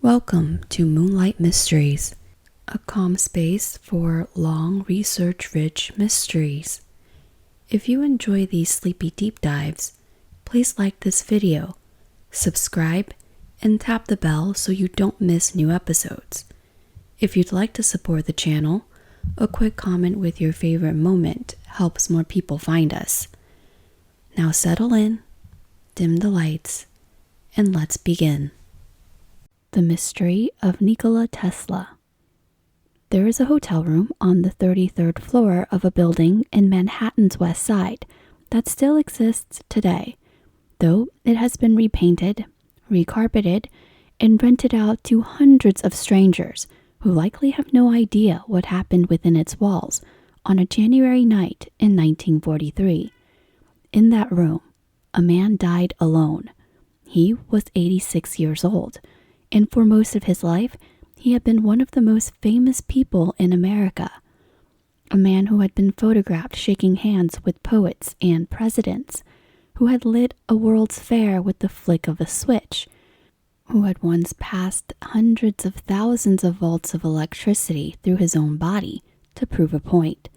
Welcome to Moonlight Mysteries, a calm space for long, research-rich mysteries. If you enjoy these sleepy deep dives, please like this video, subscribe, and tap the bell so you don't miss new episodes. If you'd like to support the channel, a quick comment with your favorite moment helps more people find us. Now settle in, dim the lights, and let's begin. The Mystery of Nikola Tesla. There is a hotel room on the 33rd floor of a building in Manhattan's West Side that still exists today, though it has been repainted, recarpeted, and rented out to hundreds of strangers who likely have no idea what happened within its walls on a January night in 1943. In that room, a man died alone. He was 86 years old. And for most of his life, he had been one of the most famous people in America. A man who had been photographed shaking hands with poets and presidents, who had lit a World's Fair with the flick of a switch, who had once passed hundreds of thousands of volts of electricity through his own body to prove a point.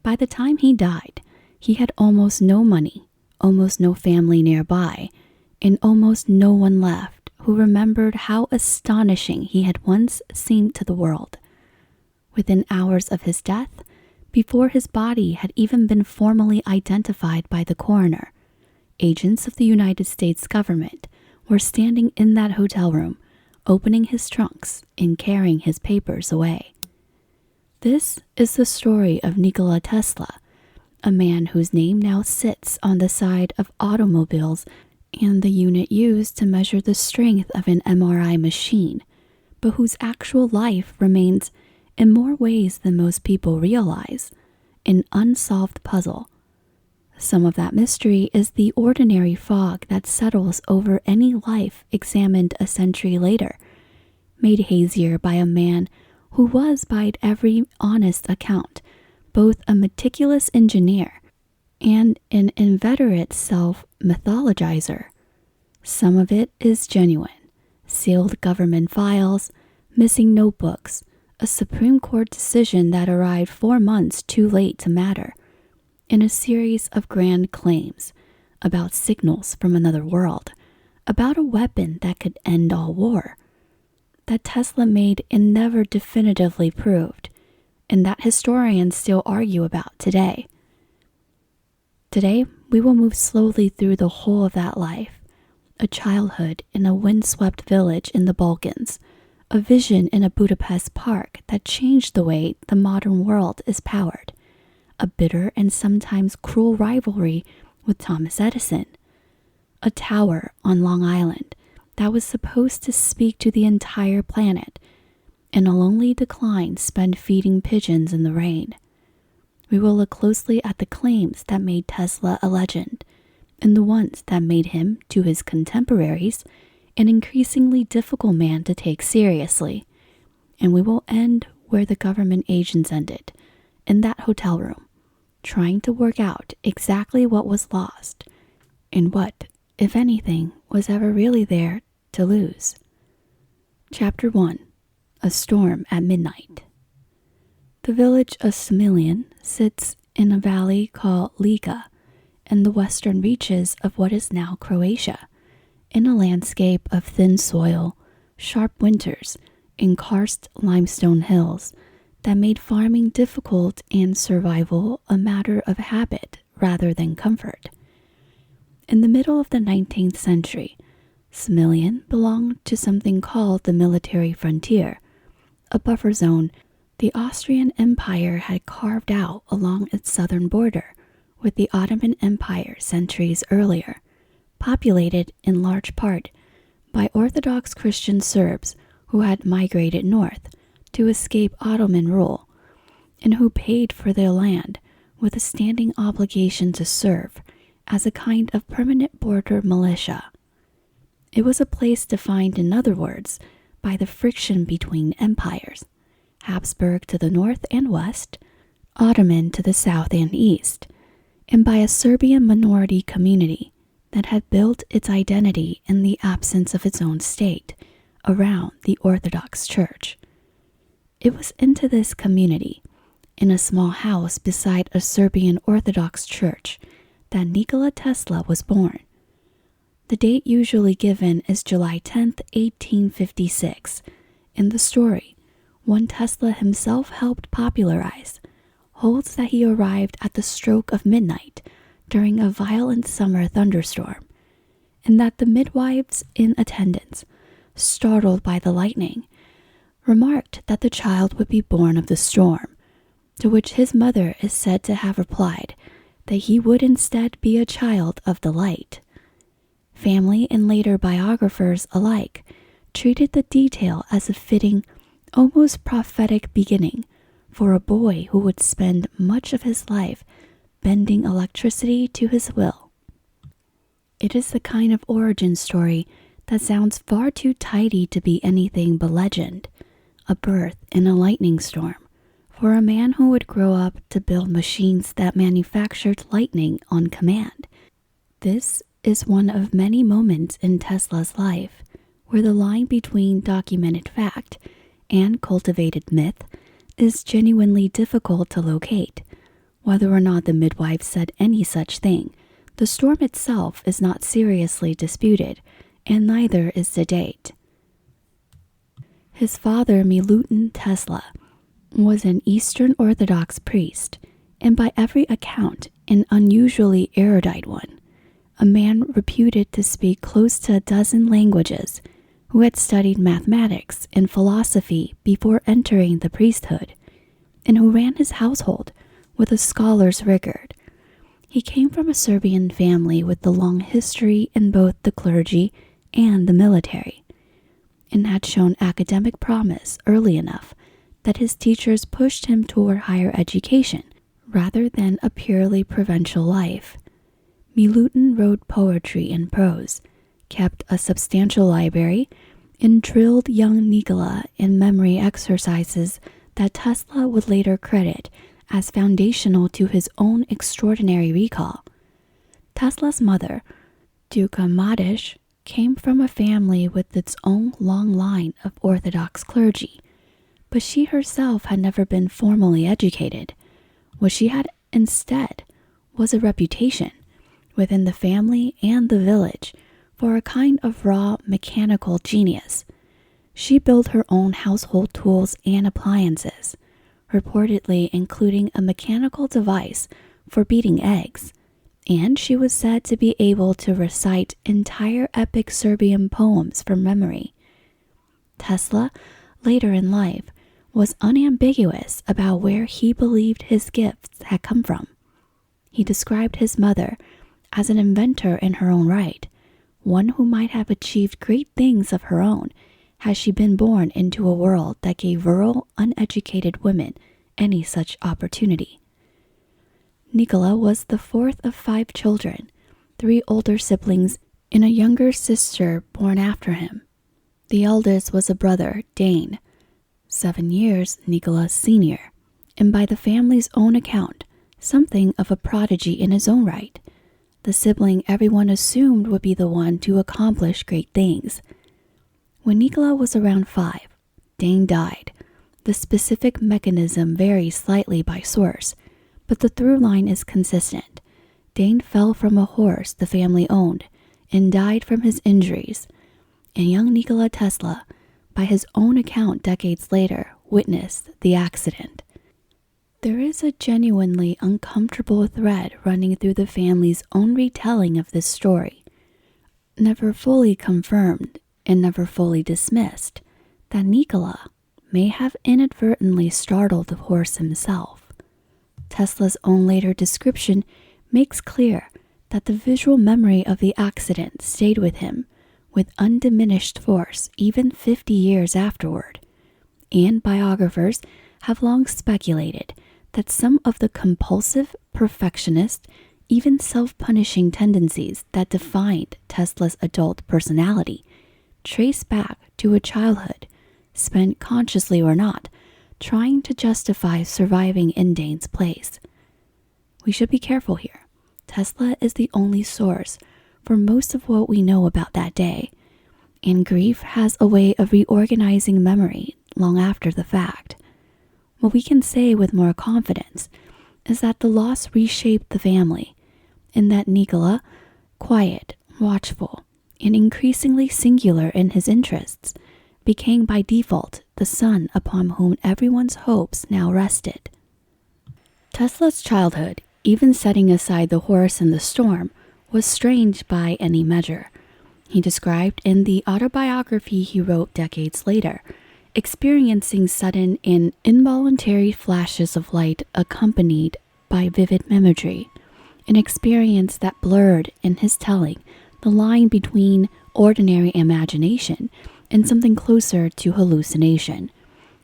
By the time he died, he had almost no money, almost no family nearby, and almost no one left who remembered how astonishing he had once seemed to the world. Within hours of his death, before his body had even been formally identified by the coroner, agents of the United States government were standing in that hotel room, opening his trunks and carrying his papers away. This is the story of Nikola Tesla, a man whose name now sits on the side of automobiles and the unit used to measure the strength of an MRI machine, but whose actual life remains, in more ways than most people realize, an unsolved puzzle. Some of that mystery is the ordinary fog that settles over any life examined a century later, made hazier by a man who was, by every honest account, both a meticulous engineer and an inveterate self-mythologizer. Some of it is genuine. Sealed government files, missing notebooks, a Supreme Court decision that arrived 4 months too late to matter, and a series of grand claims about signals from another world, about a weapon that could end all war, that Tesla made and never definitively proved, and that historians still argue about today. Today, we will move slowly through the whole of that life. A childhood in a windswept village in the Balkans, a vision in a Budapest park that changed the way the modern world is powered, a bitter and sometimes cruel rivalry with Thomas Edison, a tower on Long Island that was supposed to speak to the entire planet, and a lonely decline spent feeding pigeons in the rain. We will look closely at the claims that made Tesla a legend, and the ones that made him, to his contemporaries, an increasingly difficult man to take seriously. And we will end where the government agents ended, in that hotel room, trying to work out exactly what was lost, and what, if anything, was ever really there to lose. Chapter 1. A Storm at Midnight. The village of Smiljan sits in a valley called Liga, in the western reaches of what is now Croatia, in a landscape of thin soil, sharp winters, and karst limestone hills that made farming difficult and survival a matter of habit rather than comfort. In the middle of the 19th century, Smiljan belonged to something called the military frontier, a buffer zone the Austrian Empire had carved out along its southern border with the Ottoman Empire centuries earlier, populated in large part by Orthodox Christian Serbs who had migrated north to escape Ottoman rule, and who paid for their land with a standing obligation to serve as a kind of permanent border militia. It was a place defined, in other words, by the friction between empires, Habsburg to the north and west, Ottoman to the south and east, and by a Serbian minority community that had built its identity in the absence of its own state, around the Orthodox Church. It was into this community, in a small house beside a Serbian Orthodox church, that Nikola Tesla was born. The date usually given is July 10, 1856. In the story, one Tesla himself helped popularize, holds that he arrived at the stroke of midnight during a violent summer thunderstorm, and that the midwives in attendance, startled by the lightning, remarked that the child would be born of the storm, to which his mother is said to have replied that he would instead be a child of the light. Family and later biographers alike treated the detail as a fitting, almost prophetic beginning for a boy who would spend much of his life bending electricity to his will. It is the kind of origin story that sounds far too tidy to be anything but legend, a birth in a lightning storm, for a man who would grow up to build machines that manufactured lightning on command. This is one of many moments in Tesla's life where the line between documented fact and cultivated myth is genuinely difficult to locate. Whether or not the midwife said any such thing, the storm itself is not seriously disputed, and neither is the date. His father, Milutin Tesla, was an Eastern Orthodox priest, and by every account, an unusually erudite one, a man reputed to speak close to a dozen languages, who had studied mathematics and philosophy before entering the priesthood, and who ran his household with a scholar's rigor. He came from a Serbian family with a long history in both the clergy and the military, and had shown academic promise early enough that his teachers pushed him toward higher education rather than a purely provincial life. Milutin wrote poetry and prose, kept a substantial library, and drilled young Nikola in memory exercises that Tesla would later credit as foundational to his own extraordinary recall. Tesla's mother, Duka Madish, came from a family with its own long line of Orthodox clergy, but she herself had never been formally educated. What she had instead was a reputation within the family and the village for a kind of raw mechanical genius. She built her own household tools and appliances, reportedly including a mechanical device for beating eggs, and she was said to be able to recite entire epic Serbian poems from memory. Tesla, later in life, was unambiguous about where he believed his gifts had come from. He described his mother as an inventor in her own right, one who might have achieved great things of her own had she been born into a world that gave rural, uneducated women any such opportunity. Nikola was the fourth of 5 children, 3 older siblings and a younger sister born after him. The eldest was a brother, Dane, 7 years Nikola's senior, and by the family's own account, something of a prodigy in his own right. The sibling everyone assumed would be the one to accomplish great things. When Nikola was around 5, Dane died. The specific mechanism varies slightly by source, but the through line is consistent. Dane fell from a horse the family owned and died from his injuries, and young Nikola Tesla, by his own account decades later, witnessed the accident. There is a genuinely uncomfortable thread running through the family's own retelling of this story, never fully confirmed and never fully dismissed, that Nikola may have inadvertently startled the horse himself. Tesla's own later description makes clear that the visual memory of the accident stayed with him with undiminished force even 50 years afterward, and biographers have long speculated that some of the compulsive, perfectionist, even self-punishing tendencies that defined Tesla's adult personality trace back to a childhood spent consciously or not trying to justify surviving in Dane's place. We should be careful here. Tesla is the only source for most of what we know about that day, and grief has a way of reorganizing memory long after the fact. What we can say with more confidence is that the loss reshaped the family, and that Nikola, quiet, watchful, and increasingly singular in his interests, became by default the son upon whom everyone's hopes now rested. Tesla's childhood, even setting aside the horse and the storm, was strange by any measure. He described in the autobiography he wrote decades later, experiencing sudden and involuntary flashes of light accompanied by vivid imagery, an experience that blurred, in his telling, the line between ordinary imagination and something closer to hallucination.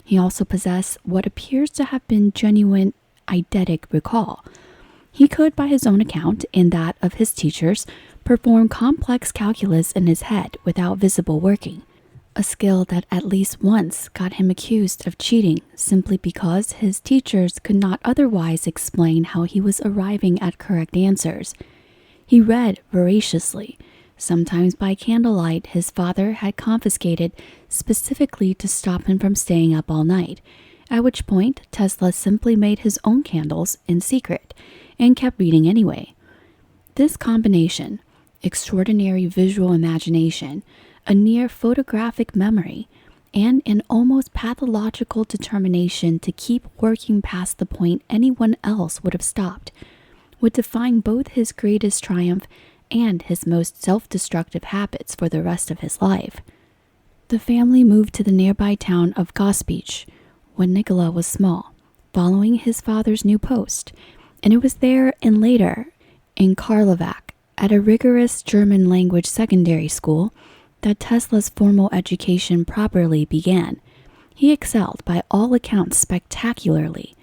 He also possessed what appears to have been genuine eidetic recall. He could, by his own account and that of his teachers, perform complex calculus in his head without visible working, a skill that at least once got him accused of cheating simply because his teachers could not otherwise explain how he was arriving at correct answers. He read voraciously. Sometimes by candlelight his father had confiscated specifically to stop him from staying up all night, at which point Tesla simply made his own candles in secret and kept reading anyway. This combination, extraordinary visual imagination, a near photographic memory, and an almost pathological determination to keep working past the point anyone else would have stopped, would define both his greatest triumph and his most self-destructive habits for the rest of his life. The family moved to the nearby town of Gospic when Nikola was small, following his father's new post, and it was there and later in Karlovac, at a rigorous German language secondary school, that Tesla's formal education properly began. He excelled by all accounts spectacularly.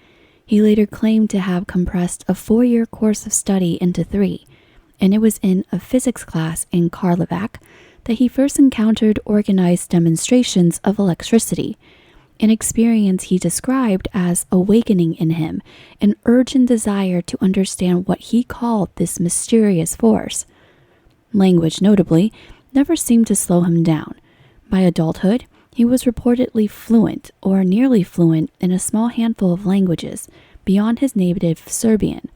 He later claimed to have compressed a 4-year course of study into 3, and it was in a physics class in Karlovac that he first encountered organized demonstrations of electricity, an experience he described as awakening in him an urgent desire to understand what he called this mysterious force. Language, notably, never seemed to slow him down. By adulthood, he was reportedly fluent or nearly fluent in a small handful of languages beyond his native Serbian,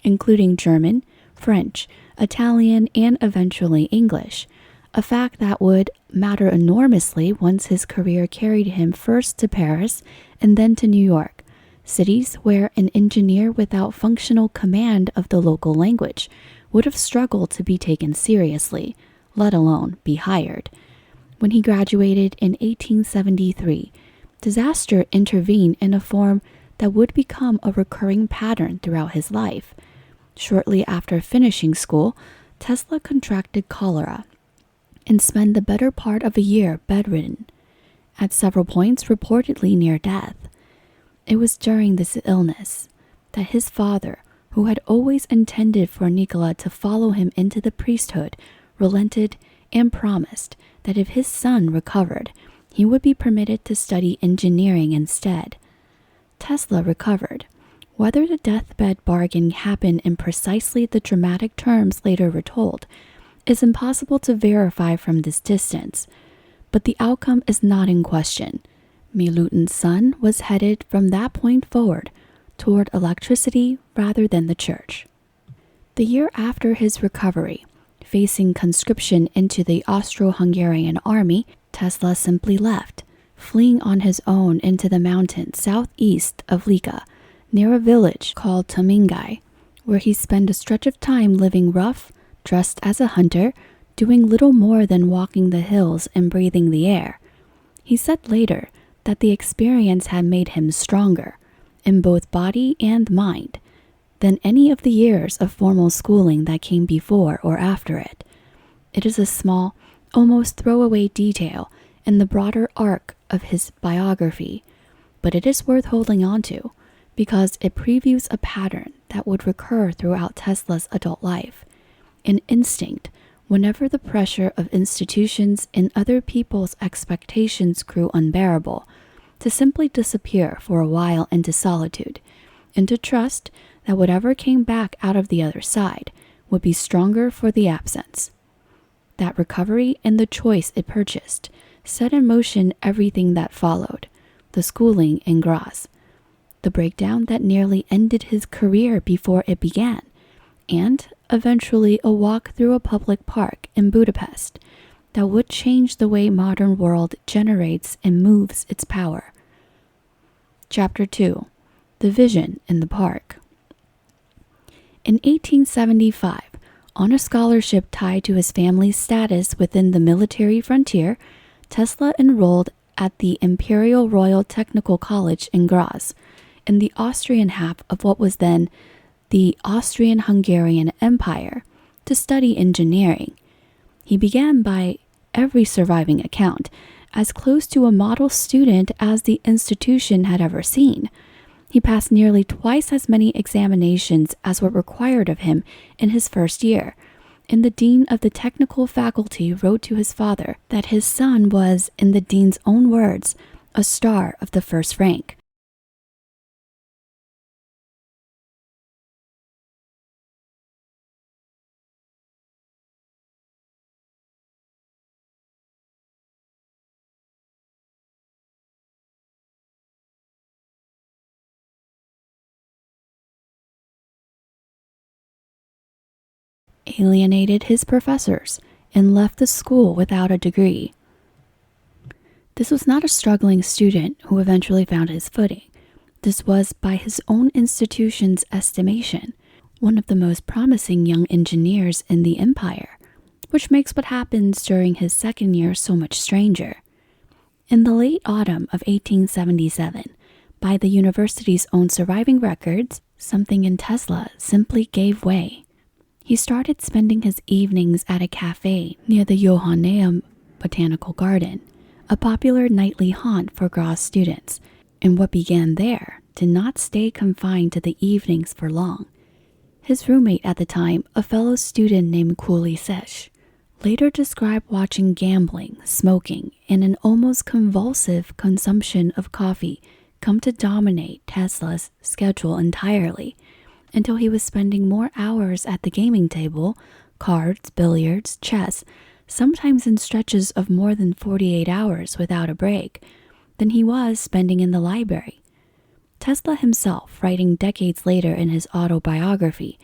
including German, French, Italian, and eventually English, a fact that would matter enormously once his career carried him first to Paris and then to New York, cities where an engineer without functional command of the local language would have struggled to be taken seriously, let alone be hired. When he graduated in 1873, disaster intervened in a form that would become a recurring pattern throughout his life. Shortly after finishing school, Tesla contracted cholera and spent the better part of a year bedridden, at several points reportedly near death. It was during this illness that his father, who had always intended for Nikola to follow him into the priesthood, relented and promised that if his son recovered, he would be permitted to study engineering instead. Tesla recovered. Whether the deathbed bargain happened in precisely the dramatic terms later retold is impossible to verify from this distance, but the outcome is not in question. Milutin's son was headed from that point forward toward electricity rather than the church. The year after his recovery, facing conscription into the Austro-Hungarian army, Tesla simply left, fleeing on his own into the mountains southeast of Lika, near a village called Tomingai, where he spent a stretch of time living rough, dressed as a hunter, doing little more than walking the hills and breathing the air. He said later that the experience had made him stronger, in both body and mind, than any of the years of formal schooling that came before or after it. It is a small, almost throwaway detail in the broader arc of his biography, but it is worth holding on to because it previews a pattern that would recur throughout Tesla's adult life, an instinct whenever the pressure of institutions and other people's expectations grew unbearable, to simply disappear for a while into solitude, and to trust that whatever came back out of the other side would be stronger for the absence. That recovery and the choice it purchased set in motion everything that followed, the schooling in Graz, the breakdown that nearly ended his career before it began, and eventually a walk through a public park in Budapest that would change the way modern world generates and moves its power. Chapter 2. The Vision in the Park. In 1875, on a scholarship tied to his family's status within the military frontier, Tesla enrolled at the Imperial Royal Technical College in Graz, in the Austrian half of what was then the Austrian-Hungarian Empire, to study engineering. He began, by every surviving account, as close to a model student as the institution had ever seen. He passed nearly twice as many examinations as were required of him in his first year, and the dean of the technical faculty wrote to his father that his son was, in the dean's own words, a star of the first rank. Alienated his professors, and left the school without a degree. This was not a struggling student who eventually found his footing. This was, by his own institution's estimation, one of the most promising young engineers in the empire, which makes what happens during his second year so much stranger. In the late autumn of 1877, by the university's own surviving records, something in Tesla simply gave way. He started spending his evenings at a cafe near the Johanneum Botanical Garden, a popular nightly haunt for Graz students, and what began there did not stay confined to the evenings for long. His roommate at the time, a fellow student named Kulisek, later described watching gambling, smoking, and an almost convulsive consumption of coffee come to dominate Tesla's schedule entirely, until he was spending more hours at the gaming table, cards, billiards, chess, sometimes in stretches of more than 48 hours without a break, than he was spending in the library. Tesla himself, writing decades later in his autobiography,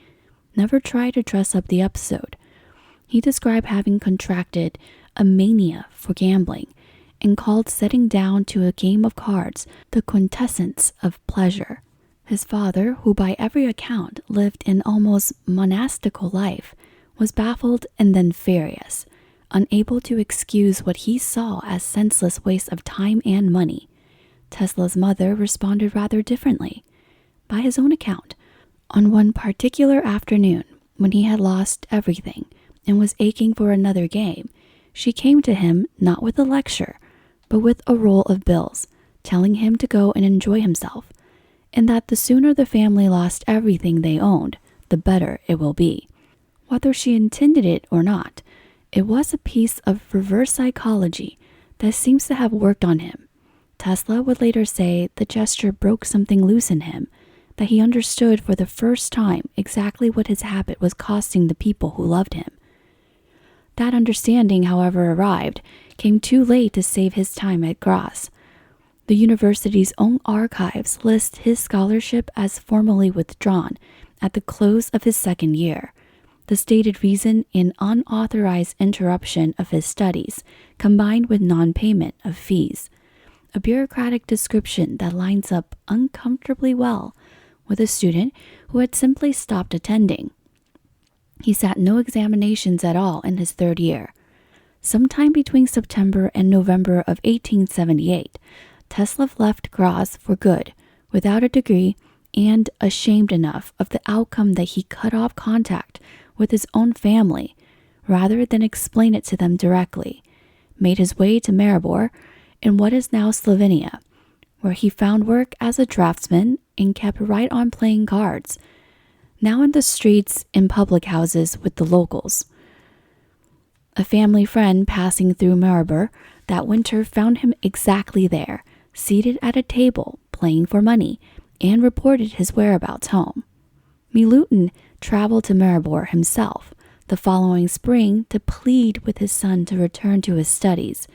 never tried to dress up the episode. He described having contracted a mania for gambling and called setting down to a game of cards the quintessence of pleasure. His father, who by every account lived an almost monastical life, was baffled and then furious, unable to excuse what he saw as senseless waste of time and money. Tesla's mother responded rather differently. By his own account, on one particular afternoon, when he had lost everything and was aching for another game, she came to him not with a lecture, but with a roll of bills, telling him to go and enjoy himself, and that the sooner the family lost everything they owned, the better it will be. Whether she intended it or not, it was a piece of reverse psychology that seems to have worked on him. Tesla would later say the gesture broke something loose in him, that he understood for the first time exactly what his habit was costing the people who loved him. That understanding, however, came too late to save his time at Graz. The university's own archives list his scholarship as formally withdrawn at the close of his second year. The stated reason, an unauthorized interruption of his studies, combined with non-payment of fees. A bureaucratic description that lines up uncomfortably well with a student who had simply stopped attending. He sat no examinations at all in his third year. Sometime between September and November of 1878, Tesla left Graz for good, without a degree, and ashamed enough of the outcome that he cut off contact with his own family, rather than explain it to them directly, made his way to Maribor, in what is now Slovenia, where he found work as a draftsman and kept right on playing cards, now in the streets and public houses with the locals. A family friend passing through Maribor that winter found him exactly there, seated at a table, playing for money, and reported his whereabouts home. Milutin traveled to Maribor himself the following spring to plead with his son to return to his studies,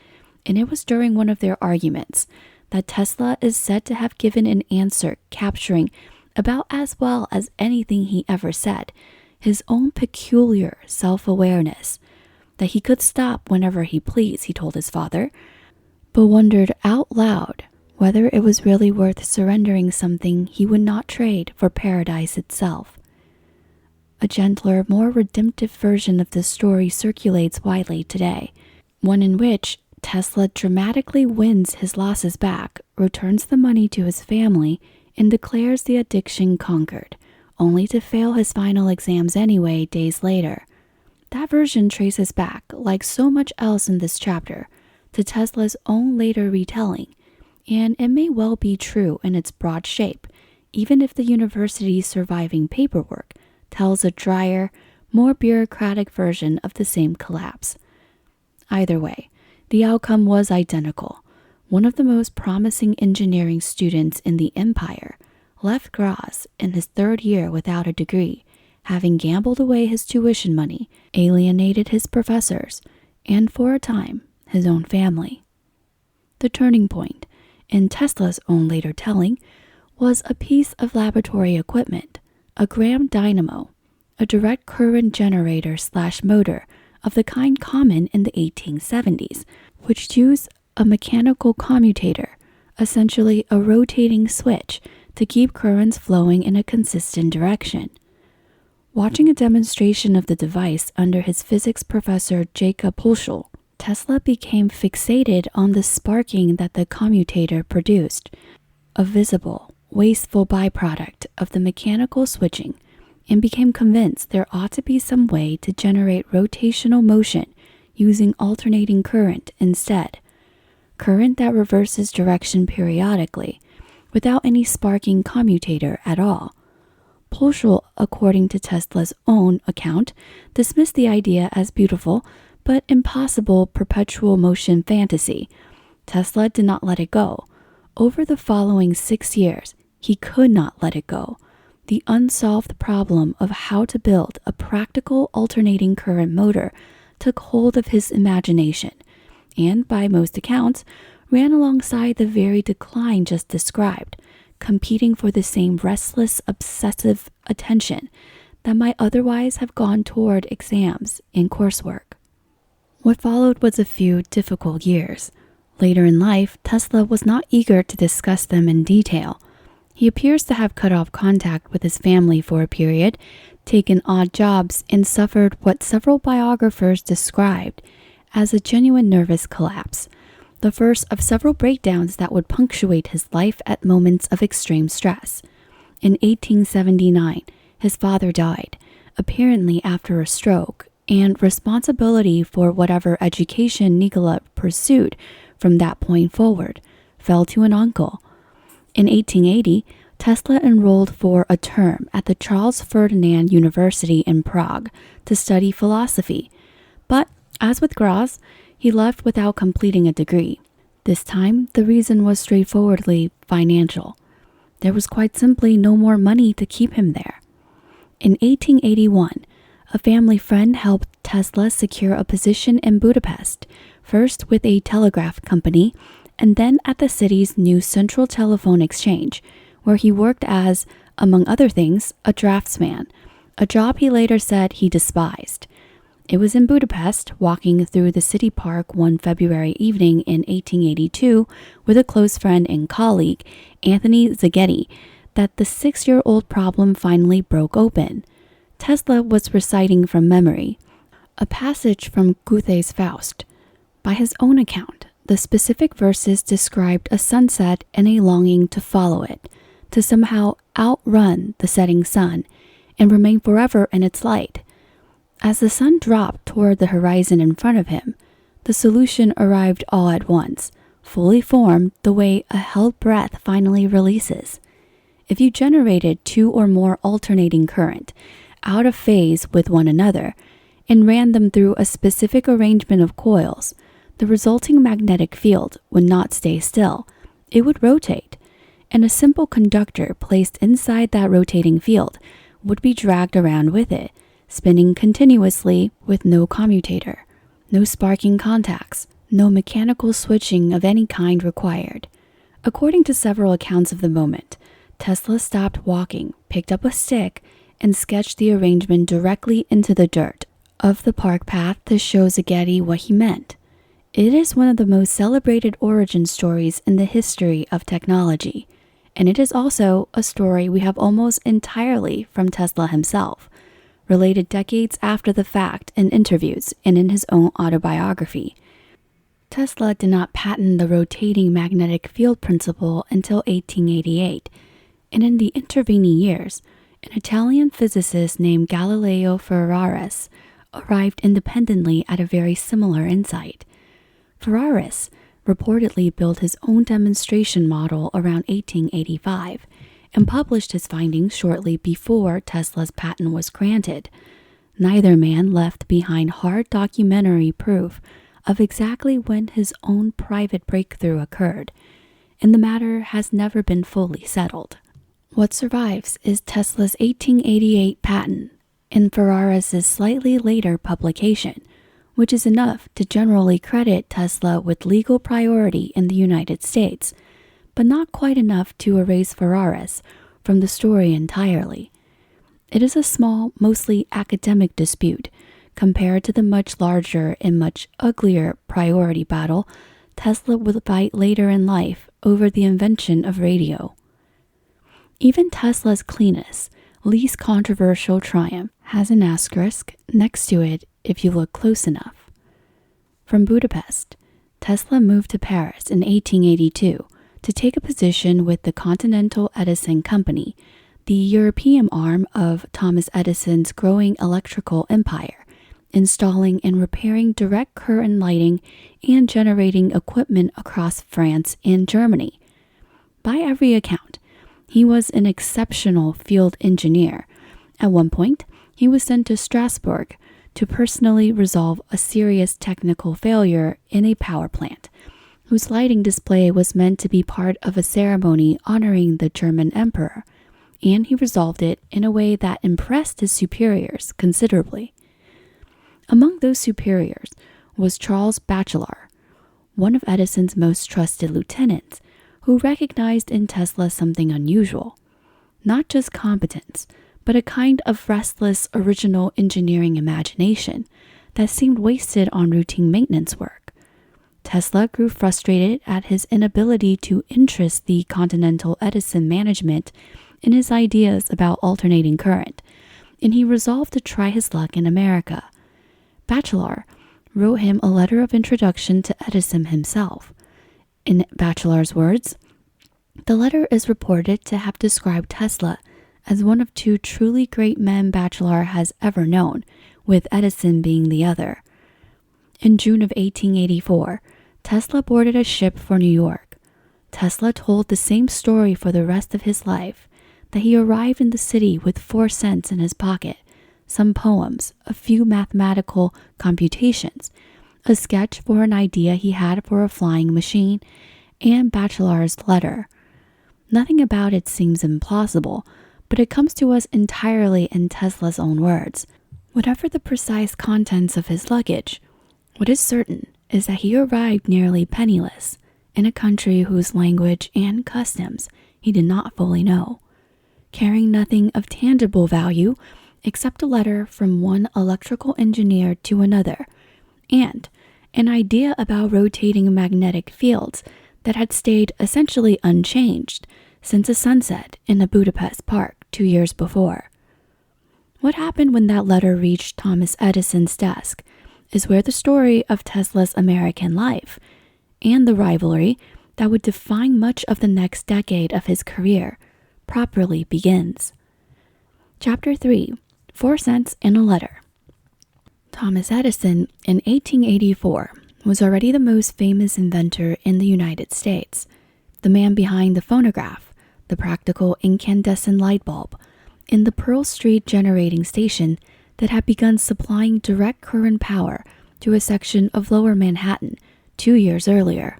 and it was during one of their arguments that Tesla is said to have given an answer capturing about as well as anything he ever said, his own peculiar self-awareness, that he could stop whenever he pleased, he told his father, but wondered out loud whether it was really worth surrendering something he would not trade for paradise itself. A gentler, more redemptive version of this story circulates widely today, one in which Tesla dramatically wins his losses back, returns the money to his family, and declares the addiction conquered, only to fail his final exams anyway days later. That version traces back, like so much else in this chapter, to Tesla's own later retelling, and it may well be true in its broad shape, even if the university's surviving paperwork tells a drier, more bureaucratic version of the same collapse. Either way, the outcome was identical. One of the most promising engineering students in the empire left Graz in his third year without a degree, having gambled away his tuition money, alienated his professors, and for a time, his own family. The turning point, in Tesla's own later telling, was a piece of laboratory equipment, a Gram dynamo, a direct current generator/motor of the kind common in the 1870s, which used a mechanical commutator, essentially a rotating switch, to keep currents flowing in a consistent direction. Watching a demonstration of the device under his physics professor Jacob Pulschel, Tesla became fixated on the sparking that the commutator produced, a visible, wasteful byproduct of the mechanical switching, and became convinced there ought to be some way to generate rotational motion using alternating current instead, current that reverses direction periodically, without any sparking commutator at all. Pulschel, according to Tesla's own account, dismissed the idea as beautiful but impossible perpetual motion fantasy. Tesla did not let it go. Over the following 6 years, he could not let it go. The unsolved problem of how to build a practical alternating current motor took hold of his imagination, and by most accounts, ran alongside the very decline just described, competing for the same restless, obsessive attention that might otherwise have gone toward exams and coursework. What followed was a few difficult years. Later in life, Tesla was not eager to discuss them in detail. He appears to have cut off contact with his family for a period, taken odd jobs, and suffered what several biographers described as a genuine nervous collapse, the first of several breakdowns that would punctuate his life at moments of extreme stress. In 1879, his father died, apparently after a stroke, and responsibility for whatever education Nikola pursued from that point forward fell to an uncle. In 1880, Tesla enrolled for a term at the Charles Ferdinand University in Prague to study philosophy, but as with Graz, he left without completing a degree. This time, the reason was straightforwardly financial. There was quite simply no more money to keep him there. In 1881, a family friend helped Tesla secure a position in Budapest, first with a telegraph company, and then at the city's new Central Telephone Exchange, where he worked as, among other things, a draftsman, a job he later said he despised. It was in Budapest, walking through the city park one February evening in 1882 with a close friend and colleague, Anthony Szigeti, that the 6-year-old problem finally broke open. Tesla was reciting from memory a passage from Goethe's Faust. By his own account, the specific verses described a sunset and a longing to follow it, to somehow outrun the setting sun and remain forever in its light. As the sun dropped toward the horizon in front of him, the solution arrived all at once, fully formed the way a held breath finally releases. If you generated 2 or more alternating current, out of phase with one another, and ran them through a specific arrangement of coils, the resulting magnetic field would not stay still. It would rotate, and a simple conductor placed inside that rotating field would be dragged around with it, spinning continuously with no commutator, no sparking contacts, no mechanical switching of any kind required. According to several accounts of the moment, Tesla stopped walking, picked up a stick, and sketched the arrangement directly into the dirt of the park path to show Zaghetti what he meant. It is one of the most celebrated origin stories in the history of technology, and it is also a story we have almost entirely from Tesla himself, related decades after the fact in interviews and in his own autobiography. Tesla did not patent the rotating magnetic field principle until 1888, and in the intervening years, an Italian physicist named Galileo Ferraris arrived independently at a very similar insight. Ferraris reportedly built his own demonstration model around 1885 and published his findings shortly before Tesla's patent was granted. Neither man left behind hard documentary proof of exactly when his own private breakthrough occurred, and the matter has never been fully settled. What survives is Tesla's 1888 patent and Ferraris's slightly later publication, which is enough to generally credit Tesla with legal priority in the United States, but not quite enough to erase Ferraris from the story entirely. It is a small, mostly academic dispute compared to the much larger and much uglier priority battle Tesla would fight later in life over the invention of radio. Even Tesla's cleanest, least controversial triumph has an asterisk next to it if you look close enough. From Budapest, Tesla moved to Paris in 1882 to take a position with the Continental Edison Company, the European arm of Thomas Edison's growing electrical empire, installing and repairing direct current lighting and generating equipment across France and Germany. By every account, he was an exceptional field engineer. At one point, he was sent to Strasbourg to personally resolve a serious technical failure in a power plant, whose lighting display was meant to be part of a ceremony honoring the German emperor, and he resolved it in a way that impressed his superiors considerably. Among those superiors was Charles Batchelor, one of Edison's most trusted lieutenants, who recognized in Tesla something unusual, not just competence, but a kind of restless original engineering imagination that seemed wasted on routine maintenance work. Tesla grew frustrated at his inability to interest the Continental Edison management in his ideas about alternating current, and he resolved to try his luck in America. Batchelor wrote him a letter of introduction to Edison himself. In Batchelor's words, the letter is reported to have described Tesla as one of two truly great men Batchelor has ever known, with Edison being the other. In June of 1884, Tesla boarded a ship for New York. Tesla told the same story for the rest of his life, that he arrived in the city with 4 cents in his pocket, some poems, a few mathematical computations, a sketch for an idea he had for a flying machine, and Batchelor's letter. Nothing about it seems implausible, but it comes to us entirely in Tesla's own words. Whatever the precise contents of his luggage, what is certain is that he arrived nearly penniless in a country whose language and customs he did not fully know, carrying nothing of tangible value except a letter from one electrical engineer to another, and an idea about rotating magnetic fields that had stayed essentially unchanged since a sunset in a Budapest park 2 years before. What happened when that letter reached Thomas Edison's desk is where the story of Tesla's American life and the rivalry that would define much of the next decade of his career properly begins. Chapter 3: 4 Cents in a Letter. Thomas Edison, in 1884, was already the most famous inventor in the United States, the man behind the phonograph, the practical incandescent light bulb, and the Pearl Street generating station that had begun supplying direct current power to a section of Lower Manhattan 2 years earlier.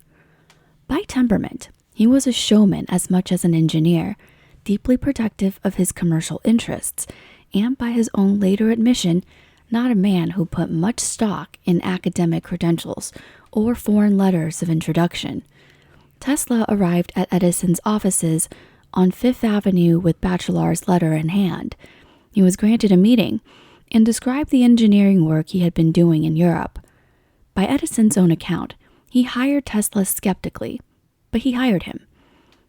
By temperament, he was a showman as much as an engineer, deeply protective of his commercial interests, and by his own later admission, not a man who put much stock in academic credentials or foreign letters of introduction. Tesla arrived at Edison's offices on Fifth Avenue with bachelor's letter in hand. He was granted a meeting and described the engineering work he had been doing in Europe. By Edison's own account, he hired Tesla skeptically, but he hired him.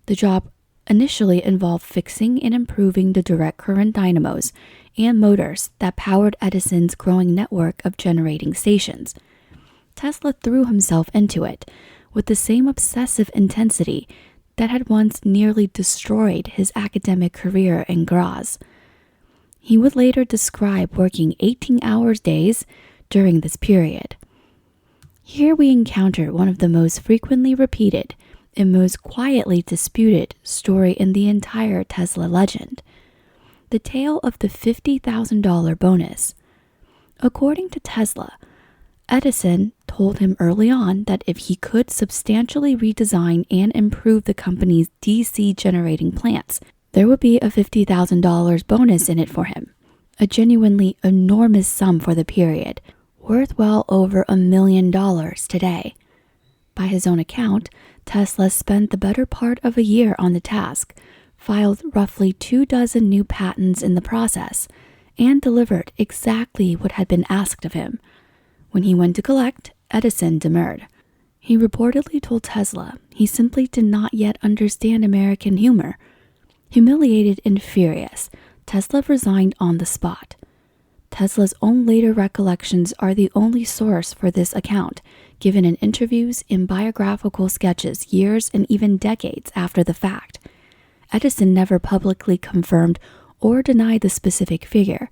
The job initially involved fixing and improving the direct current dynamos and motors that powered Edison's growing network of generating stations. Tesla threw himself into it with the same obsessive intensity that had once nearly destroyed his academic career in Graz. He would later describe working 18-hour days during this period. Here we encounter one of the most frequently repeated and most quietly disputed story in the entire Tesla legend, the tale of the $50,000 bonus. According to Tesla, Edison told him early on that if he could substantially redesign and improve the company's DC generating plants, there would be a $50,000 bonus in it for him, a genuinely enormous sum for the period, worth well over $1 million today. By his own account, Tesla spent the better part of a year on the task, filed roughly 24 new patents in the process, and delivered exactly what had been asked of him. When he went to collect, Edison demurred. He reportedly told Tesla he simply did not yet understand American humor. Humiliated and furious, Tesla resigned on the spot. Tesla's own later recollections are the only source for this account, given in interviews and biographical sketches years and even decades after the fact. Edison never publicly confirmed or denied the specific figure,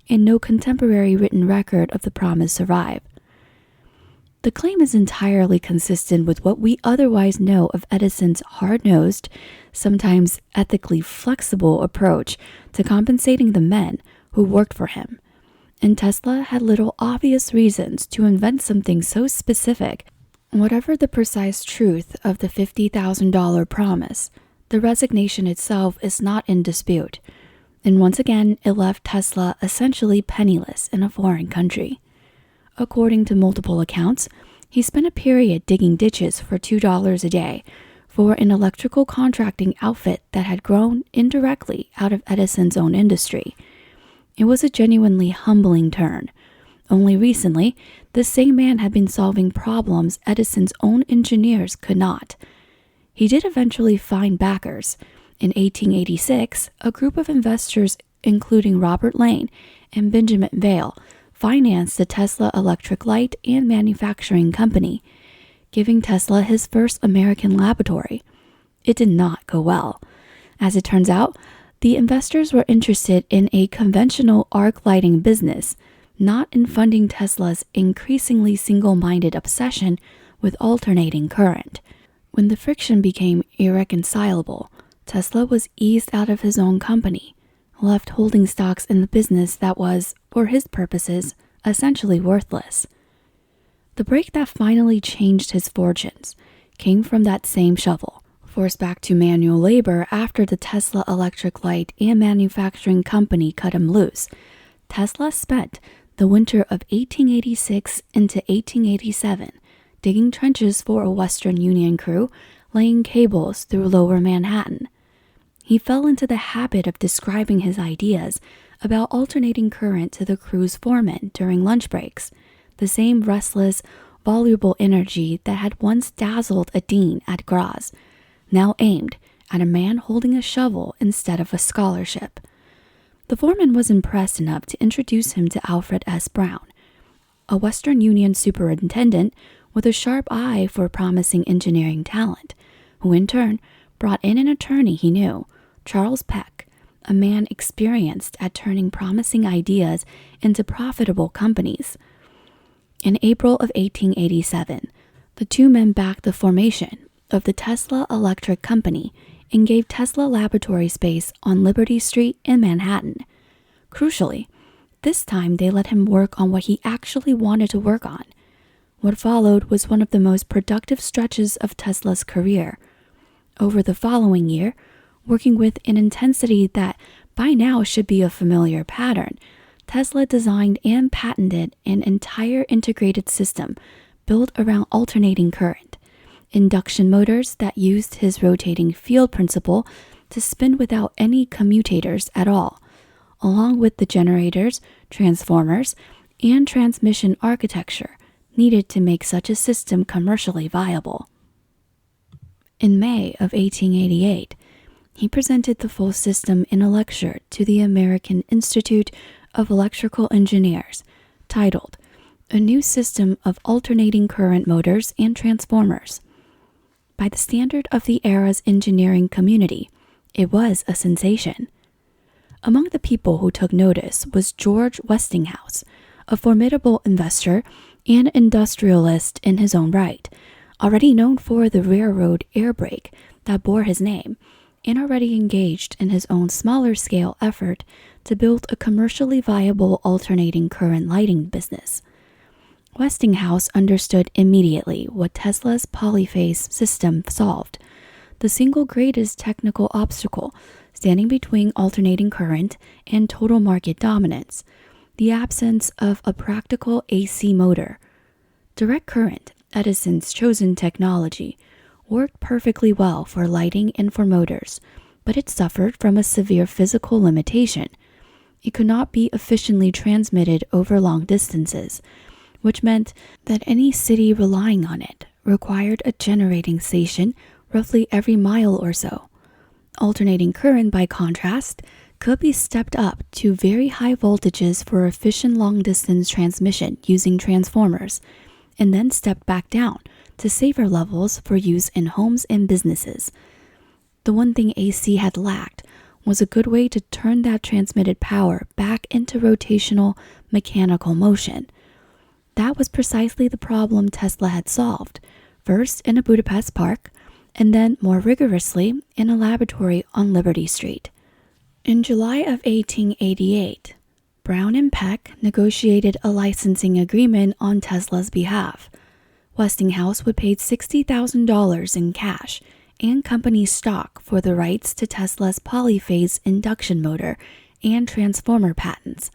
and no contemporary written record of the promise survive. The claim is entirely consistent with what we otherwise know of Edison's hard-nosed, sometimes ethically flexible approach to compensating the men who worked for him. And Tesla had little obvious reasons to invent something so specific. Whatever the precise truth of the $50,000 promise, the resignation itself is not in dispute. And once again, it left Tesla essentially penniless in a foreign country. According to multiple accounts, he spent a period digging ditches for $2 a day for an electrical contracting outfit that had grown indirectly out of Edison's own industry. It was a genuinely humbling turn. Only recently, this same man had been solving problems Edison's own engineers could not. He did eventually find backers. In 1886, a group of investors, including Robert Lane and Benjamin Vail, financed the Tesla Electric Light and Manufacturing Company, giving Tesla his first American laboratory. It did not go well. As it turns out, the investors were interested in a conventional arc lighting business, not in funding Tesla's increasingly single-minded obsession with alternating current. When the friction became irreconcilable, Tesla was eased out of his own company, left holding stocks in the business that was, for his purposes, essentially worthless. The break that finally changed his fortunes came from that same shovel, forced back to manual labor after the Tesla Electric Light and Manufacturing Company cut him loose. Tesla spent the winter of 1886 into 1887 digging trenches for a Western Union crew, laying cables through lower Manhattan. He fell into the habit of describing his ideas about alternating current to the crew's foreman during lunch breaks, the same restless, voluble energy that had once dazzled a dean at Graz, now aimed at a man holding a shovel instead of a scholarship. The foreman was impressed enough to introduce him to Alfred S. Brown, a Western Union superintendent with a sharp eye for promising engineering talent, who in turn brought in an attorney he knew, Charles Peck, a man experienced at turning promising ideas into profitable companies. In April of 1887, the two men backed the formation of the Tesla Electric Company and gave Tesla laboratory space on Liberty Street in Manhattan. Crucially, this time they let him work on what he actually wanted to work on. What followed was one of the most productive stretches of Tesla's career. Over the following year, working with an intensity that, by now should be a familiar pattern. Tesla designed and patented an entire integrated system built around alternating current, induction motors that used his rotating field principle to spin without any commutators at all, along with the generators, transformers, and transmission architecture needed to make such a system commercially viable. In May of 1888, he presented the full system in a lecture to the American Institute of Electrical Engineers, titled A New System of Alternating Current Motors and Transformers. By the standard of the era's engineering community, it was a sensation. Among the people who took notice was George Westinghouse, a formidable investor and industrialist in his own right, already known for the railroad air brake that bore his name, and already engaged in his own smaller-scale effort to build a commercially viable alternating current lighting business. Westinghouse understood immediately what Tesla's polyphase system solved, the single greatest technical obstacle standing between alternating current and total market dominance, the absence of a practical AC motor. Direct current, Edison's chosen technology, worked perfectly well for lighting and for motors, but it suffered from a severe physical limitation. It could not be efficiently transmitted over long distances, which meant that any city relying on it required a generating station roughly every mile or so. Alternating current, by contrast, could be stepped up to very high voltages for efficient long-distance transmission using transformers, and then stepped back down to safer levels for use in homes and businesses. The one thing AC had lacked was a good way to turn that transmitted power back into rotational mechanical motion. That was precisely the problem Tesla had solved, first in a Budapest park, and then more rigorously in a laboratory on Liberty Street. In July of 1888, Brown and Peck negotiated a licensing agreement on Tesla's behalf. Westinghouse would pay $60,000 in cash and company stock for the rights to Tesla's polyphase induction motor and transformer patents,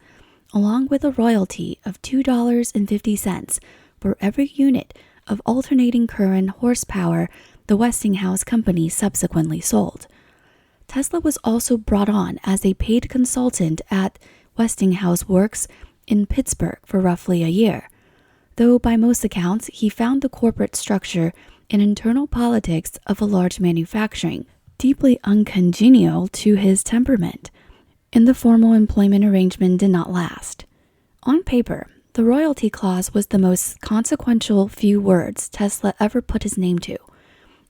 along with a royalty of $2.50 for every unit of alternating current horsepower the Westinghouse company subsequently sold. Tesla was also brought on as a paid consultant at Westinghouse Works in Pittsburgh for roughly a year, though by most accounts he found the corporate structure and internal politics of a large manufacturing deeply uncongenial to his temperament, and the formal employment arrangement did not last. On paper, the royalty clause was the most consequential few words Tesla ever put his name to.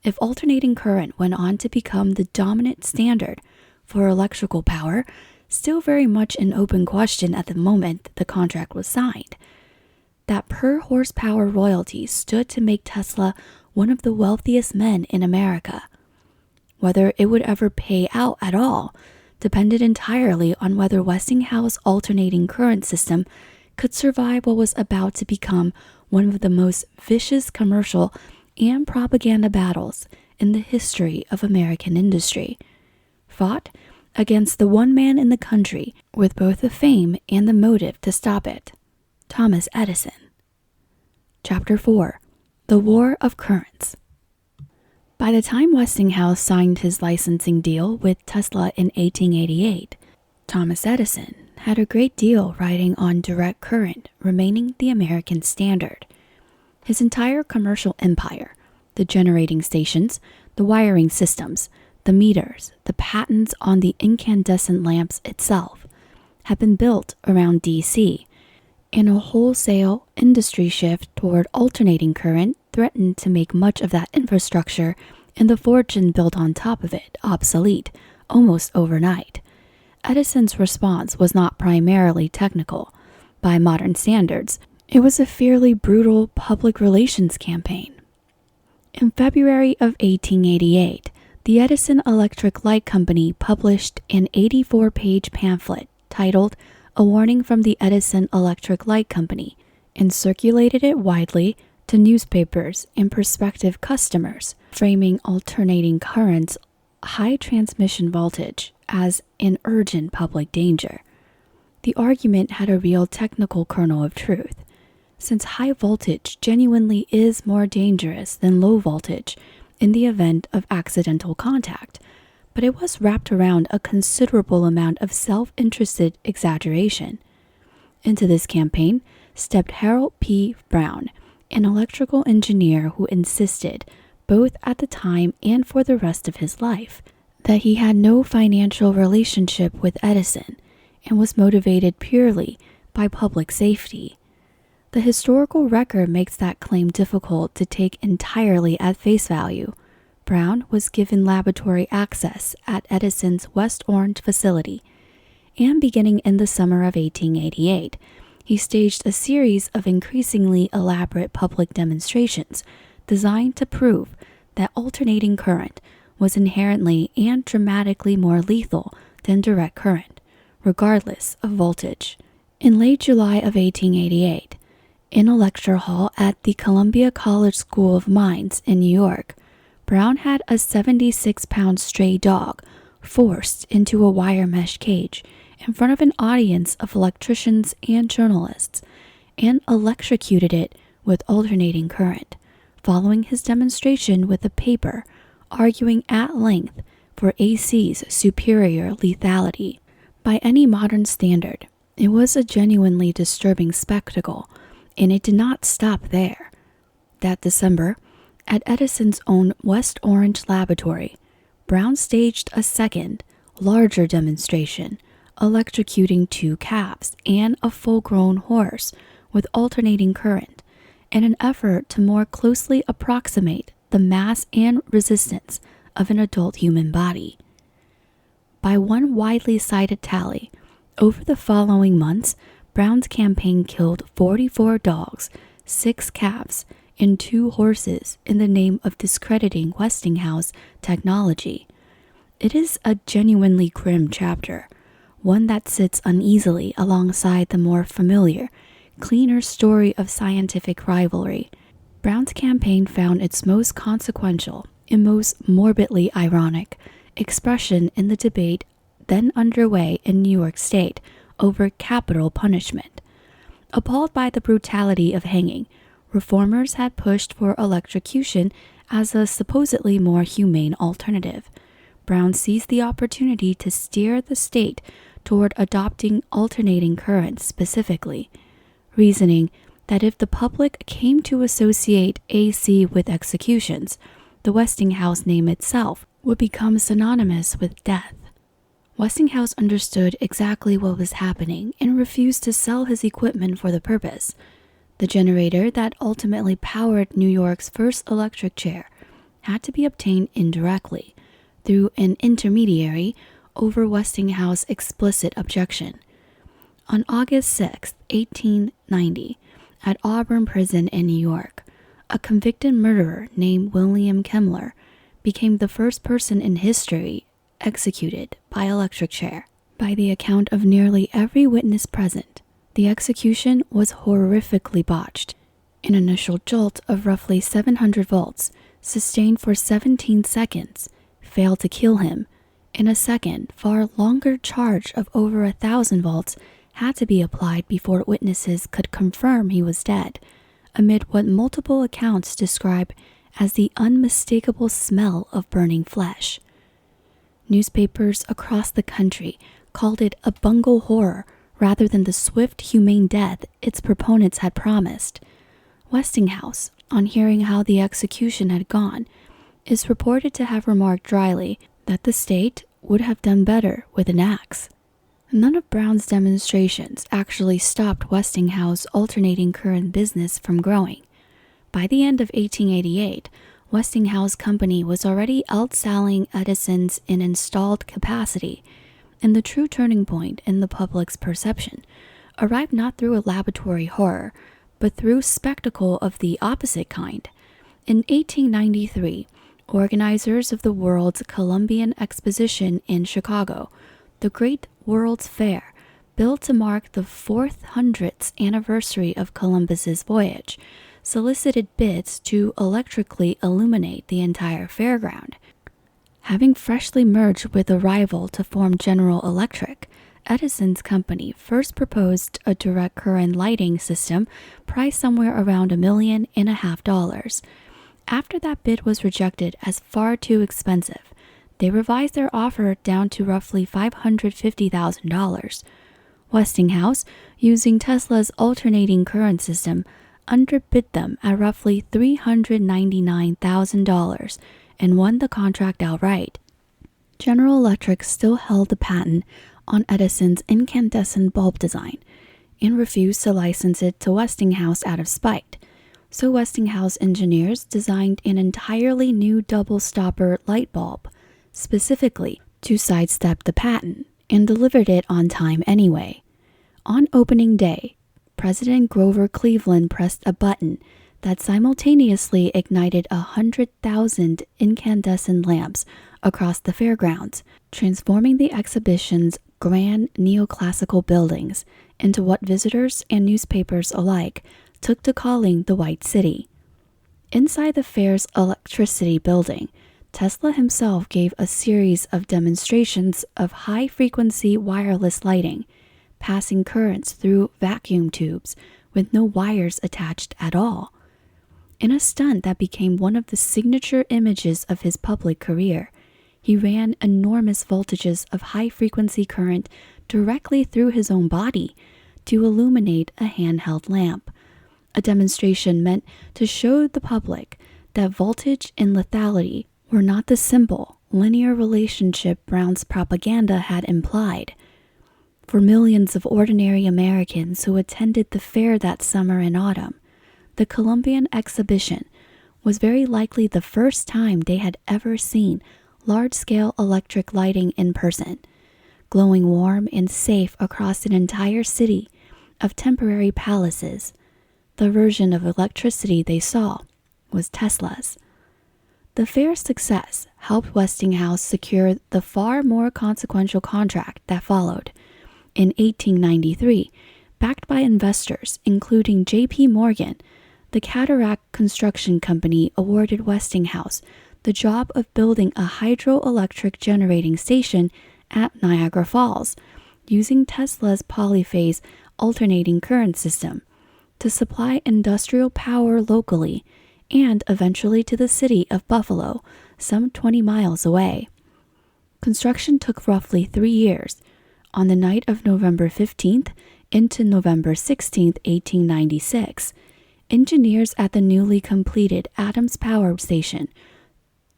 If alternating current went on to become the dominant standard for electrical power, still very much an open question at the moment the contract was signed, that per horsepower royalty stood to make Tesla one of the wealthiest men in America. Whether it would ever pay out at all depended entirely on whether Westinghouse alternating current system could survive what was about to become one of the most vicious commercial and propaganda battles in the history of American industry, fought against the one man in the country with both the fame and the motive to stop it, Thomas Edison. Chapter 4. The War of Currents. By the time Westinghouse signed his licensing deal with Tesla in 1888, Thomas Edison had a great deal riding on direct current remaining the American standard. His entire commercial empire, the generating stations, the wiring systems, the meters, the patents on the incandescent lamps itself, had been built around DC, and a wholesale industry shift toward alternating current threatened to make much of that infrastructure and the fortune built on top of it obsolete almost overnight. Edison's response was not primarily technical. By modern standards, it was a fairly brutal public relations campaign. In February of 1888, the Edison Electric Light Company published an 84-page pamphlet titled A Warning from the Edison Electric Light Company and circulated it widely to newspapers and prospective customers, framing alternating current's high transmission voltage as an urgent public danger. The argument had a real technical kernel of truth, since high voltage genuinely is more dangerous than low voltage in the event of accidental contact, but it was wrapped around a considerable amount of self-interested exaggeration. Into this campaign stepped Harold P. Brown, an electrical engineer who insisted, both at the time and for the rest of his life, that he had no financial relationship with Edison and was motivated purely by public safety. The historical record makes that claim difficult to take entirely at face value. Brown was given laboratory access at Edison's West Orange facility, and beginning in the summer of 1888, he staged a series of increasingly elaborate public demonstrations designed to prove that alternating current was inherently and dramatically more lethal than direct current, regardless of voltage. In late July of 1888, in a lecture hall at the Columbia College School of Mines in New York, Brown had a 76-pound stray dog forced into a wire mesh cage in front of an audience of electricians and journalists, and electrocuted it with alternating current, following his demonstration with a paper arguing at length for AC's superior lethality. By any modern standard, it was a genuinely disturbing spectacle, and it did not stop there. That December, at Edison's own West Orange laboratory, Brown staged a second, larger demonstration, electrocuting 2 calves and a full-grown horse with alternating current in an effort to more closely approximate the mass and resistance of an adult human body. By one widely cited tally, over the following months, Brown's campaign killed 44 dogs, 6 calves, and 2 horses in the name of discrediting Westinghouse technology. It is a genuinely grim chapter, one that sits uneasily alongside the more familiar, cleaner story of scientific rivalry. Brown's campaign found its most consequential and most morbidly ironic expression in the debate then underway in New York State over capital punishment. Appalled by the brutality of hanging, reformers had pushed for electrocution as a supposedly more humane alternative. Brown seized the opportunity to steer the state toward adopting alternating current specifically, reasoning that if the public came to associate AC with executions, the Westinghouse name itself would become synonymous with death. Westinghouse understood exactly what was happening and refused to sell his equipment for the purpose. The generator that ultimately powered New York's first electric chair had to be obtained indirectly, through an intermediary over Westinghouse explicit objection. On August 6, 1890, at Auburn Prison in New York, a convicted murderer named William Kemmler became the first person in history executed by electric chair. By the account of nearly every witness present, the execution was horrifically botched. An initial jolt of roughly 700 volts, sustained for 17 seconds, failed to kill him, and a second, far longer charge of over 1,000 volts had to be applied before witnesses could confirm he was dead, amid what multiple accounts describe as the unmistakable smell of burning flesh. Newspapers across the country called it a bungle horror rather than the swift, humane death its proponents had promised. Westinghouse, on hearing how the execution had gone, is reported to have remarked dryly that the state would have done better with an axe. None of Brown's demonstrations actually stopped Westinghouse alternating current business from growing. By the end of 1888, Westinghouse Company was already outselling Edison's in installed capacity, and the true turning point in the public's perception arrived not through a laboratory horror, but through spectacle of the opposite kind. In 1893, organizers of the World's Columbian Exposition in Chicago, the Great World's Fair, built to mark the 400th anniversary of Columbus's voyage, solicited bids to electrically illuminate the entire fairground. Having freshly merged with a rival to form General Electric, Edison's company first proposed a direct current lighting system priced somewhere around $1.5 million. After that bid was rejected as far too expensive, they revised their offer down to roughly $550,000. Westinghouse, using Tesla's alternating current system, underbid them at roughly $399,000 and won the contract outright. General Electric still held the patent on Edison's incandescent bulb design and refused to license it to Westinghouse out of spite. So Westinghouse engineers designed an entirely new double-stopper light bulb, specifically to sidestep the patent, and delivered it on time anyway. On opening day, President Grover Cleveland pressed a button that simultaneously ignited 100,000 incandescent lamps across the fairgrounds, transforming the exhibition's grand neoclassical buildings into what visitors and newspapers alike took to calling the White City. Inside the fair's electricity building, Tesla himself gave a series of demonstrations of high-frequency wireless lighting, passing currents through vacuum tubes with no wires attached at all. In a stunt that became one of the signature images of his public career, he ran enormous voltages of high-frequency current directly through his own body to illuminate a handheld lamp, a demonstration meant to show the public that voltage and lethality were not the simple, linear relationship Brown's propaganda had implied. For millions of ordinary Americans who attended the fair that summer and autumn, the Columbian exhibition was very likely the first time they had ever seen large-scale electric lighting in person, glowing warm and safe across an entire city of temporary palaces. The version of electricity they saw was Tesla's. The fair's success helped Westinghouse secure the far more consequential contract that followed. In 1893, backed by investors including J.P. Morgan, the Cataract Construction Company awarded Westinghouse the job of building a hydroelectric generating station at Niagara Falls, using Tesla's polyphase alternating current system to supply industrial power locally and eventually to the city of Buffalo, some 20 miles away. Construction took roughly 3 years. On the night of November 15th into November 16th, 1896, engineers at the newly completed Adams Power Station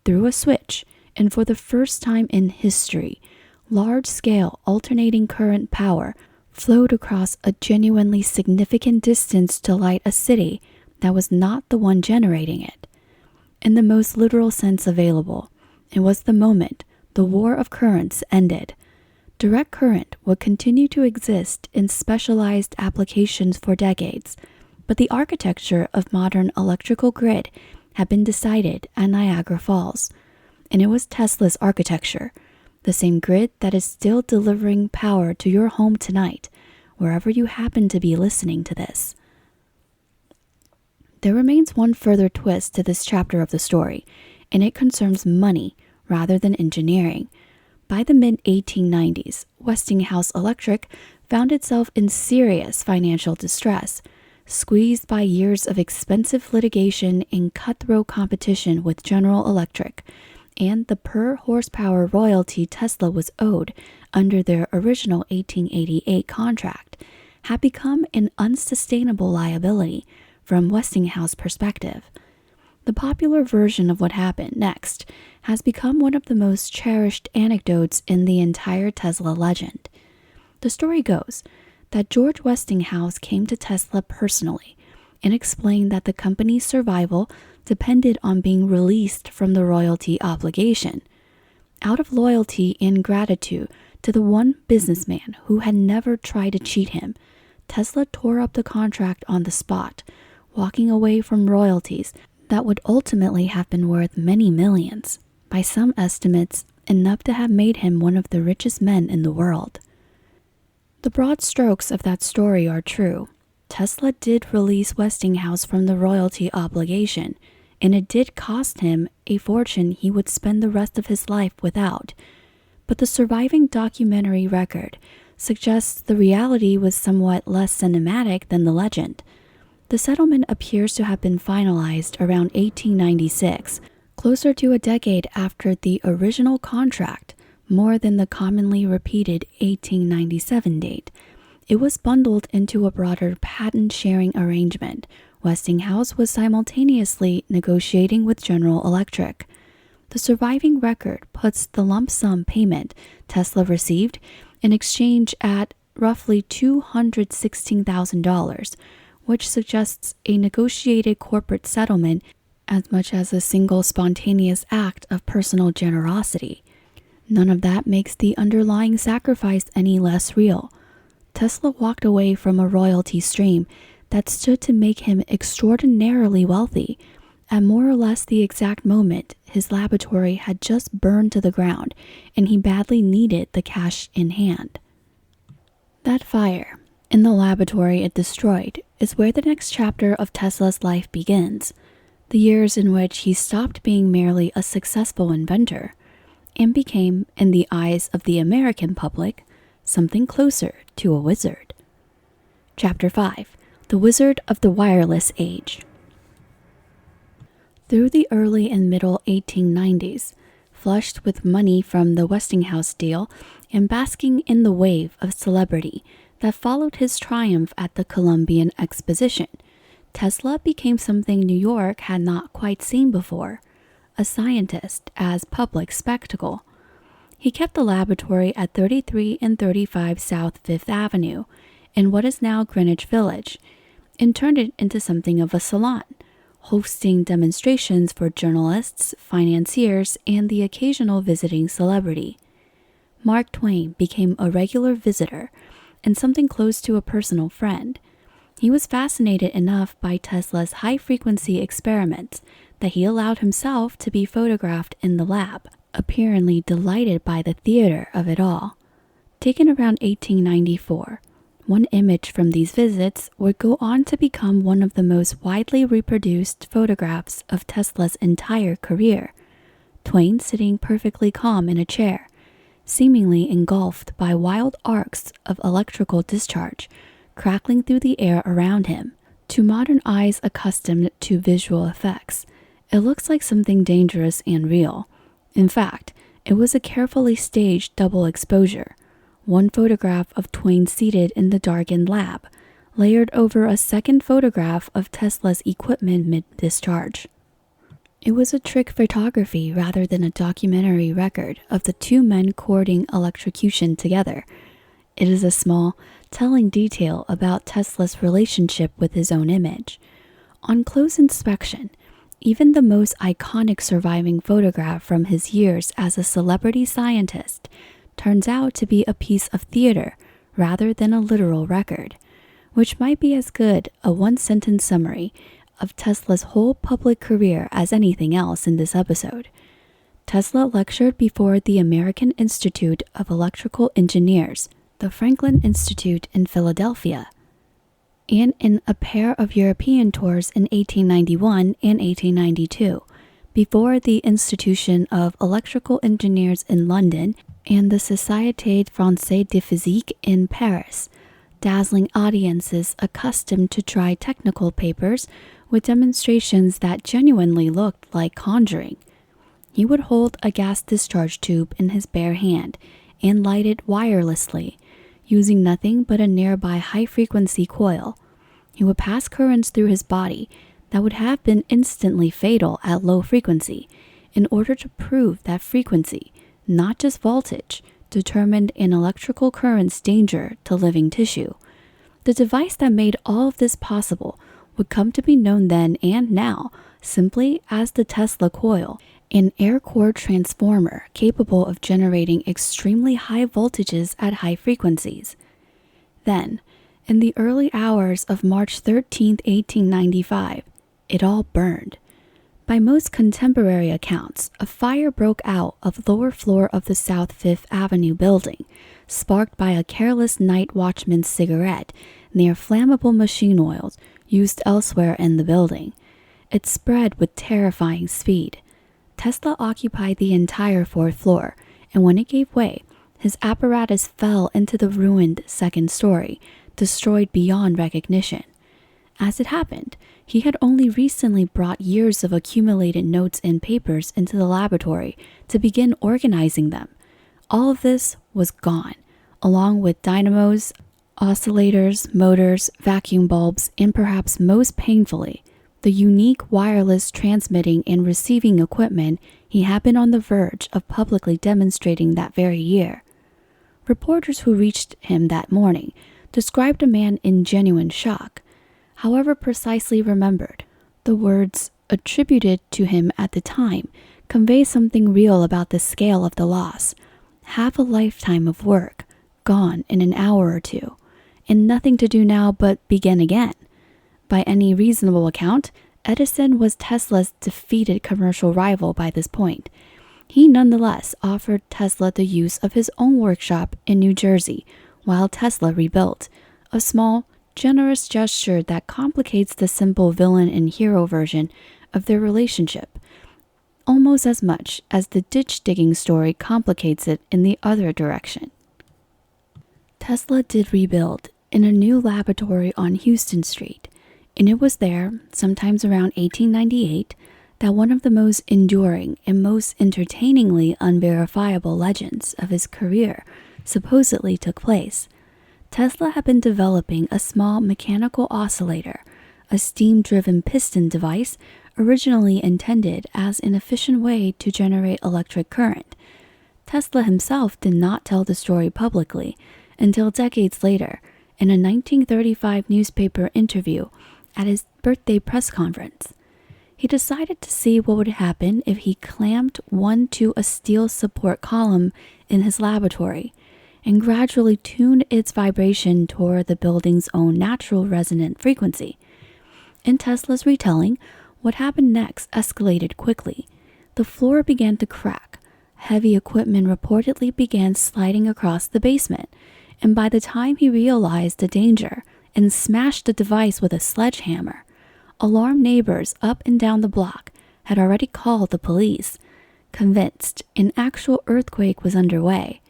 threw a switch, and for the first time in history, large-scale alternating current power flowed across a genuinely significant distance to light a city that was not the one generating it. In the most literal sense available, it was the moment the war of currents ended. Direct current would continue to exist in specialized applications for decades, but the architecture of modern electrical grid had been decided at Niagara Falls, and it was Tesla's architecture, the same grid that is still delivering power to your home tonight, wherever you happen to be listening to this. There remains one further twist to this chapter of the story, and it concerns money rather than engineering. By the mid-1890s, Westinghouse Electric found itself in serious financial distress, squeezed by years of expensive litigation and cutthroat competition with General Electric, and the per-horsepower royalty Tesla was owed under their original 1888 contract had become an unsustainable liability from Westinghouse perspective. The popular version of what happened next has become one of the most cherished anecdotes in the entire Tesla legend. The story goes that George Westinghouse came to Tesla personally and explained that the company's survival depended on being released from the royalty obligation. Out of loyalty and gratitude to the one businessman who had never tried to cheat him, Tesla tore up the contract on the spot, walking away from royalties that would ultimately have been worth many millions, by some estimates enough to have made him one of the richest men in the world. The broad strokes of that story are true. Tesla did release Westinghouse from the royalty obligation, and it did cost him a fortune he would spend the rest of his life without. But the surviving documentary record suggests the reality was somewhat less cinematic than the legend. The settlement appears to have been finalized around 1896, closer to a decade after the original contract, more than the commonly repeated 1897 date. It was bundled into a broader patent-sharing arrangement. Westinghouse was simultaneously negotiating with General Electric. The surviving record puts the lump sum payment Tesla received in exchange at roughly $216,000, which suggests a negotiated corporate settlement as much as a single spontaneous act of personal generosity. None of that makes the underlying sacrifice any less real. Tesla walked away from a royalty stream that stood to make him extraordinarily wealthy at more or less the exact moment his laboratory had just burned to the ground and he badly needed the cash in hand. That fire, in the laboratory it destroyed, is where the next chapter of Tesla's life begins, the years in which he stopped being merely a successful inventor and became, in the eyes of the American public, something closer to a wizard. Chapter 5. The Wizard of the Wireless Age. Through the early and middle 1890s, flushed with money from the Westinghouse deal and basking in the wave of celebrity that followed his triumph at the Columbian Exposition, Tesla became something New York had not quite seen before, a scientist as public spectacle. He kept the laboratory at 33 and 35 South Fifth Avenue in what is now Greenwich Village, and turned it into something of a salon, hosting demonstrations for journalists, financiers, and the occasional visiting celebrity. Mark Twain became a regular visitor and something close to a personal friend. He was fascinated enough by Tesla's high-frequency experiments that he allowed himself to be photographed in the lab, apparently delighted by the theater of it all. Taken around 1894, one image from these visits would go on to become one of the most widely reproduced photographs of Tesla's entire career. Twain sitting perfectly calm in a chair, seemingly engulfed by wild arcs of electrical discharge, crackling through the air around him. To modern eyes accustomed to visual effects, it looks like something dangerous and real. In fact, it was a carefully staged double exposure. One photograph of Twain seated in the darkened lab, layered over a second photograph of Tesla's equipment mid-discharge. It was a trick photography rather than a documentary record of the two men courting electrocution together. It is a small, telling detail about Tesla's relationship with his own image. On close inspection, even the most iconic surviving photograph from his years as a celebrity scientist turns out to be a piece of theater rather than a literal record, which might be as good a one-sentence summary of Tesla's whole public career as anything else in this episode. Tesla lectured before the American Institute of Electrical Engineers, the Franklin Institute in Philadelphia, and in a pair of European tours in 1891 and 1892, before the Institution of Electrical Engineers in London and the Société Française de Physique in Paris, dazzling audiences accustomed to dry technical papers with demonstrations that genuinely looked like conjuring. He would hold a gas discharge tube in his bare hand and light it wirelessly, using nothing but a nearby high-frequency coil. He would pass currents through his body that would have been instantly fatal at low frequency in order to prove that frequency, not just voltage, determined an electrical current's danger to living tissue. The device that made all of this possible would come to be known then and now simply as the Tesla coil, an air-core transformer capable of generating extremely high voltages at high frequencies. Then, in the early hours of March 13, 1895, it all burned. By most contemporary accounts, a fire broke out of the lower floor of the South Fifth Avenue building, sparked by a careless night watchman's cigarette near flammable machine oils used elsewhere in the building. It spread with terrifying speed. Tesla occupied the entire fourth floor, and when it gave way, his apparatus fell into the ruined second story, destroyed beyond recognition. As it happened, he had only recently brought years of accumulated notes and papers into the laboratory to begin organizing them. All of this was gone, along with dynamos, oscillators, motors, vacuum bulbs, and perhaps most painfully, the unique wireless transmitting and receiving equipment he had been on the verge of publicly demonstrating that very year. Reporters who reached him that morning described a man in genuine shock, however precisely remembered. The words attributed to him at the time convey something real about the scale of the loss. Half a lifetime of work, gone in an hour or two, and nothing to do now but begin again. By any reasonable account, Edison was Tesla's defeated commercial rival by this point. He nonetheless offered Tesla the use of his own workshop in New Jersey while Tesla rebuilt, a small, generous gesture that complicates the simple villain and hero version of their relationship, almost as much as the ditch-digging story complicates it in the other direction. Tesla did rebuild in a new laboratory on Houston Street, and it was there, sometimes around 1898, that one of the most enduring and most entertainingly unverifiable legends of his career supposedly took place. Tesla had been developing a small mechanical oscillator, a steam-driven piston device originally intended as an efficient way to generate electric current. Tesla himself did not tell the story publicly until decades later in a 1935 newspaper interview at his birthday press conference. He decided to see what would happen if he clamped one to a steel support column in his laboratory and gradually tuned its vibration toward the building's own natural resonant frequency. In Tesla's retelling, what happened next escalated quickly. The floor began to crack. Heavy equipment reportedly began sliding across the basement, and by the time he realized the danger and smashed the device with a sledgehammer, alarmed neighbors up and down the block had already called the police, convinced an actual earthquake was underway.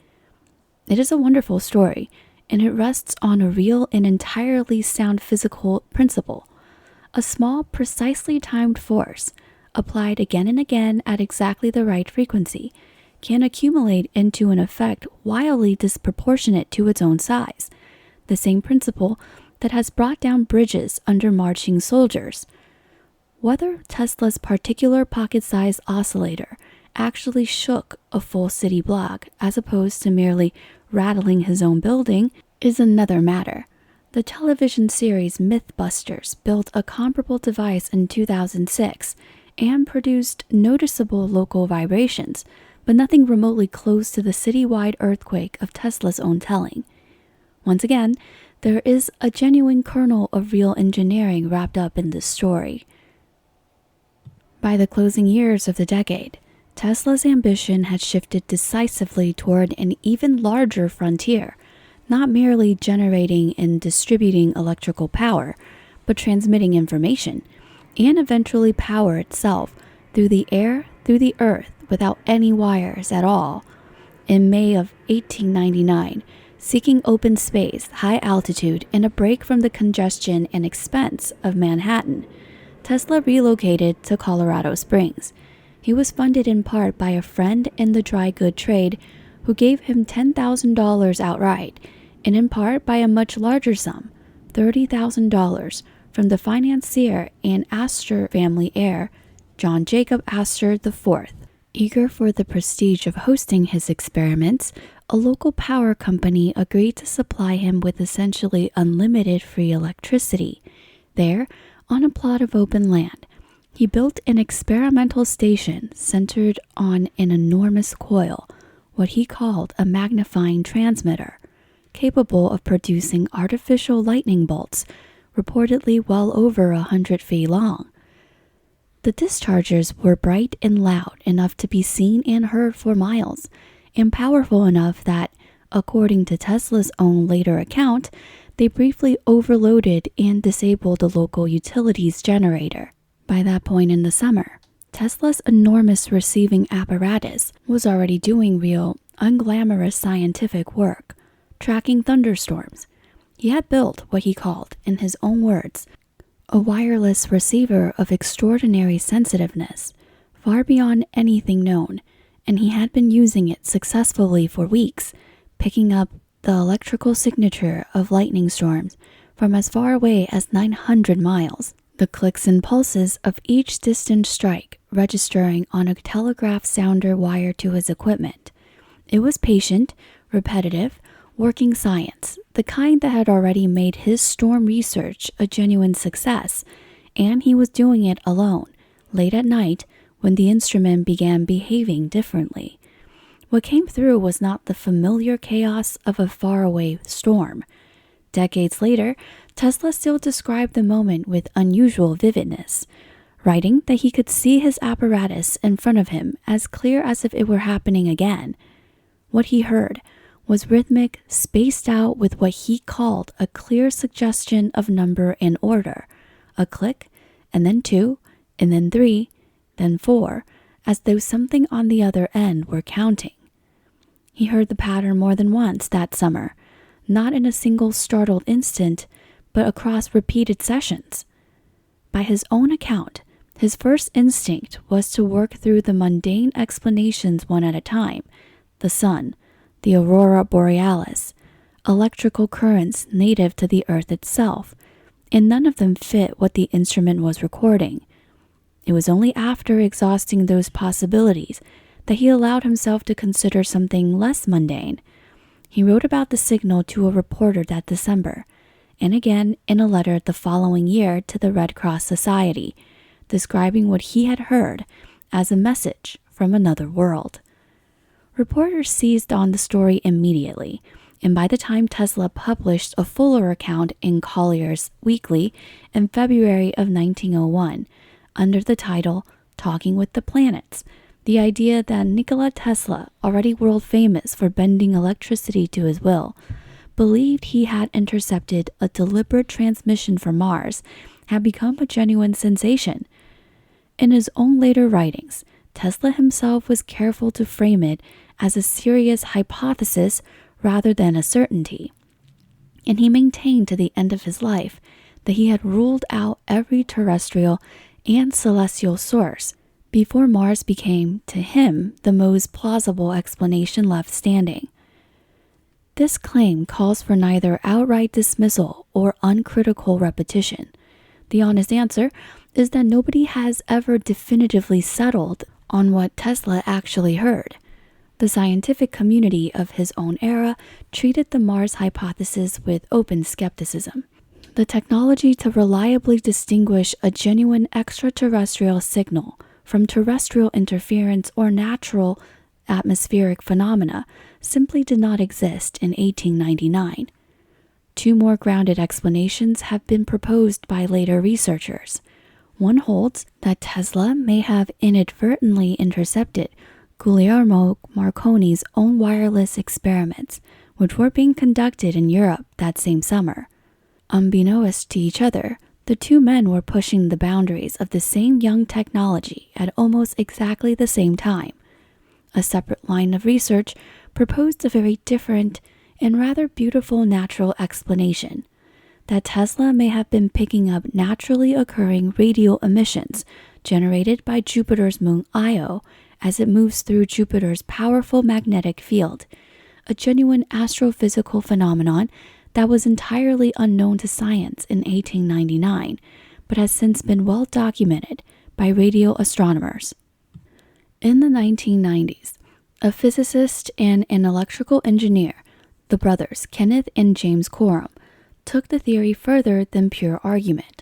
It is a wonderful story, and it rests on a real and entirely sound physical principle. A small, precisely timed force, applied again and again at exactly the right frequency, can accumulate into an effect wildly disproportionate to its own size. The same principle that has brought down bridges under marching soldiers. Whether Tesla's particular pocket-sized oscillator actually shook a full city block as opposed to merely rattling his own building is another matter. The television series Mythbusters built a comparable device in 2006 and produced noticeable local vibrations, but nothing remotely close to the citywide earthquake of Tesla's own telling. Once again, there is a genuine kernel of real engineering wrapped up in this story. By the closing years of the decade, Tesla's ambition had shifted decisively toward an even larger frontier, not merely generating and distributing electrical power, but transmitting information, and eventually power itself through the air, through the earth, without any wires at all. In May of 1899, seeking open space, high altitude, and a break from the congestion and expense of Manhattan, Tesla relocated to Colorado Springs. He was funded in part by a friend in the dry good trade who gave him $10,000 outright, and in part by a much larger sum, $30,000, from the financier and Astor family heir, John Jacob Astor IV. Eager for the prestige of hosting his experiments, a local power company agreed to supply him with essentially unlimited free electricity. There, on a plot of open land, he built an experimental station centered on an enormous coil, what he called a magnifying transmitter, capable of producing artificial lightning bolts, reportedly well over 100 feet long. The discharges were bright and loud enough to be seen and heard for miles, and powerful enough that, according to Tesla's own later account, they briefly overloaded and disabled the local utilities generator. By that point in the summer, Tesla's enormous receiving apparatus was already doing real, unglamorous scientific work, tracking thunderstorms. He had built what he called, in his own words, a wireless receiver of extraordinary sensitiveness, far beyond anything known, and he had been using it successfully for weeks, picking up the electrical signature of lightning storms from as far away as 900 miles. The clicks and pulses of each distant strike registering on a telegraph sounder wired to his equipment. It was patient, repetitive, working science, the kind that had already made his storm research a genuine success, and he was doing it alone, late at night, when the instrument began behaving differently. What came through was not the familiar chaos of a faraway storm. Decades later, Tesla still described the moment with unusual vividness, writing that he could see his apparatus in front of him as clear as if it were happening again. What he heard was rhythmic, spaced out with what he called a clear suggestion of number and order, a click, and then 2, and then 3, then 4, as though something on the other end were counting. He heard the pattern more than once that summer, not in a single startled instant, but across repeated sessions. By his own account, his first instinct was to work through the mundane explanations one at a time: the sun, the aurora borealis, electrical currents native to the earth itself, and none of them fit what the instrument was recording. It was only after exhausting those possibilities that he allowed himself to consider something less mundane. He wrote about the signal to a reporter that December, and again in a letter the following year to the Red Cross Society, describing what he had heard as a message from another world. Reporters seized on the story immediately, and by the time Tesla published a fuller account in Collier's Weekly in February of 1901, under the title Talking with the Planets, the idea that Nikola Tesla, already world famous for bending electricity to his will, believed he had intercepted a deliberate transmission from Mars, had become a genuine sensation. In his own later writings, Tesla himself was careful to frame it as a serious hypothesis rather than a certainty, and he maintained to the end of his life that he had ruled out every terrestrial and celestial source before Mars became, to him, the most plausible explanation left standing. This claim calls for neither outright dismissal or uncritical repetition. The honest answer is that nobody has ever definitively settled on what Tesla actually heard. The scientific community of his own era treated the Mars hypothesis with open skepticism. The technology to reliably distinguish a genuine extraterrestrial signal from terrestrial interference or natural atmospheric phenomena simply did not exist in 1899. Two more grounded explanations have been proposed by later researchers. One holds that Tesla may have inadvertently intercepted Guglielmo Marconi's own wireless experiments, which were being conducted in Europe that same summer. Unbeknownst to each other, the two men were pushing the boundaries of the same young technology at almost exactly the same time. A separate line of research proposed a very different and rather beautiful natural explanation, that Tesla may have been picking up naturally occurring radio emissions generated by Jupiter's moon Io as it moves through Jupiter's powerful magnetic field, a genuine astrophysical phenomenon that was entirely unknown to science in 1899, but has since been well documented by radio astronomers. In the 1990s, a physicist and an electrical engineer, the brothers Kenneth and James Coram, took the theory further than pure argument.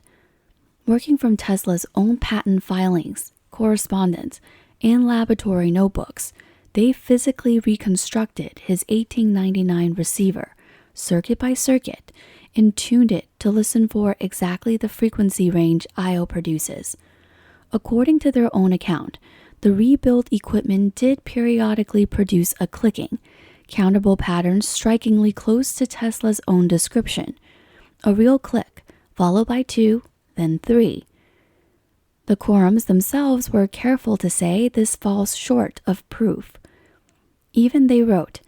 Working from Tesla's own patent filings, correspondence, and laboratory notebooks, they physically reconstructed his 1899 receiver, circuit by circuit, and tuned it to listen for exactly the frequency range Io produces. According to their own account, the rebuilt equipment did periodically produce a clicking, countable pattern strikingly close to Tesla's own description. A real click, followed by 2, then 3. The quorums themselves were careful to say this falls short of proof. Even they wrote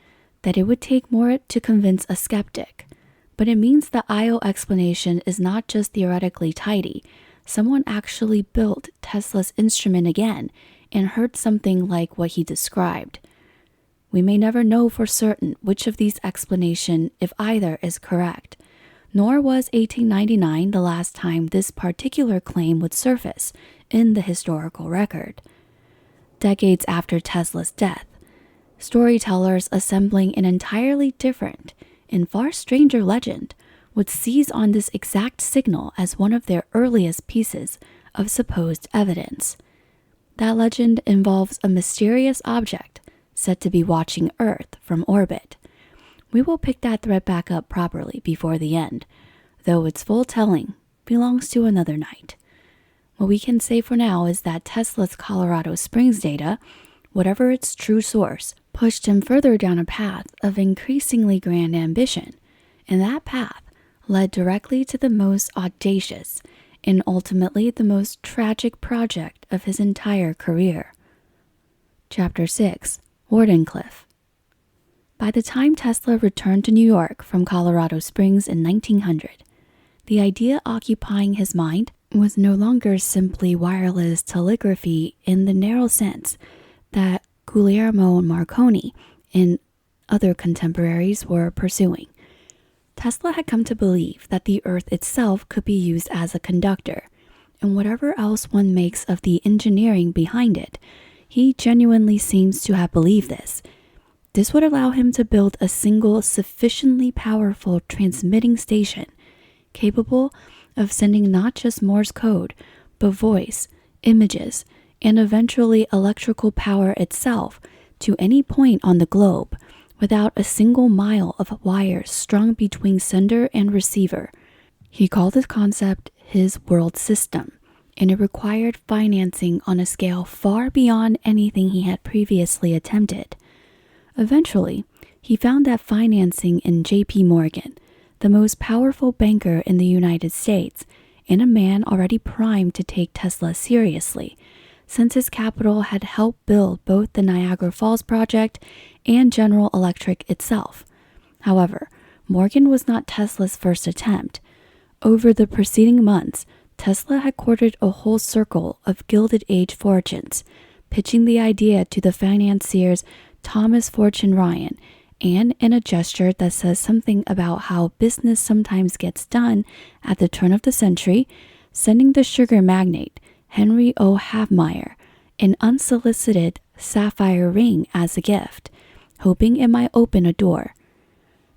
that it would take more to convince a skeptic, but it means the Io explanation is not just theoretically tidy. Someone actually built Tesla's instrument again and heard something like what he described. We may never know for certain which of these explanations, if either, is correct, nor was 1899 the last time this particular claim would surface in the historical record. Decades after Tesla's death, storytellers assembling an entirely different and far stranger legend would seize on this exact signal as one of their earliest pieces of supposed evidence. That legend involves a mysterious object said to be watching Earth from orbit. We will pick that thread back up properly before the end, though its full telling belongs to another night. What we can say for now is that Tesla's Colorado Springs data, whatever its true source, pushed him further down a path of increasingly grand ambition, and that path led directly to the most audacious and ultimately the most tragic project of his entire career. Chapter 6. Wardenclyffe. By the time Tesla returned to New York from Colorado Springs in 1900, the idea occupying his mind was no longer simply wireless telegraphy in the narrow sense that Guglielmo Marconi and other contemporaries were pursuing. Tesla had come to believe that the Earth itself could be used as a conductor, and whatever else one makes of the engineering behind it, he genuinely seems to have believed this. This would allow him to build a single sufficiently powerful transmitting station, capable of sending not just Morse code, but voice, images, and eventually electrical power itself to any point on the globe without a single mile of wires strung between sender and receiver. He called this concept his world system, and it required financing on a scale far beyond anything he had previously attempted. Eventually, he found that financing in J.P. Morgan, the most powerful banker in the United States, and a man already primed to take Tesla seriously, since his capital had helped build both the Niagara Falls project and General Electric itself. However, Morgan was not Tesla's first attempt. Over the preceding months, Tesla had courted a whole circle of Gilded Age fortunes, pitching the idea to the financiers Thomas Fortune Ryan, and in a gesture that says something about how business sometimes gets done at the turn of the century, sending the sugar magnate Henry O. Havmeyer an unsolicited sapphire ring as a gift, hoping it might open a door.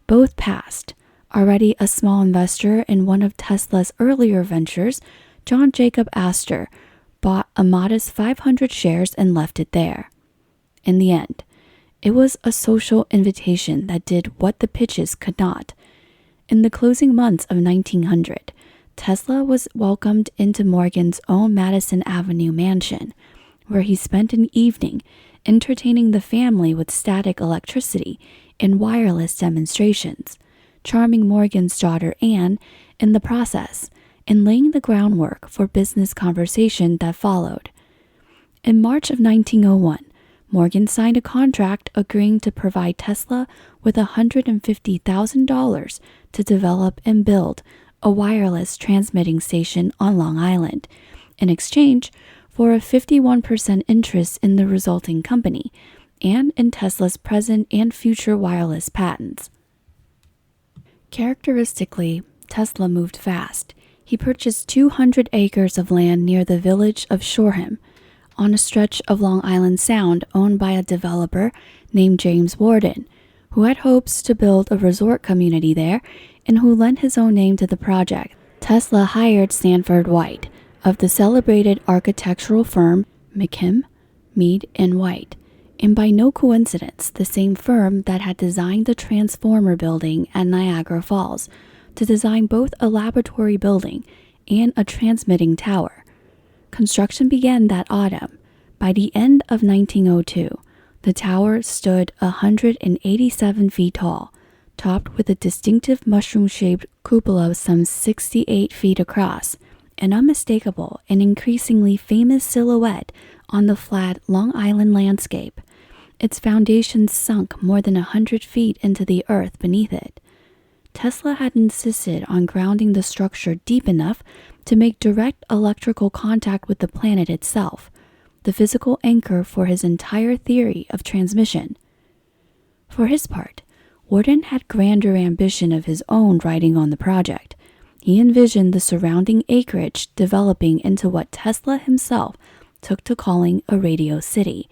Both passed. Already a small investor in one of Tesla's earlier ventures, John Jacob Astor bought a modest 500 shares and left it there. In the end, it was a social invitation that did what the pitches could not. In the closing months of 1900, Tesla was welcomed into Morgan's own Madison Avenue mansion, where he spent an evening entertaining the family with static electricity and wireless demonstrations, charming Morgan's daughter Anne in the process, and laying the groundwork for business conversation that followed. In March of 1901, Morgan signed a contract agreeing to provide Tesla with $150,000 to develop and build a wireless transmitting station on Long Island, in exchange for a 51% interest in the resulting company and in Tesla's present and future wireless patents. Characteristically, Tesla moved fast. He purchased 200 acres of land near the village of Shoreham, on a stretch of Long Island Sound owned by a developer named James Warden, who had hopes to build a resort community there and who lent his own name to the project. Tesla hired Sanford White of the celebrated architectural firm McKim, Mead & White, and by no coincidence the same firm that had designed the Transformer building at Niagara Falls, to design both a laboratory building and a transmitting tower. Construction began that autumn. By the end of 1902, the tower stood 187 feet tall, topped with a distinctive mushroom-shaped cupola some 68 feet across, an unmistakable and increasingly famous silhouette on the flat Long Island landscape. Its foundations sunk more than 100 feet into the earth beneath it. Tesla had insisted on grounding the structure deep enough to make direct electrical contact with the planet itself, the physical anchor for his entire theory of transmission. For his part, Worden had grander ambition of his own riding on the project. He envisioned the surrounding acreage developing into what Tesla himself took to calling a radio city,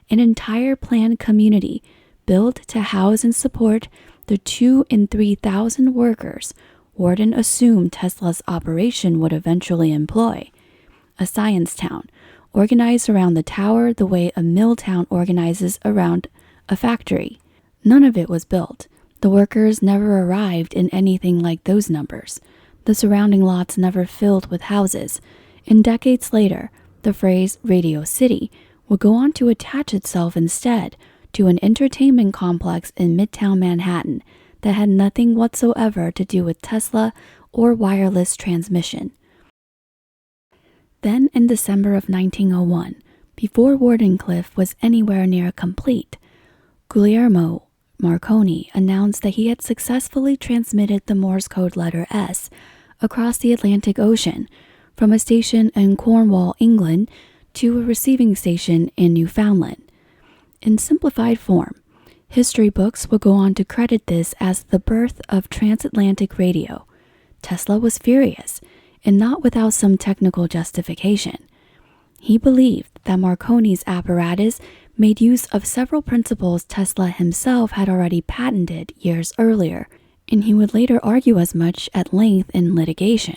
an entire planned community built to house and support the 2,000 and 3,000 workers Worden assumed Tesla's operation would eventually employ. A science town, organized around the tower the way a mill town organizes around a factory. None of it was built. The workers never arrived in anything like those numbers. The surrounding lots never filled with houses. And decades later, the phrase Radio City would go on to attach itself instead to an entertainment complex in Midtown Manhattan that had nothing whatsoever to do with Tesla or wireless transmission. Then in December of 1901, before Wardenclyffe was anywhere near complete, Guglielmo Marconi announced that he had successfully transmitted the Morse code letter S across the Atlantic Ocean from a station in Cornwall, England, to a receiving station in Newfoundland. In simplified form, history books will go on to credit this as the birth of transatlantic radio. Tesla was furious, and not without some technical justification. He believed that Marconi's apparatus made use of several principles Tesla himself had already patented years earlier, and he would later argue as much at length in litigation.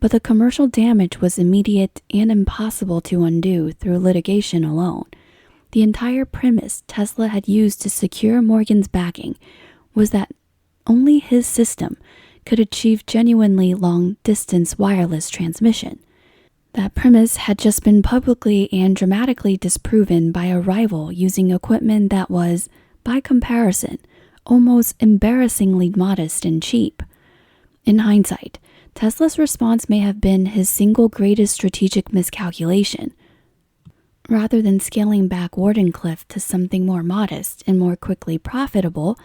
But the commercial damage was immediate and impossible to undo through litigation alone. The entire premise Tesla had used to secure Morgan's backing was that only his system could achieve genuinely long-distance wireless transmission. That premise had just been publicly and dramatically disproven by a rival using equipment that was, by comparison, almost embarrassingly modest and cheap. In hindsight, Tesla's response may have been his single greatest strategic miscalculation. Rather than scaling back Wardenclyffe to something more modest and more quickly profitable,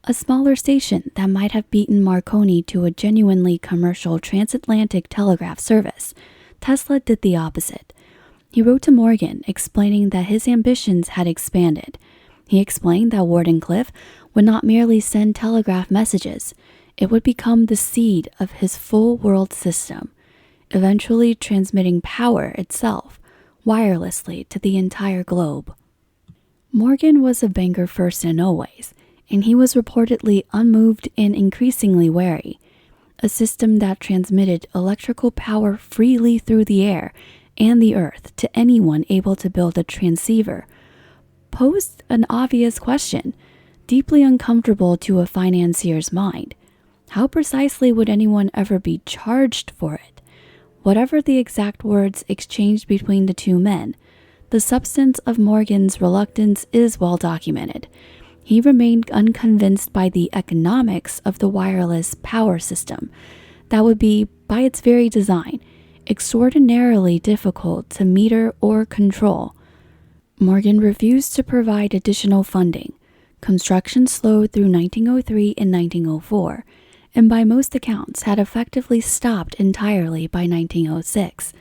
a smaller station that might have beaten Marconi to a genuinely commercial transatlantic telegraph service, Tesla did the opposite. He wrote to Morgan explaining that his ambitions had expanded. He explained that Wardenclyffe would not merely send telegraph messages, it would become the seed of his full world system, eventually transmitting power itself wirelessly to the entire globe. Morgan was a banker first and always, and he was reportedly unmoved and increasingly wary. A system that transmitted electrical power freely through the air and the earth to anyone able to build a transceiver posed an obvious question, deeply uncomfortable to a financier's mind. How precisely would anyone ever be charged for it? Whatever the exact words exchanged between the two men, the substance of Morgan's reluctance is well documented. He remained unconvinced by the economics of the wireless power system that would be, by its very design, extraordinarily difficult to meter or control. Morgan refused to provide additional funding. Construction slowed through 1903 and 1904, and by most accounts had effectively stopped entirely by 1906.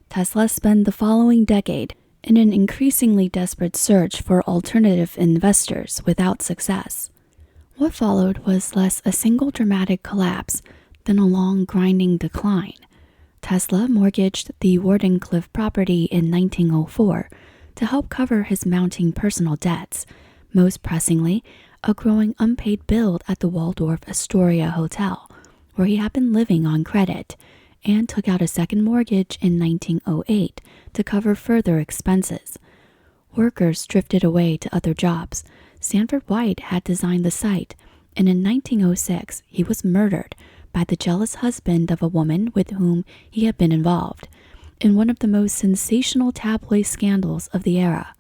Tesla spent the following decade in an increasingly desperate search for alternative investors without success. What followed was less a single dramatic collapse than a long grinding decline. Tesla mortgaged the Wardenclyffe property in 1904 to help cover his mounting personal debts, most pressingly, a growing unpaid bill at the Waldorf Astoria Hotel, where he had been living on credit, and took out a second mortgage in 1908 to cover further expenses. Workers drifted away to other jobs. Sanford White had designed the site, and in 1906 he was murdered by the jealous husband of a woman with whom he had been involved, in one of the most sensational tabloid scandals of the era.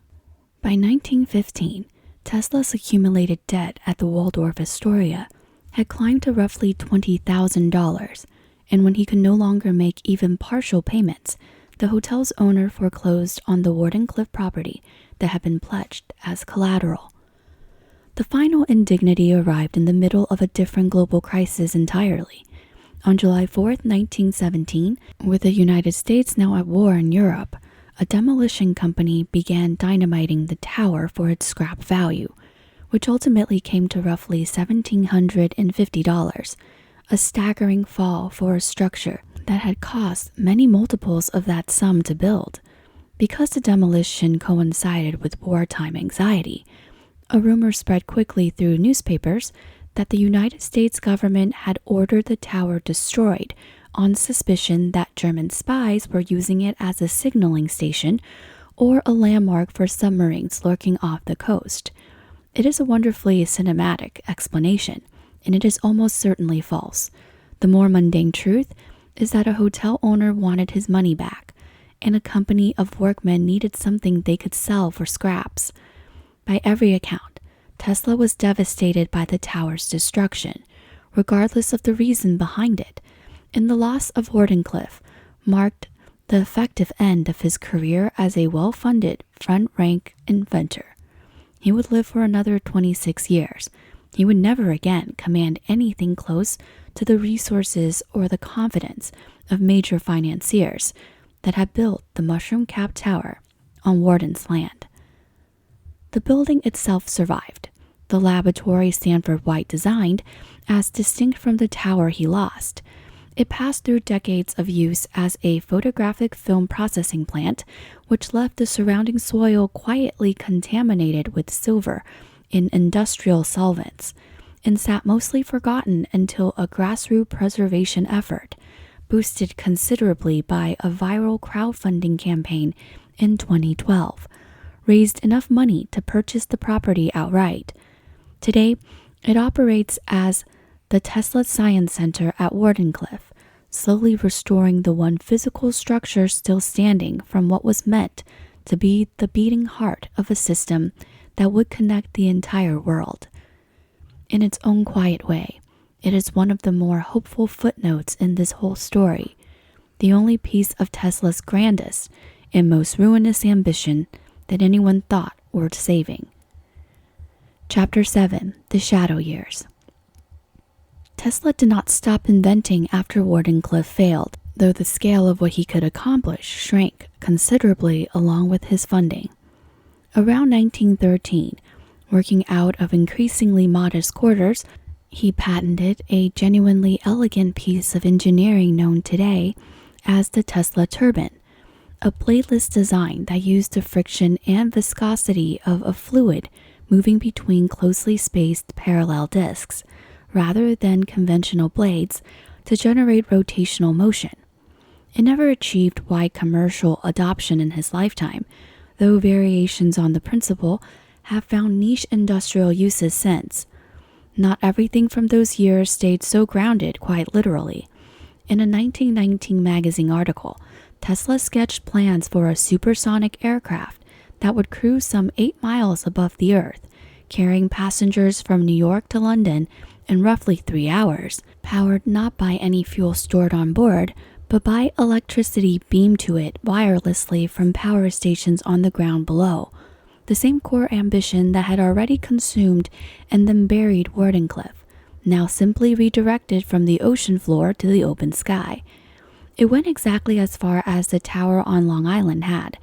By 1915, Tesla's accumulated debt at the Waldorf Astoria had climbed to roughly $20,000, and when he could no longer make even partial payments, the hotel's owner foreclosed on the Wardenclyffe property that had been pledged as collateral. The final indignity arrived in the middle of a different global crisis entirely. On July 4, 1917, with the United States now at war in Europe, a demolition company began dynamiting the tower for its scrap value, which ultimately came to roughly $1,750, a staggering fall for a structure that had cost many multiples of that sum to build. Because the demolition coincided with wartime anxiety, a rumor spread quickly through newspapers that the United States government had ordered the tower destroyed on suspicion that German spies were using it as a signaling station or a landmark for submarines lurking off the coast. It is a wonderfully cinematic explanation, and it is almost certainly false. The more mundane truth is that a hotel owner wanted his money back, and a company of workmen needed something they could sell for scraps. By every account, Tesla was devastated by the tower's destruction, regardless of the reason behind it, and the loss of Wardenclyffe marked the effective end of his career as a well-funded front-rank inventor. He would live for another 26 years. He would never again command anything close to the resources or the confidence of major financiers that had built the mushroom-capped tower on Warden's land. The building itself survived. The laboratory Sanford White designed, as distinct from the tower he lost. It passed through decades of use as a photographic film processing plant, which left the surrounding soil quietly contaminated with silver in industrial solvents, and sat mostly forgotten until a grassroots preservation effort, boosted considerably by a viral crowdfunding campaign in 2012, raised enough money to purchase the property outright. Today, it operates as the Tesla Science Center at Wardenclyffe, slowly restoring the one physical structure still standing from what was meant to be the beating heart of a system that would connect the entire world. In its own quiet way, it is one of the more hopeful footnotes in this whole story, the only piece of Tesla's grandest and most ruinous ambition that anyone thought worth saving. Chapter 7. The Shadow Years. Tesla did not stop inventing after Wardenclyffe failed, though the scale of what he could accomplish shrank considerably along with his funding. Around 1913, working out of increasingly modest quarters, he patented a genuinely elegant piece of engineering known today as the Tesla turbine, a bladeless design that used the friction and viscosity of a fluid moving between closely spaced parallel discs, rather than conventional blades, to generate rotational motion. It never achieved wide commercial adoption in his lifetime, though variations on the principle have found niche industrial uses since. Not everything from those years stayed so grounded, quite literally. In a 1919 magazine article, Tesla sketched plans for a supersonic aircraft that would cruise some 8 miles above the Earth, carrying passengers from New York to London in roughly 3 hours, powered not by any fuel stored on board, but by electricity beamed to it wirelessly from power stations on the ground below, the same core ambition that had already consumed and then buried Wardenclyffe, now simply redirected from the ocean floor to the open sky. It went exactly as far as the tower on Long Island had,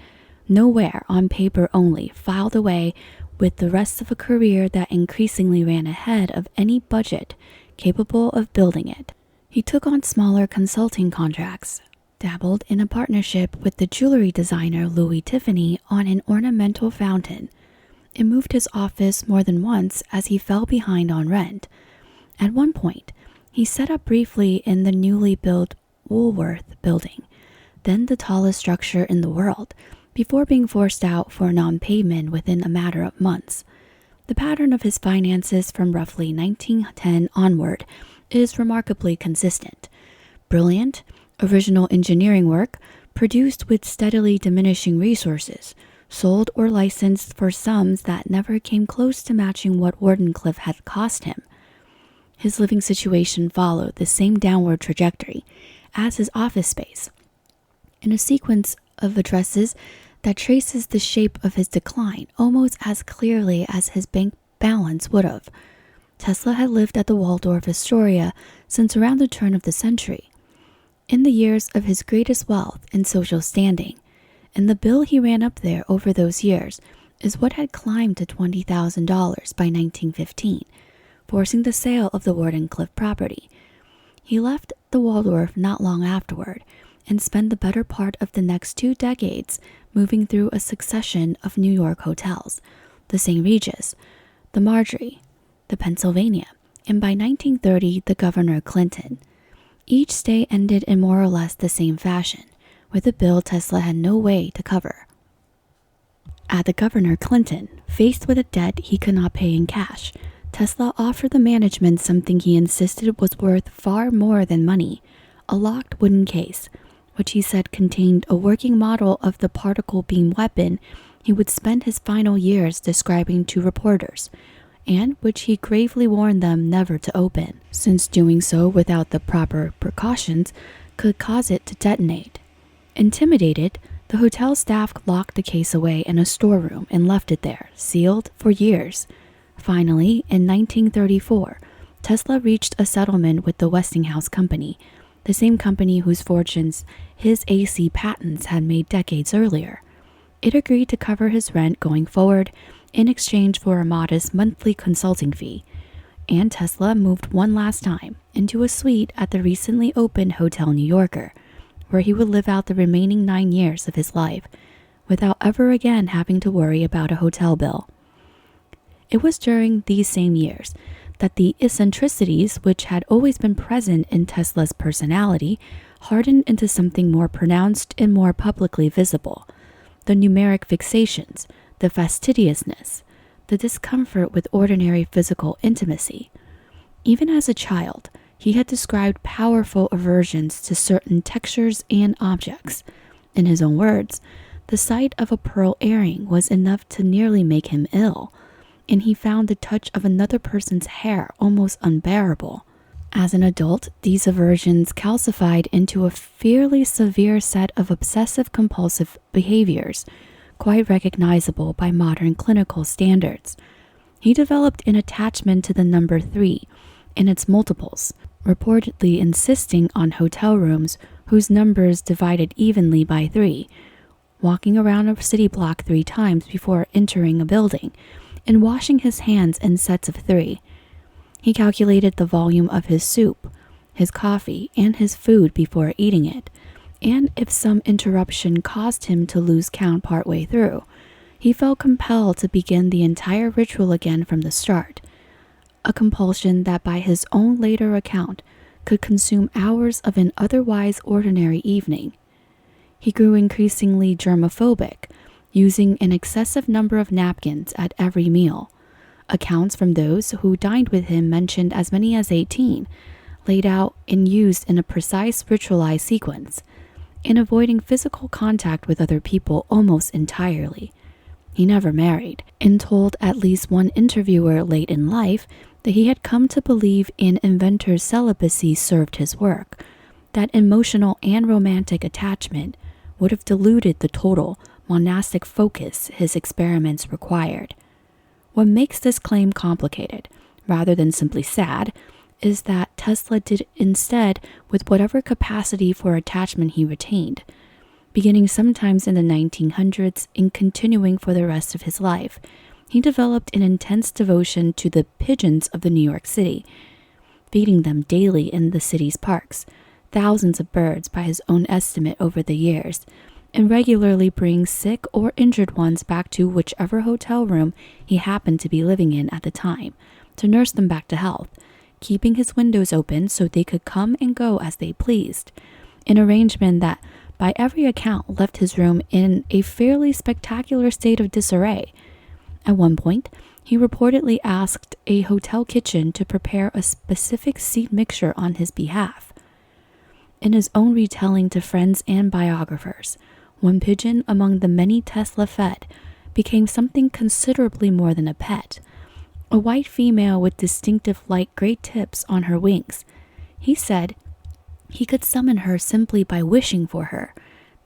nowhere on paper only, filed away with the rest of a career that increasingly ran ahead of any budget capable of building it. He took on smaller consulting contracts, dabbled in a partnership with the jewelry designer Louis Tiffany on an ornamental fountain, and moved his office more than once as he fell behind on rent. At one point, he set up briefly in the newly built Woolworth building, then the tallest structure in the world, before being forced out for non-payment within a matter of months. The pattern of his finances from roughly 1910 onward is remarkably consistent. Brilliant, original engineering work produced with steadily diminishing resources, sold or licensed for sums that never came close to matching what Wardenclyffe had cost him. His living situation followed the same downward trajectory, as his office space, in a sequence of addresses that traces the shape of his decline almost as clearly as his bank balance would have. Tesla had lived at the Waldorf Astoria since around the turn of the century, in the years of his greatest wealth and social standing, and the bill he ran up there over those years is what had climbed to $20,000 by 1915, forcing the sale of the Wardenclyffe property. He left the Waldorf not long afterward and spent the better part of the next 2 decades moving through a succession of New York hotels, the St. Regis, the Marjorie, the Pennsylvania, and by 1930 the Governor Clinton. Each stay ended in more or less the same fashion, with a bill Tesla had no way to cover. At the Governor Clinton, faced with a debt he could not pay in cash, Tesla offered the management something he insisted was worth far more than money, a locked wooden case, which he said contained a working model of the particle beam weapon he would spend his final years describing to reporters, and which he gravely warned them never to open, since doing so without the proper precautions could cause it to detonate. Intimidated, the hotel staff locked the case away in a storeroom and left it there, sealed, for years. Finally, in 1934, Tesla reached a settlement with the Westinghouse Company, the same company whose fortunes his AC patents had made decades earlier. It agreed to cover his rent going forward in exchange for a modest monthly consulting fee, and Tesla moved one last time into a suite at the recently opened Hotel New Yorker, where he would live out the remaining 9 years of his life without ever again having to worry about a hotel bill. It was during these same years that the eccentricities which had always been present in Tesla's personality hardened into something more pronounced and more publicly visible. The numeric fixations, the fastidiousness, the discomfort with ordinary physical intimacy. Even as a child, he had described powerful aversions to certain textures and objects. In his own words, the sight of a pearl earring was enough to nearly make him ill, and he found the touch of another person's hair almost unbearable. As an adult, these aversions calcified into a fairly severe set of obsessive-compulsive behaviors, quite recognizable by modern clinical standards. He developed an attachment to the number 3 and its multiples, reportedly insisting on hotel rooms whose numbers divided evenly by 3, walking around a city block 3 times before entering a building, and washing his hands in sets of 3. He calculated the volume of his soup, his coffee, and his food before eating it, and if some interruption caused him to lose count partway through, he felt compelled to begin the entire ritual again from the start, a compulsion that by his own later account could consume hours of an otherwise ordinary evening. He grew increasingly germophobic, using an excessive number of napkins at every meal. Accounts from those who dined with him mentioned as many as 18, laid out and used in a precise ritualized sequence, and avoiding physical contact with other people almost entirely. He never married, and told at least one interviewer late in life that he had come to believe an inventor's celibacy served his work, that emotional and romantic attachment would have diluted the total monastic focus his experiments required. What makes this claim complicated, rather than simply sad, is that Tesla did instead with whatever capacity for attachment he retained, beginning sometimes in the 1900s and continuing for the rest of his life. He developed an intense devotion to the pigeons of the New York City, feeding them daily in the city's parks, thousands of birds by his own estimate over the years, and regularly bring sick or injured ones back to whichever hotel room he happened to be living in at the time, to nurse them back to health, keeping his windows open so they could come and go as they pleased, an arrangement that, by every account, left his room in a fairly spectacular state of disarray. At one point, he reportedly asked a hotel kitchen to prepare a specific seed mixture on his behalf. In his own retelling to friends and biographers, one pigeon among the many Tesla fed became something considerably more than a pet, a white female with distinctive light gray tips on her wings. He said, He could summon her simply by wishing for her,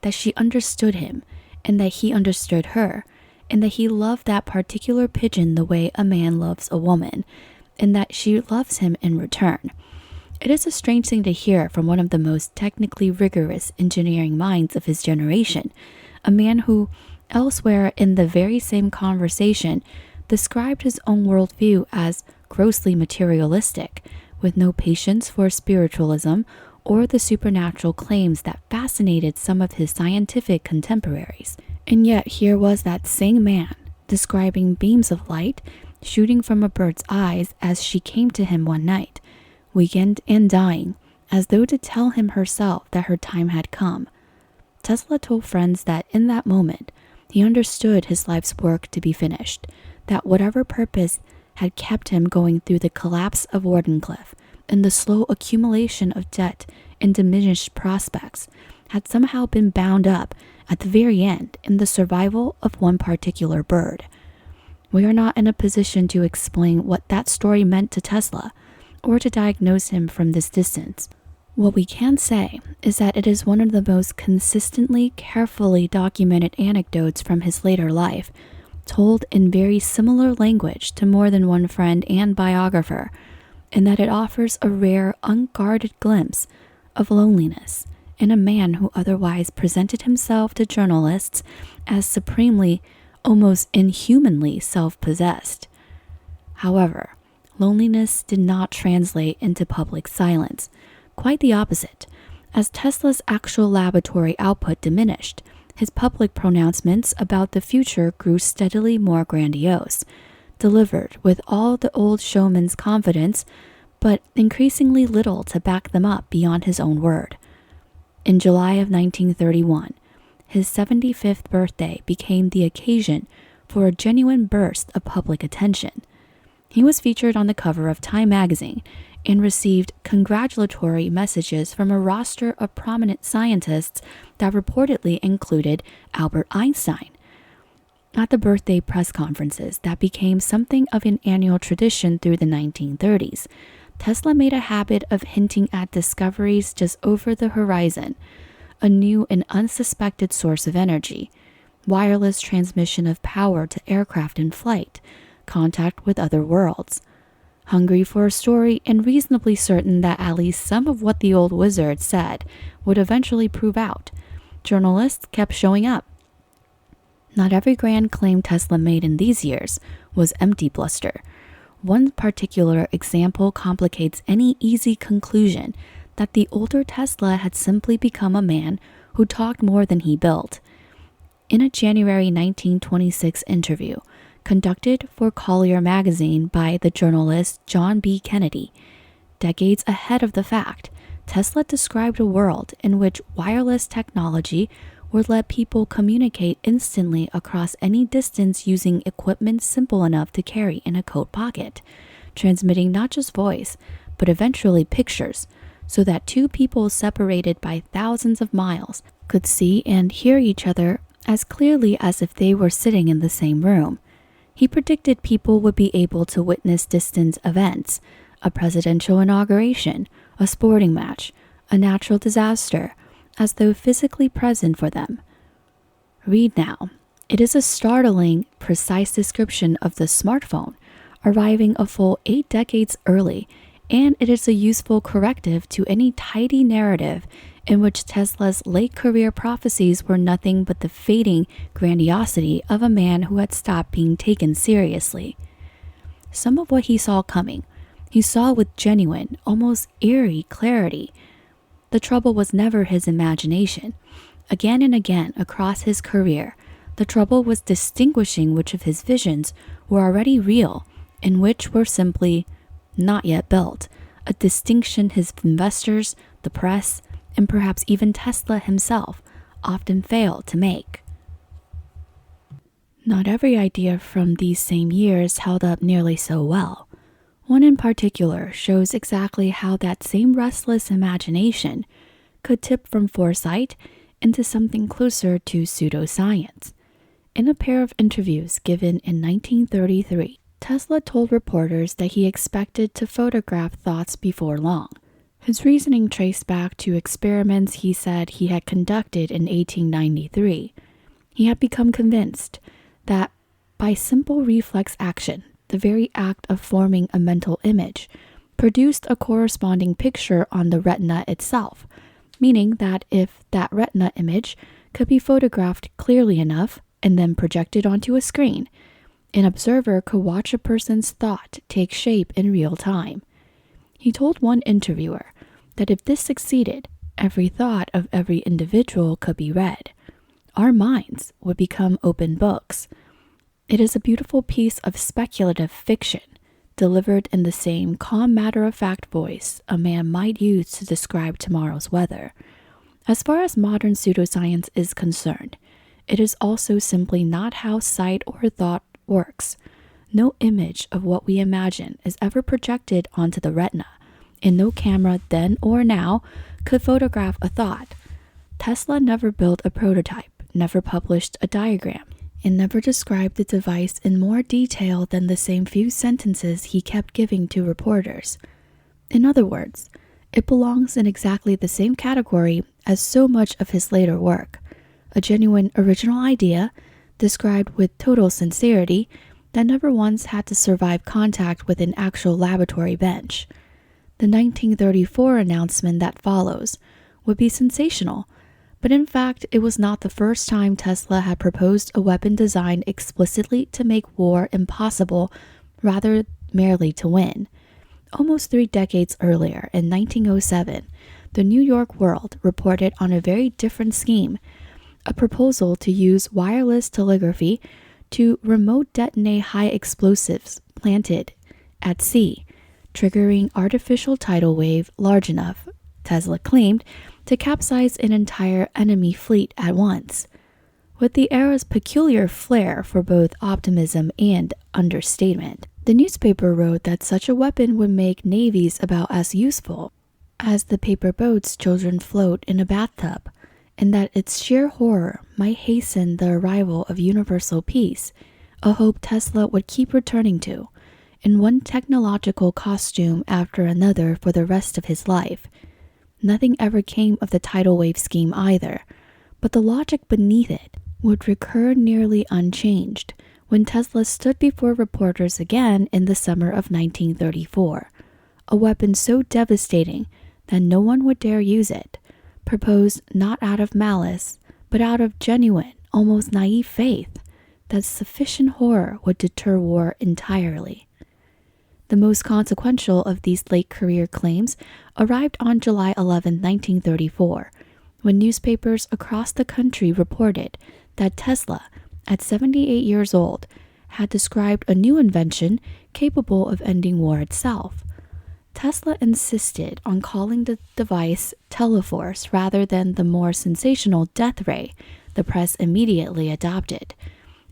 that she understood him, and that he understood her, and that he loved that particular pigeon the way a man loves a woman, and that she loves him in return. It is a strange thing to hear from one of the most technically rigorous engineering minds of his generation, a man who, elsewhere in the very same conversation, described his own worldview as grossly materialistic, with no patience for spiritualism or the supernatural claims that fascinated some of his scientific contemporaries. And yet here was that same man describing beams of light shooting from a bird's eyes as she came to him one night, weakened and dying, as though to tell him herself that her time had come. Tesla told friends that in that moment, he understood his life's work to be finished, that whatever purpose had kept him going through the collapse of Wardenclyffe and the slow accumulation of debt and diminished prospects had somehow been bound up at the very end in the survival of one particular bird. We are not in a position to explain what that story meant to Tesla or to diagnose him from this distance. What we can say is that it is one of the most consistently, carefully documented anecdotes from his later life, told in very similar language to more than one friend and biographer, in that it offers a rare, unguarded glimpse of loneliness in a man who otherwise presented himself to journalists as supremely, almost inhumanly self-possessed. However, loneliness did not translate into public silence. Quite the opposite. As Tesla's actual laboratory output diminished, his public pronouncements about the future grew steadily more grandiose, delivered with all the old showman's confidence, but increasingly little to back them up beyond his own word. In July of 1931, his 75th birthday became the occasion for a genuine burst of public attention. He was featured on the cover of Time magazine and received congratulatory messages from a roster of prominent scientists that reportedly included Albert Einstein. At the birthday press conferences that became something of an annual tradition through the 1930s, Tesla made a habit of hinting at discoveries just over the horizon, a new and unsuspected source of energy, wireless transmission of power to aircraft in flight, contact with other worlds. Hungry for a story and reasonably certain that at least some of what the old wizard said would eventually prove out, journalists kept showing up. Not every grand claim Tesla made in these years was empty bluster. One particular example complicates any easy conclusion that the older Tesla had simply become a man who talked more than he built. In a January 1926 interview, conducted for Collier magazine by the journalist John B. Kennedy, decades ahead of the fact, Tesla described a world in which wireless technology would let people communicate instantly across any distance using equipment simple enough to carry in a coat pocket, transmitting not just voice, but eventually pictures, so that two people separated by thousands of miles could see and hear each other as clearly as if they were sitting in the same room. He predicted people would be able to witness distant events, a presidential inauguration, a sporting match, a natural disaster, as though physically present for them. Read now. It is a startling, precise description of the smartphone, arriving a full 8 decades early, and it is a useful corrective to any tidy narrative in which Tesla's late career prophecies were nothing but the fading grandiosity of a man who had stopped being taken seriously. Some of what he saw coming, he saw with genuine, almost eerie clarity. The trouble was never his imagination. Again and again across his career, the trouble was distinguishing which of his visions were already real and which were simply not yet built, a distinction his investors, the press, and perhaps even Tesla himself often failed to make. Not every idea from these same years held up nearly so well. One in particular shows exactly how that same restless imagination could tip from foresight into something closer to pseudoscience. In a pair of interviews given in 1933, Tesla told reporters that he expected to photograph thoughts before long. His reasoning traced back to experiments he said he had conducted in 1893. He had become convinced that by simple reflex action, the very act of forming a mental image produced a corresponding picture on the retina itself, meaning that if that retina image could be photographed clearly enough and then projected onto a screen, an observer could watch a person's thought take shape in real time. He told one interviewer that if this succeeded, every thought of every individual could be read. Our minds would become open books. It is a beautiful piece of speculative fiction, delivered in the same calm matter-of-fact voice a man might use to describe tomorrow's weather. As far as modern pseudoscience is concerned, it is also simply not how sight or thought works. No image of what we imagine is ever projected onto the retina, and no camera then or now could photograph a thought. Tesla never built a prototype, never published a diagram, and never described the device in more detail than the same few sentences he kept giving to reporters. In other words, it belongs in exactly the same category as so much of his later work, a genuine original idea described with total sincerity that never once had to survive contact with an actual laboratory bench. The 1934 announcement that follows would be sensational, but in fact it was not the first time Tesla had proposed a weapon designed explicitly to make war impossible rather merely to win. Almost 3 decades earlier, in 1907, the New York World reported on a very different scheme, a proposal to use wireless telegraphy to remote detonate high explosives planted at sea, triggering artificial tidal wave large enough, Tesla claimed, to capsize an entire enemy fleet at once. With the era's peculiar flair for both optimism and understatement, the newspaper wrote that such a weapon would make navies about as useful as the paper boats children float in a bathtub, and that its sheer horror might hasten the arrival of universal peace, a hope Tesla would keep returning to, in one technological costume after another for the rest of his life. Nothing ever came of the tidal wave scheme either, but the logic beneath it would recur nearly unchanged when Tesla stood before reporters again in the summer of 1934. A weapon so devastating that no one would dare use it, proposed not out of malice, but out of genuine, almost naive faith that sufficient horror would deter war entirely. The most consequential of these late career claims arrived on July 11, 1934, when newspapers across the country reported that Tesla, at 78 years old, had described a new invention capable of ending war itself. Tesla insisted on calling the device Teleforce rather than the more sensational death ray the press immediately adopted.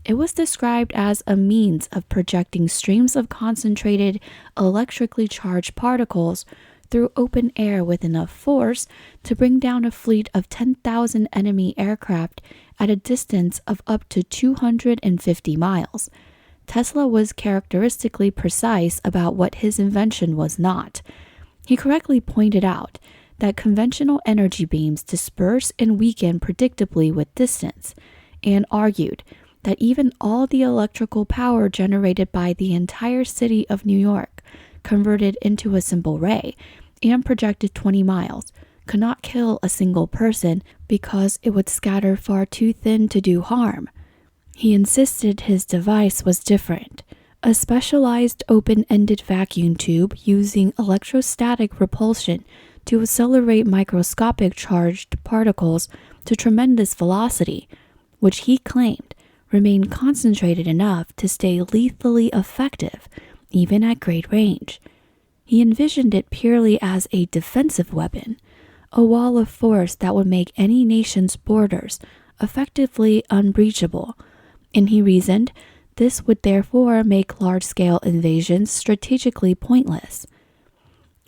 It was described as a means of projecting streams of concentrated, electrically charged particles through open air with enough force to bring down a fleet of 10,000 enemy aircraft at a distance of up to 250 miles. Tesla was characteristically precise about what his invention was not. He correctly pointed out that conventional energy beams disperse and weaken predictably with distance, and argued that even all the electrical power generated by the entire city of New York, converted into a simple ray and projected 20 miles, could not kill a single person because it would scatter far too thin to do harm. He insisted his device was different, a specialized open-ended vacuum tube using electrostatic repulsion to accelerate microscopic charged particles to tremendous velocity, which he claimed remained concentrated enough to stay lethally effective even at great range. He envisioned it purely as a defensive weapon, a wall of force that would make any nation's borders effectively unbreachable, and he reasoned this would therefore make large-scale invasions strategically pointless.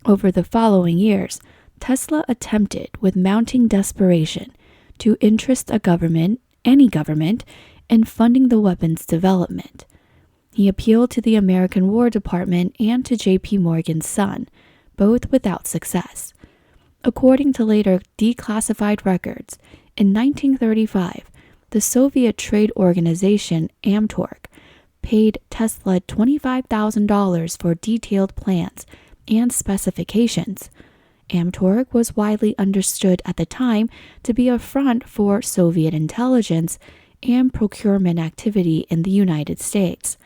Over the following years, Tesla attempted with mounting desperation to interest a government, any government, in funding the weapon's development. He appealed to the American War Department and to J.P. Morgan's son, both without success. According to later declassified records, in 1935, the Soviet trade organization Amtorg paid Tesla $25,000 for detailed plans and specifications. Amtorg was widely understood at the time to be a front for Soviet intelligence and procurement activity in the United States.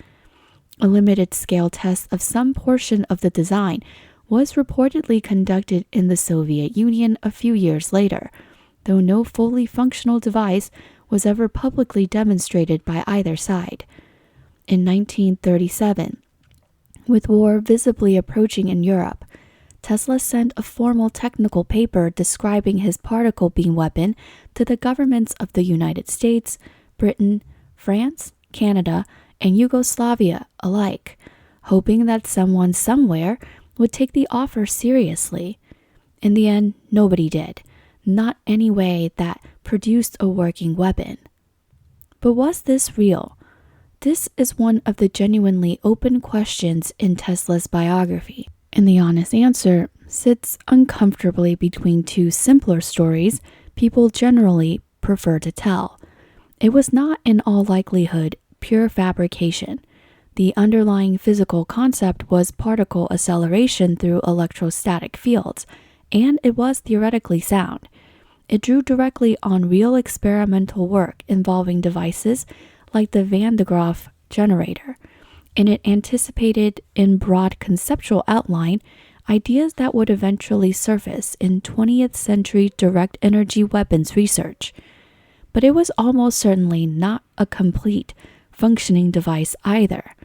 A limited-scale test of some portion of the design was reportedly conducted in the Soviet Union a few years later, though no fully functional device was ever publicly demonstrated by either side. In 1937, with war visibly approaching in Europe, Tesla sent a formal technical paper describing his particle beam weapon to the governments of the United States, Britain, France, Canada, and Yugoslavia alike, hoping that someone somewhere would take the offer seriously. In the end, nobody did, not any way that produced a working weapon. But was this real? This is one of the genuinely open questions in Tesla's biography, and the honest answer sits uncomfortably between two simpler stories people generally prefer to tell. It was not in all likelihood pure fabrication. The underlying physical concept was particle acceleration through electrostatic fields, and it was theoretically sound. It drew directly on real experimental work involving devices like the Van de Graaff generator, and it anticipated in broad conceptual outline ideas that would eventually surface in 20th century direct energy weapons research. But it was almost certainly not a complete, functioning device either.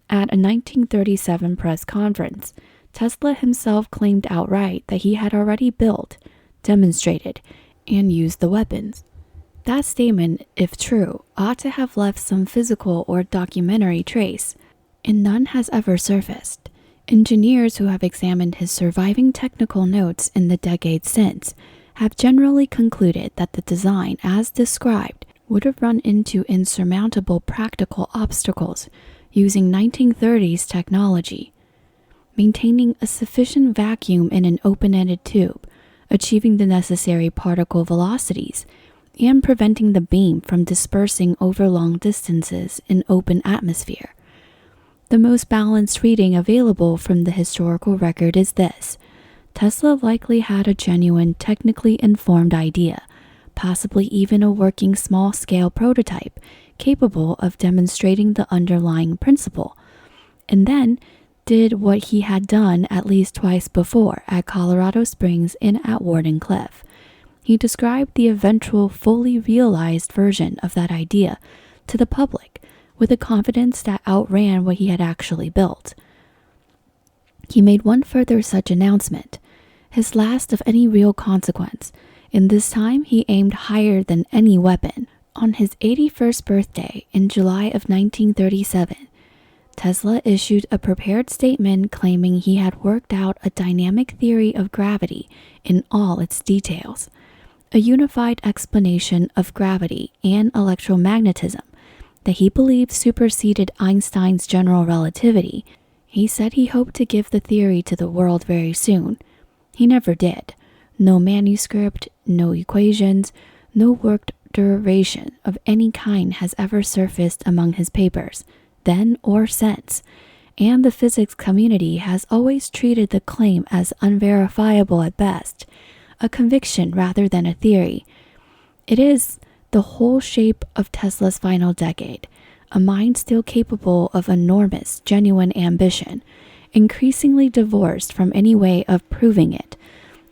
At a 1937 press conference, Tesla himself claimed outright that he had already built, demonstrated, and used the weapons. That statement, if true, ought to have left some physical or documentary trace, and none has ever surfaced. Engineers who have examined his surviving technical notes in the decades since have generally concluded that the design, as described, would have run into insurmountable practical obstacles using 1930s technology. Maintaining a sufficient vacuum in an open-ended tube, achieving the necessary particle velocities, and preventing the beam from dispersing over long distances in open atmosphere. The most balanced reading available from the historical record is this: Tesla likely had a genuine, technically informed idea, possibly even a working small-scale prototype capable of demonstrating the underlying principle, and then did what he had done at least twice before at Colorado Springs and at Wardenclyffe. He described the eventual fully realized version of that idea to the public with a confidence that outran what he had actually built. He made one further such announcement, his last of any real consequence, and this time he aimed higher than any weapon. On his 81st birthday in July of 1937, Tesla issued a prepared statement claiming he had worked out a dynamic theory of gravity in all its details, a unified explanation of gravity and electromagnetism that he believed superseded Einstein's general relativity. He said he hoped to give the theory to the world very soon. He never did. No manuscript, no equations, no worked derivation of any kind has ever surfaced among his papers, then or since, and the physics community has always treated the claim as unverifiable at best, a conviction rather than a theory. It is the whole shape of Tesla's final decade, a mind still capable of enormous, genuine ambition, increasingly divorced from any way of proving it,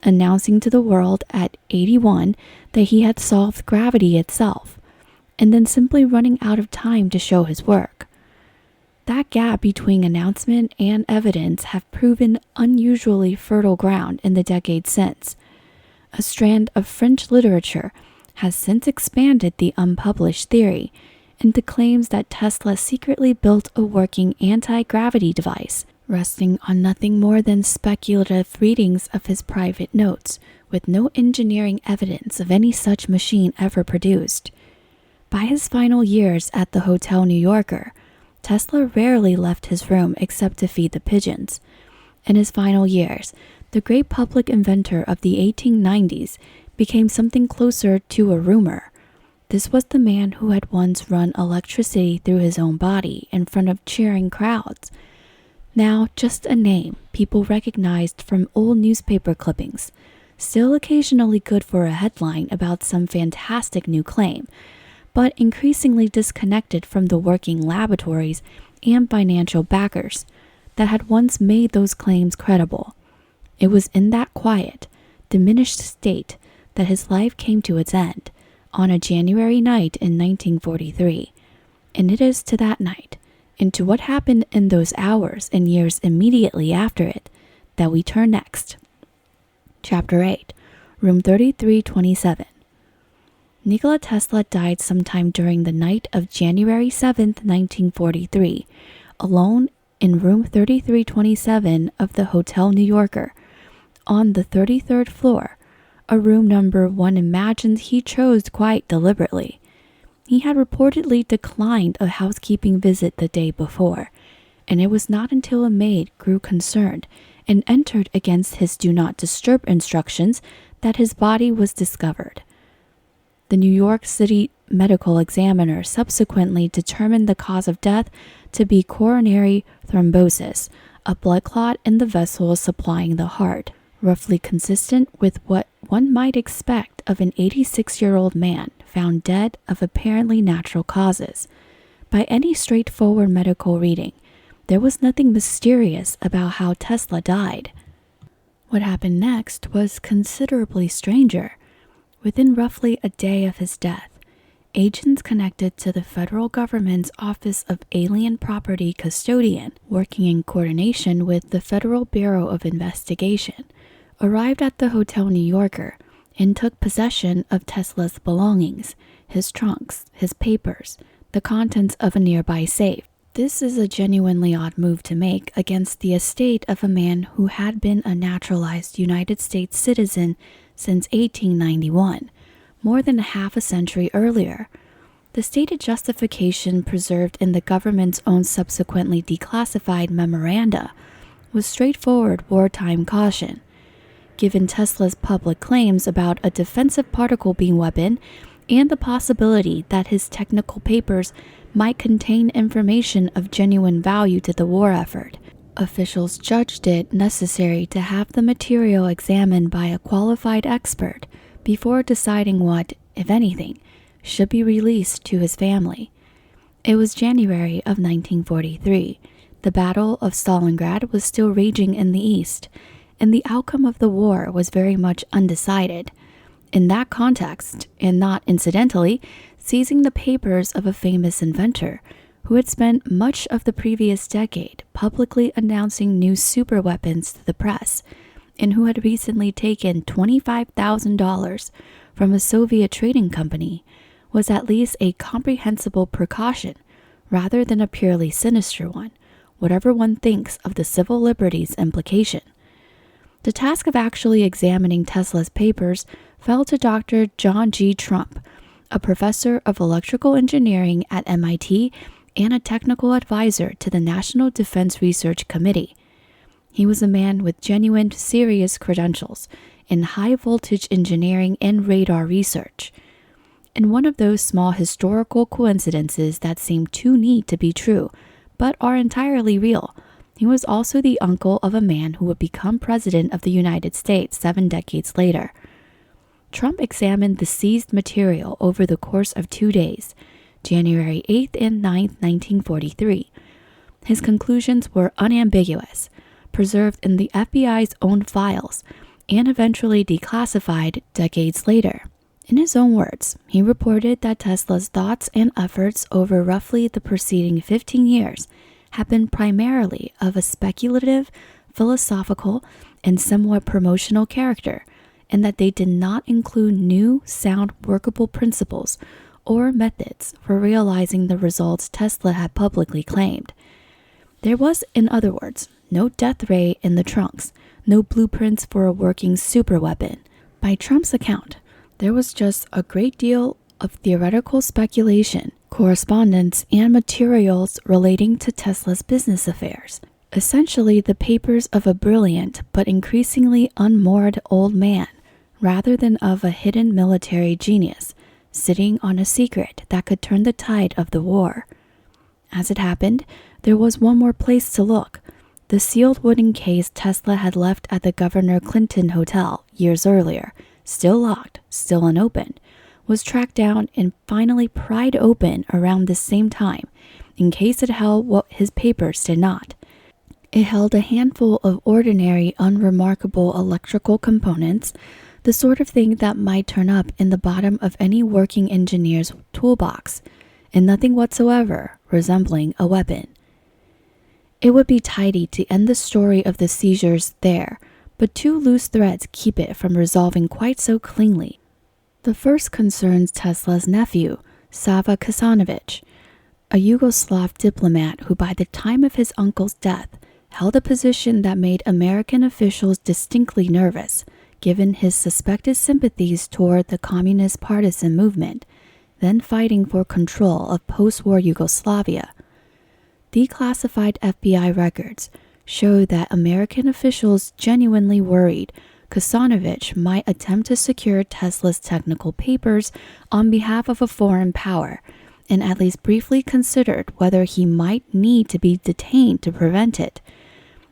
announcing to the world at 81 that he had solved gravity itself, and then simply running out of time to show his work. That gap between announcement and evidence have proven unusually fertile ground in the decades since. A strand of French literature has since expanded the unpublished theory into claims that Tesla secretly built a working anti-gravity device, resting on nothing more than speculative readings of his private notes, with no engineering evidence of any such machine ever produced. By his final years at the Hotel New Yorker, Tesla rarely left his room except to feed the pigeons. In his final years, the great public inventor of the 1890s became something closer to a rumor. This was the man who had once run electricity through his own body in front of cheering crowds. Now just a name people recognized from old newspaper clippings, still occasionally good for a headline about some fantastic new claim, but increasingly disconnected from the working laboratories and financial backers that had once made those claims credible. It was in that quiet, diminished state that his life came to its end on a January night in 1943, and it is to that night, and to what happened in those hours and years immediately after it, that we turn next. Chapter 8, Room 3327. Nikola Tesla died sometime during the night of January 7, 1943, alone in room 3327 of the Hotel New Yorker, on the 33rd floor, a room number one imagines he chose quite deliberately. He had reportedly declined a housekeeping visit the day before, and it was not until a maid grew concerned and entered against his do not disturb instructions that his body was discovered. The New York City medical examiner subsequently determined the cause of death to be coronary thrombosis, a blood clot in the vessels supplying the heart, roughly consistent with what one might expect of an 86-year-old man found dead of apparently natural causes. By any straightforward medical reading, there was nothing mysterious about how Tesla died. What happened next was considerably stranger. Within roughly a day of his death, agents connected to the federal government's Office of Alien Property Custodian, working in coordination with the Federal Bureau of Investigation, arrived at the Hotel New Yorker and took possession of Tesla's belongings, his trunks, his papers, the contents of a nearby safe. This is a genuinely odd move to make against the estate of a man who had been a naturalized United States citizen since 1891, more than half a century earlier. The stated justification preserved in the government's own subsequently declassified memoranda was straightforward wartime caution. Given Tesla's public claims about a defensive particle beam weapon and the possibility that his technical papers might contain information of genuine value to the war effort, officials judged it necessary to have the material examined by a qualified expert before deciding what, if anything, should be released to his family. It was January of 1943. The Battle of Stalingrad was still raging in the East, and the outcome of the war was very much undecided. In that context, and not incidentally, seizing the papers of a famous inventor who had spent much of the previous decade publicly announcing new superweapons to the press, and who had recently taken $25,000 from a Soviet trading company, was at least a comprehensible precaution rather than a purely sinister one, whatever one thinks of the civil liberties implication. The task of actually examining Tesla's papers fell to Dr. John G. Trump, a professor of electrical engineering at MIT and a technical advisor to the National Defense Research Committee. He was a man with genuine, serious credentials in high-voltage engineering and radar research. In one of those small historical coincidences that seem too neat to be true, but are entirely real, he was also the uncle of a man who would become president of the United States 7 decades later. Trump examined the seized material over the course of 2 days, January 8th and 9th, 1943. His conclusions were unambiguous, preserved in the FBI's own files, and eventually declassified decades later. In his own words, he reported that Tesla's thoughts and efforts over roughly the preceding 15 years had been primarily of a speculative, philosophical, and somewhat promotional character, and that they did not include new, sound, workable principles or methods for realizing the results Tesla had publicly claimed. There was, in other words, no death ray in the trunks, no blueprints for a working superweapon. By Trump's account, there was just a great deal of theoretical speculation, correspondence, and materials relating to Tesla's business affairs. essentially the papers of a brilliant but increasingly unmoored old man, rather than of a hidden military genius, sitting on a secret that could turn the tide of the war. As it happened, there was one more place to look. The sealed wooden case Tesla had left at the Governor Clinton Hotel years earlier, still locked, still unopened, was tracked down and finally pried open around the same time, in case it held what his papers did not. It held a handful of ordinary, unremarkable electrical components, the sort of thing that might turn up in the bottom of any working engineer's toolbox, and nothing whatsoever resembling a weapon. It would be tidy to end the story of the seizures there, but two loose threads keep it from resolving quite so cleanly. The first concerns Tesla's nephew, Sava Kasanovic, a Yugoslav diplomat who by the time of his uncle's death held a position that made American officials distinctly nervous, given his suspected sympathies toward the communist partisan movement, then fighting for control of post-war Yugoslavia. Declassified FBI records show that American officials genuinely worried Kasanovic might attempt to secure Tesla's technical papers on behalf of a foreign power, and at least briefly considered whether he might need to be detained to prevent it.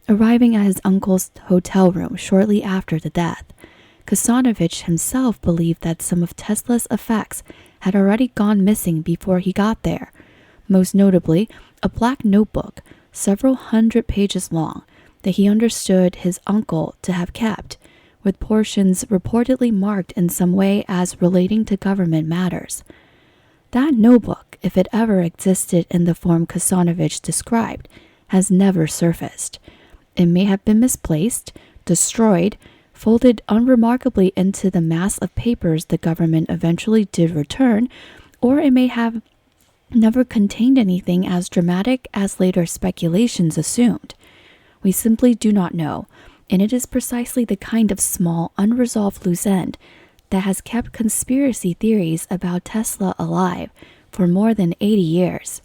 Arriving at his uncle's hotel room shortly after the death, Kasanovic himself believed that some of Tesla's effects had already gone missing before he got there, most notably a black notebook, several hundred pages long, that he understood his uncle to have kept, with portions reportedly marked in some way as relating to government matters. That notebook, if it ever existed in the form Kasanovic described, has never surfaced. It may have been misplaced, destroyed, folded unremarkably into the mass of papers the government eventually did return, or it may have never contained anything as dramatic as later speculations assumed. We simply do not know, and it is precisely the kind of small, unresolved loose end that has kept conspiracy theories about Tesla alive for more than 80 years.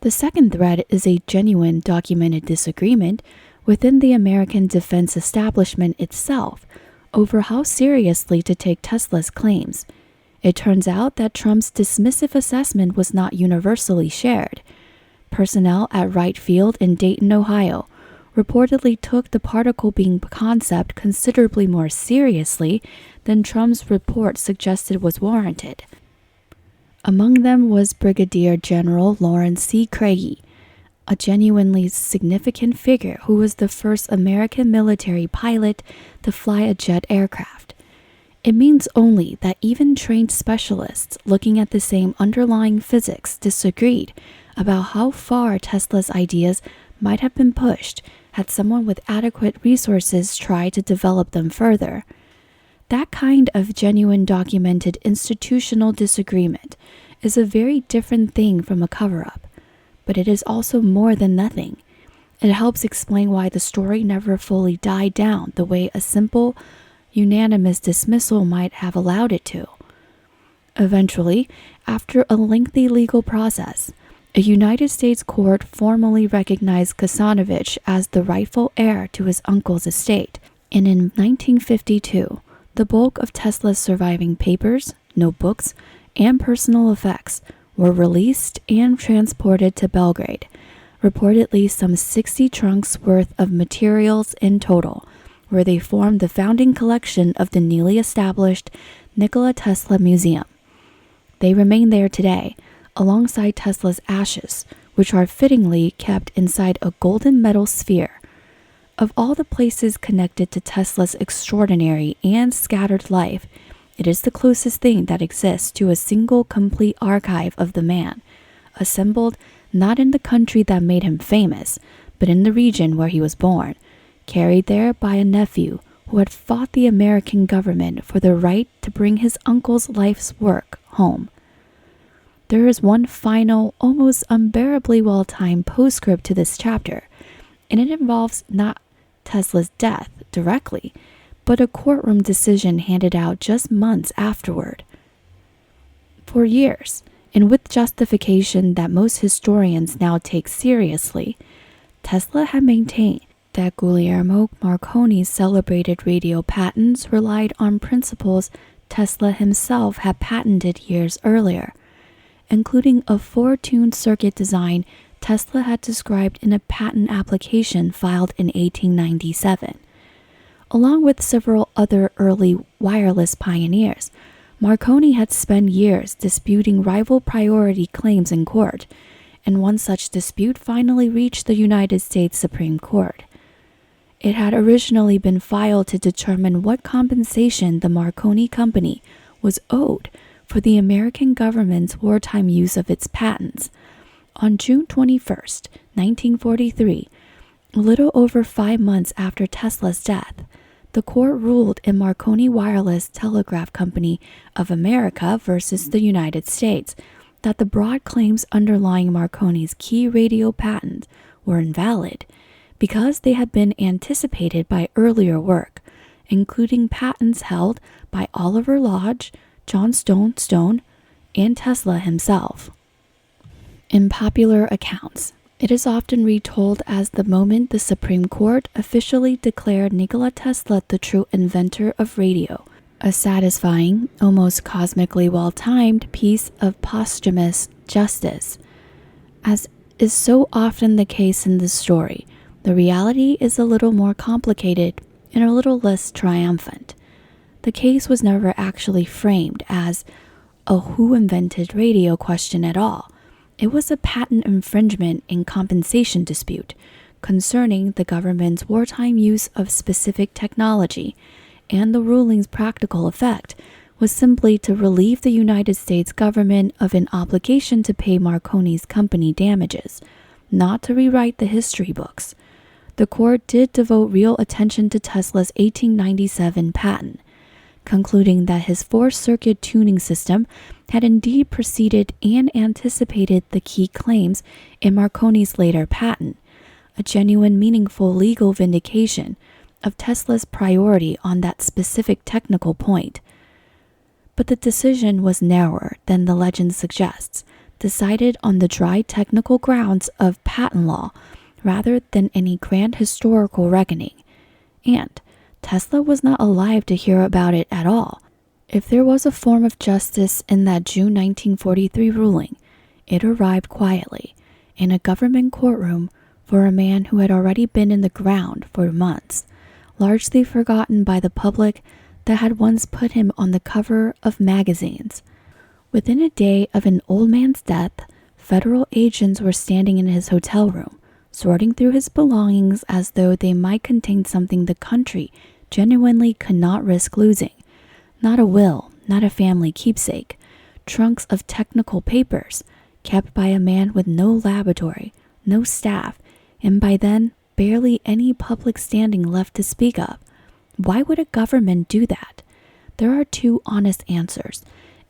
The second thread is a genuine documented disagreement within the American defense establishment itself over how seriously to take Tesla's claims. It turns out that Trump's dismissive assessment was not universally shared. Personnel at Wright Field in Dayton, Ohio, reportedly took the particle beam concept considerably more seriously than Trump's report suggested was warranted. Among them was Brigadier General Lawrence C. Craigie, a genuinely significant figure who was the first American military pilot to fly a jet aircraft. It means only that even trained specialists looking at the same underlying physics disagreed about how far Tesla's ideas might have been pushed had someone with adequate resources tried to develop them further. That kind of genuine documented institutional disagreement is a very different thing from a cover-up, but it is also more than nothing. It helps explain why the story never fully died down the way a simple, unanimous dismissal might have allowed it to. Eventually, after a lengthy legal process, a United States court formally recognized Kasanovic as the rightful heir to his uncle's estate, and in 1952, the bulk of Tesla's surviving papers, notebooks, and personal effects were released and transported to Belgrade, reportedly some 60 trunks worth of materials in total, where they formed the founding collection of the newly established Nikola Tesla Museum. They remain there today, alongside Tesla's ashes, which are fittingly kept inside a golden metal sphere. Of all the places connected to Tesla's extraordinary and scattered life, it is the closest thing that exists to a single complete archive of the man, assembled not in the country that made him famous, but in the region where he was born, carried there by a nephew who had fought the American government for the right to bring his uncle's life's work home. There is one final, almost unbearably well-timed postscript to this chapter, and it involves not Tesla's death directly, but a courtroom decision handed out just months afterward. For years, and with justification that most historians now take seriously, Tesla had maintained that Guglielmo Marconi's celebrated radio patents relied on principles Tesla himself had patented years earlier, including a four-tuned circuit design Tesla had described in a patent application filed in 1897. Along with several other early wireless pioneers, Marconi had spent years disputing rival priority claims in court, and one such dispute finally reached the United States Supreme Court. It had originally been filed to determine what compensation the Marconi Company was owed for the American government's wartime use of its patents. On June 21, 1943, a little over 5 months after Tesla's death, the court ruled in Marconi Wireless Telegraph Company of America versus the United States that the broad claims underlying Marconi's key radio patent were invalid because they had been anticipated by earlier work, including patents held by Oliver Lodge, John Stone, and Tesla himself. In popular accounts, it is often retold as the moment the Supreme Court officially declared Nikola Tesla the true inventor of radio, a satisfying, almost cosmically well-timed piece of posthumous justice. As is so often the case in this story, the reality is a little more complicated and a little less triumphant. The case was never actually framed as a who invented radio question at all. It was a patent infringement and compensation dispute concerning the government's wartime use of specific technology, and the ruling's practical effect was simply to relieve the United States government of an obligation to pay Marconi's company damages, not to rewrite the history books. The court did devote real attention to Tesla's 1897 patent, concluding that his four-circuit tuning system had indeed preceded and anticipated the key claims in Marconi's later patent, a genuine meaningful legal vindication of Tesla's priority on that specific technical point. But the decision was narrower than the legend suggests, decided on the dry technical grounds of patent law rather than any grand historical reckoning. And Tesla was not alive to hear about it at all. If there was a form of justice in that June 1943 ruling, it arrived quietly in a government courtroom for a man who had already been in the ground for months, largely forgotten by the public that had once put him on the cover of magazines. Within a day of an old man's death, federal agents were standing in his hotel room, sorting through his belongings as though they might contain something the country genuinely could not risk losing. Not a will, not a family keepsake, trunks of technical papers kept by a man with no laboratory, no staff, and by then barely any public standing left to speak of. Why would a government do that? There are two honest answers,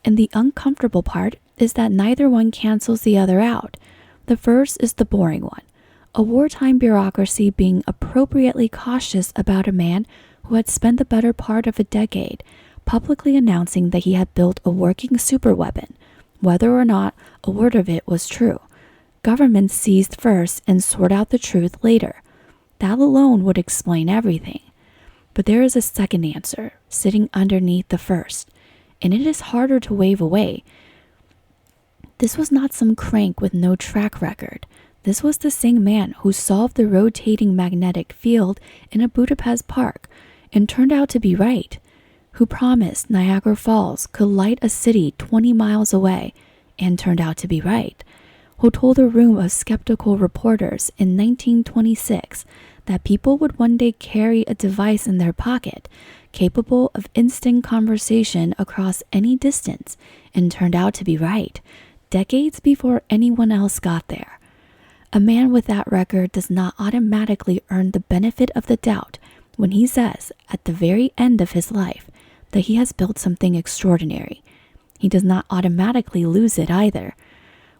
and the uncomfortable part is that neither one cancels the other out. The first is the boring one, a wartime bureaucracy being appropriately cautious about a man who had spent the better part of a decade publicly announcing that he had built a working superweapon, whether or not a word of it was true. Governments seized first and sort out the truth later. That alone would explain everything. But there is a second answer sitting underneath the first, and it is harder to wave away. This was not some crank with no track record. This was the same man who solved the rotating magnetic field in a Budapest park and turned out to be right, who promised Niagara Falls could light a city 20 miles away and turned out to be right, who told a room of skeptical reporters in 1926 that people would one day carry a device in their pocket capable of instant conversation across any distance and turned out to be right, decades before anyone else got there. A man with that record does not automatically earn the benefit of the doubt when he says, at the very end of his life, that he has built something extraordinary. He does not automatically lose it either.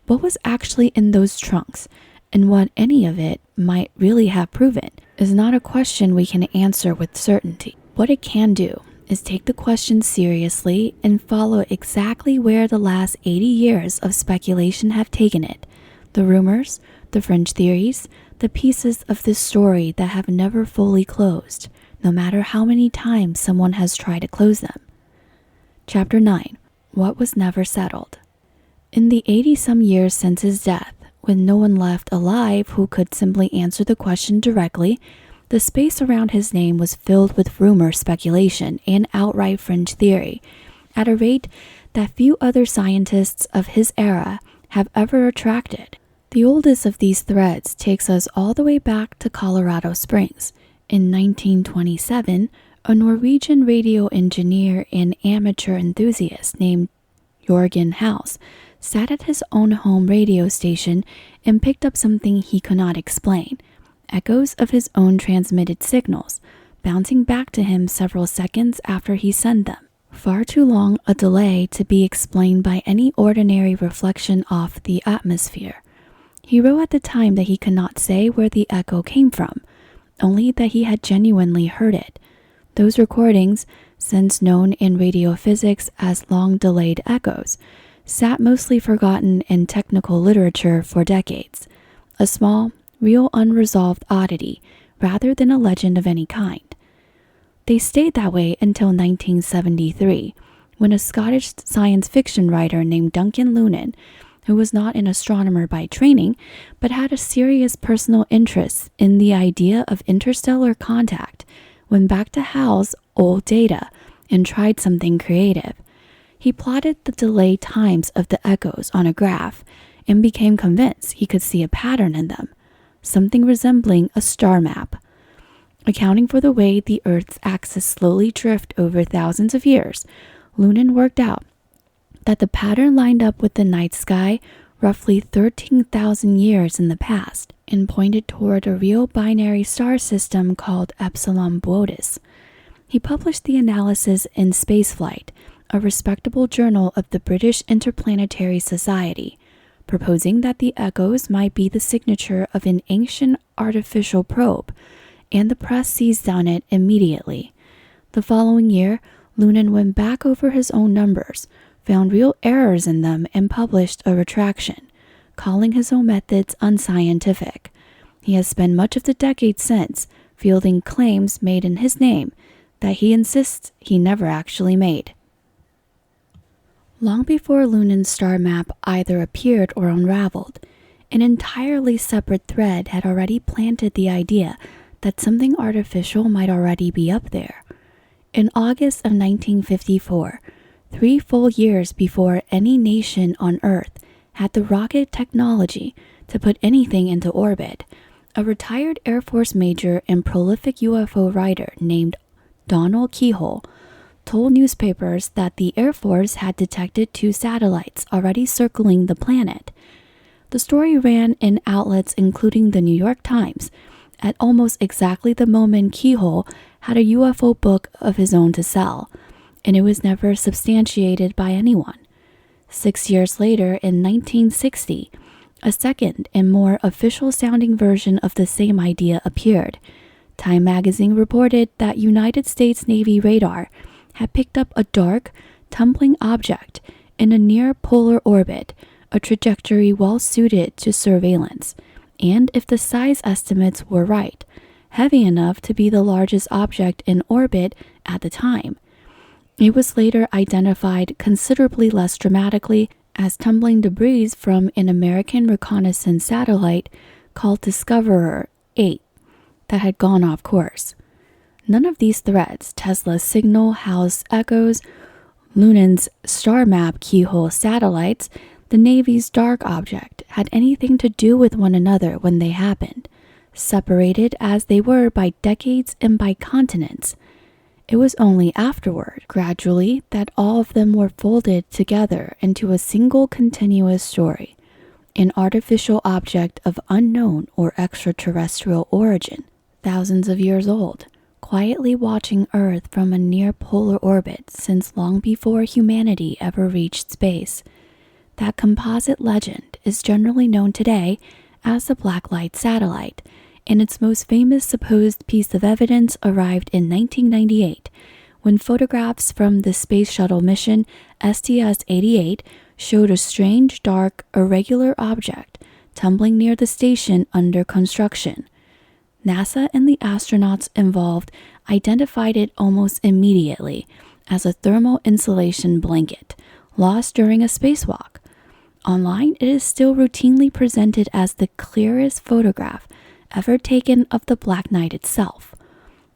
What was actually in those trunks, and what any of it might really have proven, is not a question we can answer with certainty. What it can do is take the question seriously and follow exactly where the last 80 years of speculation have taken it. The rumors, the fringe theories, the pieces of this story that have never fully closed, no matter how many times someone has tried to close them. Chapter 9. What was never settled. In the 80-some years since his death, when no one left alive who could simply answer the question directly, the space around his name was filled with rumor, speculation, and outright fringe theory, at a rate that few other scientists of his era have ever attracted. The oldest of these threads takes us all the way back to Colorado Springs. In 1927, a Norwegian radio engineer and amateur enthusiast named Jørgen Haus sat at his own home radio station and picked up something he could not explain, echoes of his own transmitted signals, bouncing back to him several seconds after he sent them. Far too long a delay to be explained by any ordinary reflection off the atmosphere. He wrote at the time that he could not say where the echo came from, only that he had genuinely heard it. Those recordings, since known in radio physics as long-delayed echoes, sat mostly forgotten in technical literature for decades, a small, real unresolved oddity rather than a legend of any kind. They stayed that way until 1973, when a Scottish science fiction writer named Duncan Lunan, who was not an astronomer by training, but had a serious personal interest in the idea of interstellar contact, went back to Hal's old data and tried something creative. He plotted the delay times of the echoes on a graph and became convinced he could see a pattern in them, something resembling a star map. Accounting for the way the Earth's axis slowly drifted over thousands of years, Lunan worked out that the pattern lined up with the night sky roughly 13,000 years in the past and pointed toward a real binary star system called Epsilon Boötis. He published the analysis in Spaceflight, a respectable journal of the British Interplanetary Society, proposing that the echoes might be the signature of an ancient artificial probe, and the press seized on it immediately. The following year, Lunan went back over his own numbers, found real errors in them, and published a retraction, calling his own methods unscientific. He has spent much of the decade since fielding claims made in his name that he insists he never actually made. Long before Lunan's star map either appeared or unraveled, an entirely separate thread had already planted the idea that something artificial might already be up there. In August of 1954, 3 full years before any nation on Earth had the rocket technology to put anything into orbit, a retired Air Force major and prolific UFO writer named Donald Keyhole told newspapers that the Air Force had detected 2 satellites already circling the planet. The story ran in outlets including the New York Times at almost exactly the moment Keyhole had a UFO book of his own to sell, and it was never substantiated by anyone. 6 years later, in 1960, a second and more official-sounding version of the same idea appeared. Time magazine reported that United States Navy radar had picked up a dark, tumbling object in a near-polar orbit, a trajectory well-suited to surveillance, and if the size estimates were right, heavy enough to be the largest object in orbit at the time. It was later identified considerably less dramatically as tumbling debris from an American reconnaissance satellite called Discoverer 8 that had gone off course. None of these threads, Tesla's signal, Hal's echoes, Lunan's star map, Keyhole satellites, the Navy's dark object, had anything to do with one another when they happened, separated as they were by decades and by continents. It was only afterward, gradually, that all of them were folded together into a single continuous story, an artificial object of unknown or extraterrestrial origin, thousands of years old, quietly watching Earth from a near-polar orbit since long before humanity ever reached space. That composite legend is generally known today as the Blacklight satellite, and its most famous supposed piece of evidence arrived in 1998, when photographs from the Space Shuttle mission STS-88 showed a strange, dark, irregular object tumbling near the station under construction. NASA and the astronauts involved identified it almost immediately as a thermal insulation blanket lost during a spacewalk. Online, it is still routinely presented as the clearest photograph ever taken of the Black Knight itself.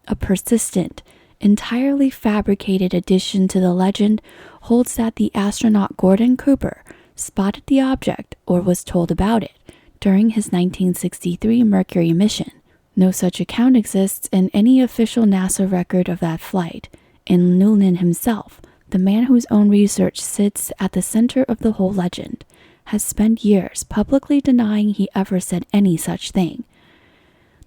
A persistent, entirely fabricated addition to the legend holds that the astronaut Gordon Cooper spotted the object or was told about it during his 1963 Mercury mission. No such account exists in any official NASA record of that flight, and Newland himself, the man whose own research sits at the center of the whole legend, has spent years publicly denying he ever said any such thing.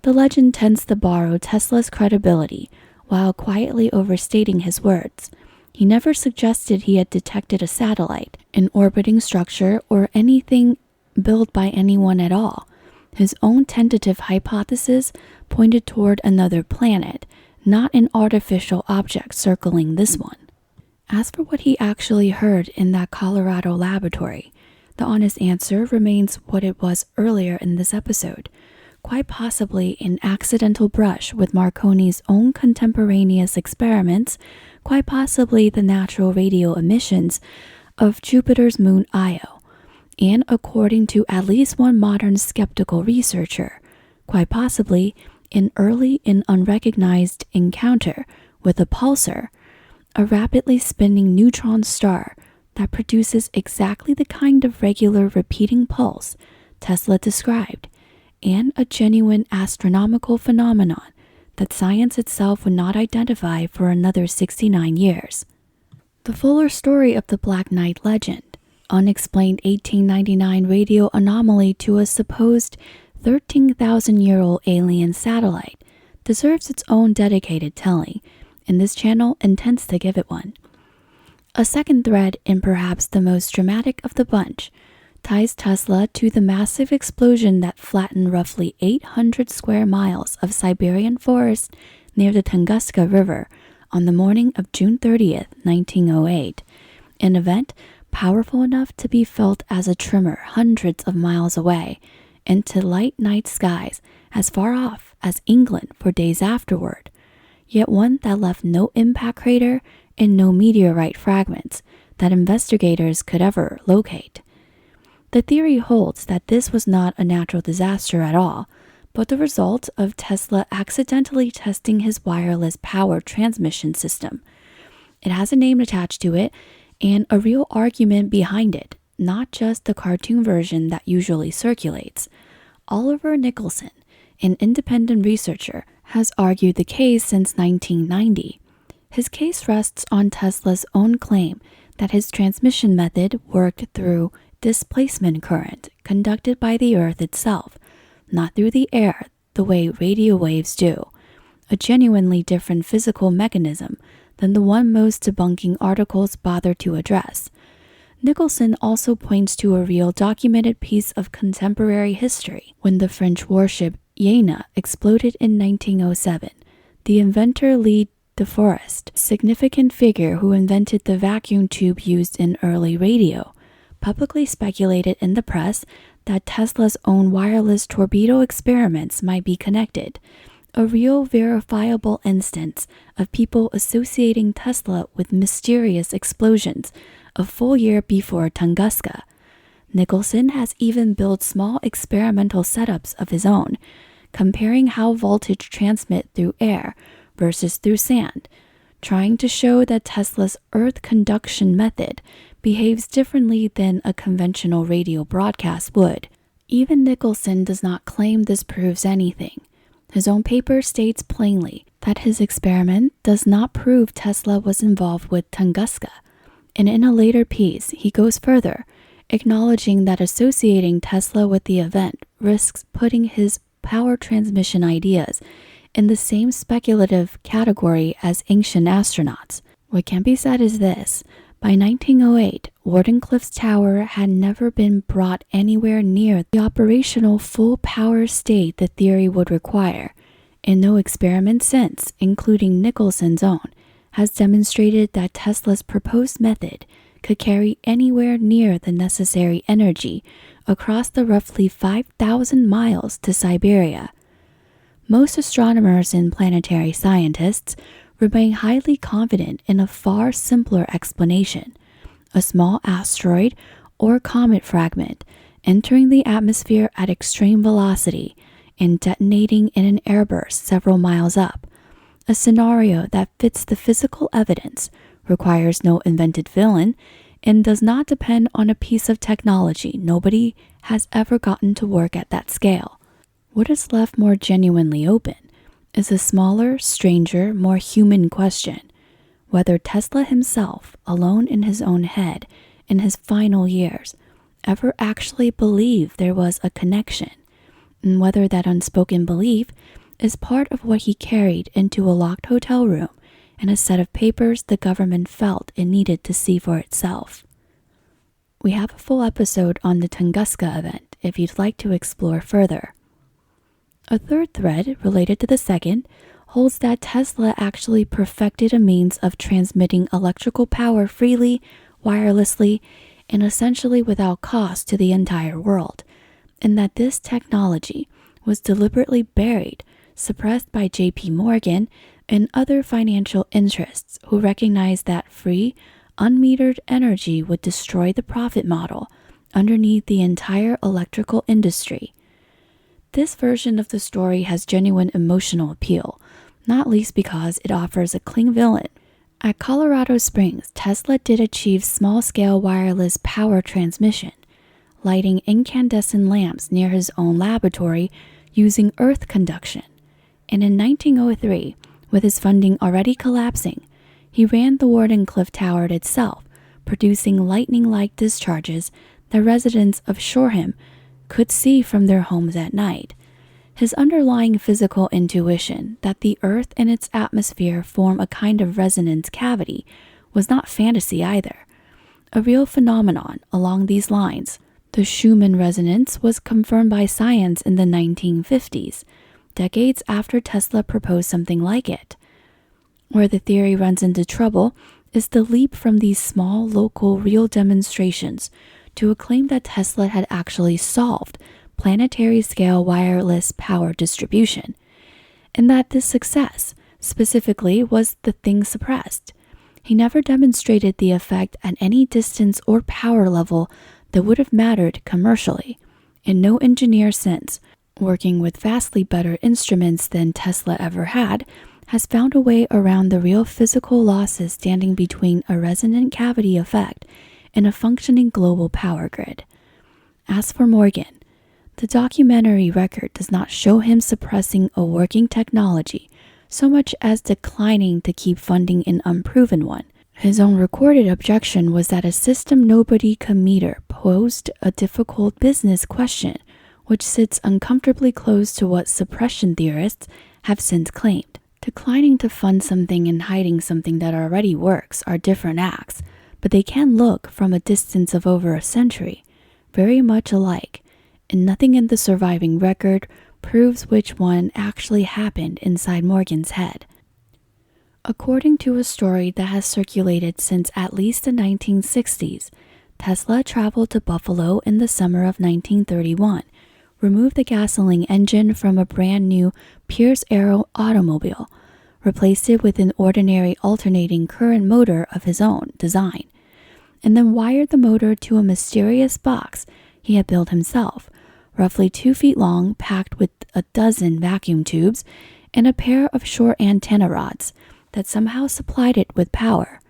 The legend tends to borrow Tesla's credibility while quietly overstating his words. He never suggested he had detected a satellite, an orbiting structure, or anything built by anyone at all. His own tentative hypothesis pointed toward another planet, not an artificial object circling this one. As for what he actually heard in that Colorado laboratory, the honest answer remains what it was earlier in this episode. Quite possibly an accidental brush with Marconi's own contemporaneous experiments, quite possibly the natural radio emissions of Jupiter's moon Io, and according to at least one modern skeptical researcher, quite possibly an early and unrecognized encounter with a pulsar, a rapidly spinning neutron star that produces exactly the kind of regular repeating pulse Tesla described, and a genuine astronomical phenomenon that science itself would not identify for another 69 years. The fuller story of the Black Knight legend, unexplained 1899 radio anomaly to a supposed 13,000-year-old alien satellite, deserves its own dedicated telling, and this channel intends to give it one. A second thread, and perhaps the most dramatic of the bunch, ties Tesla to the massive explosion that flattened roughly 800 square miles of Siberian forest near the Tunguska River on the morning of June 30th, 1908, an event powerful enough to be felt as a tremor hundreds of miles away into light night skies as far off as England for days afterward, yet one that left no impact crater and no meteorite fragments that investigators could ever locate. The theory holds that this was not a natural disaster at all, but the result of Tesla accidentally testing his wireless power transmission system. It has a name attached to it and a real argument behind it, not just the cartoon version that usually circulates. Oliver Nicholson, an independent researcher, has argued the case since 1990. His case rests on Tesla's own claim that his transmission method worked through displacement current conducted by the Earth itself, not through the air the way radio waves do, a genuinely different physical mechanism than the one most debunking articles bother to address. Nicholson also points to a real documented piece of contemporary history when the French warship Jena exploded in 1907. The inventor Louis de Forest, significant figure who invented the vacuum tube used in early radio, publicly speculated in the press that Tesla's own wireless torpedo experiments might be connected, a real verifiable instance of people associating Tesla with mysterious explosions a full year before Tunguska. Nicholson has even built small experimental setups of his own, comparing how voltage transmit through air versus through sand, trying to show that Tesla's earth conduction method behaves differently than a conventional radio broadcast would. Even Nicholson does not claim this proves anything. His own paper states plainly that his experiment does not prove Tesla was involved with Tunguska, and in a later piece he goes further, acknowledging that associating Tesla with the event risks putting his power transmission ideas in the same speculative category as ancient astronauts. What can be said is this: by 1908, Wardenclyffe's tower had never been brought anywhere near the operational full power state the theory would require, and no experiment since, including Nicholson's own, has demonstrated that Tesla's proposed method could carry anywhere near the necessary energy across the roughly 5,000 miles to Siberia. Most astronomers and planetary scientists remain highly confident in a far simpler explanation: a small asteroid or comet fragment entering the atmosphere at extreme velocity and detonating in an airburst several miles up, a scenario that fits the physical evidence, requires no invented villain, and does not depend on a piece of technology nobody has ever gotten to work at that scale. What is left more genuinely open is a smaller, stranger, more human question: whether Tesla himself, alone in his own head in his final years, ever actually believed there was a connection, and whether that unspoken belief is part of what he carried into a locked hotel room and a set of papers the government felt it needed to see for itself. We have a full episode on the Tunguska event if you'd like to explore further. A third thread, related to the second, holds that Tesla actually perfected a means of transmitting electrical power freely, wirelessly, and essentially without cost to the entire world, and that this technology was deliberately buried, suppressed by J.P. Morgan and other financial interests who recognized that free, unmetered energy would destroy the profit model underneath the entire electrical industry. This version of the story has genuine emotional appeal, not least because it offers a clean villain. At Colorado Springs, Tesla did achieve small-scale wireless power transmission, lighting incandescent lamps near his own laboratory using earth conduction. And in 1903, with his funding already collapsing, he ran the Wardenclyffe Tower itself, producing lightning-like discharges that residents of Shoreham could see from their homes at night. His underlying physical intuition that the Earth and its atmosphere form a kind of resonance cavity was not fantasy either. A real phenomenon along these lines, the Schumann resonance, was confirmed by science in the 1950s, decades after Tesla proposed something like it. Where the theory runs into trouble is the leap from these small, local, real demonstrations to a claim that Tesla had actually solved planetary-scale wireless power distribution, and that this success, specifically, was the thing suppressed. He never demonstrated the effect at any distance or power level that would have mattered commercially, and no engineer since, working with vastly better instruments than Tesla ever had, has found a way around the real physical losses standing between a resonant cavity effect and a functioning global power grid. As for Morgan, the documentary record does not show him suppressing a working technology so much as declining to keep funding an unproven one. His own recorded objection was that a system nobody could meter posed a difficult business question, which sits uncomfortably close to what suppression theorists have since claimed. Declining to fund something and hiding something that already works are different acts, but they can look, from a distance of over a century, very much alike, and nothing in the surviving record proves which one actually happened inside Morgan's head. According to a story that has circulated since at least the 1960s, Tesla traveled to Buffalo in the summer of 1931, removed the gasoline engine from a brand new Pierce Arrow automobile, replaced it with an ordinary alternating current motor of his own design, and then wired the motor to a mysterious box he had built himself, roughly 2 feet long, packed with a dozen vacuum tubes and a pair of short antenna rods that somehow supplied it with power.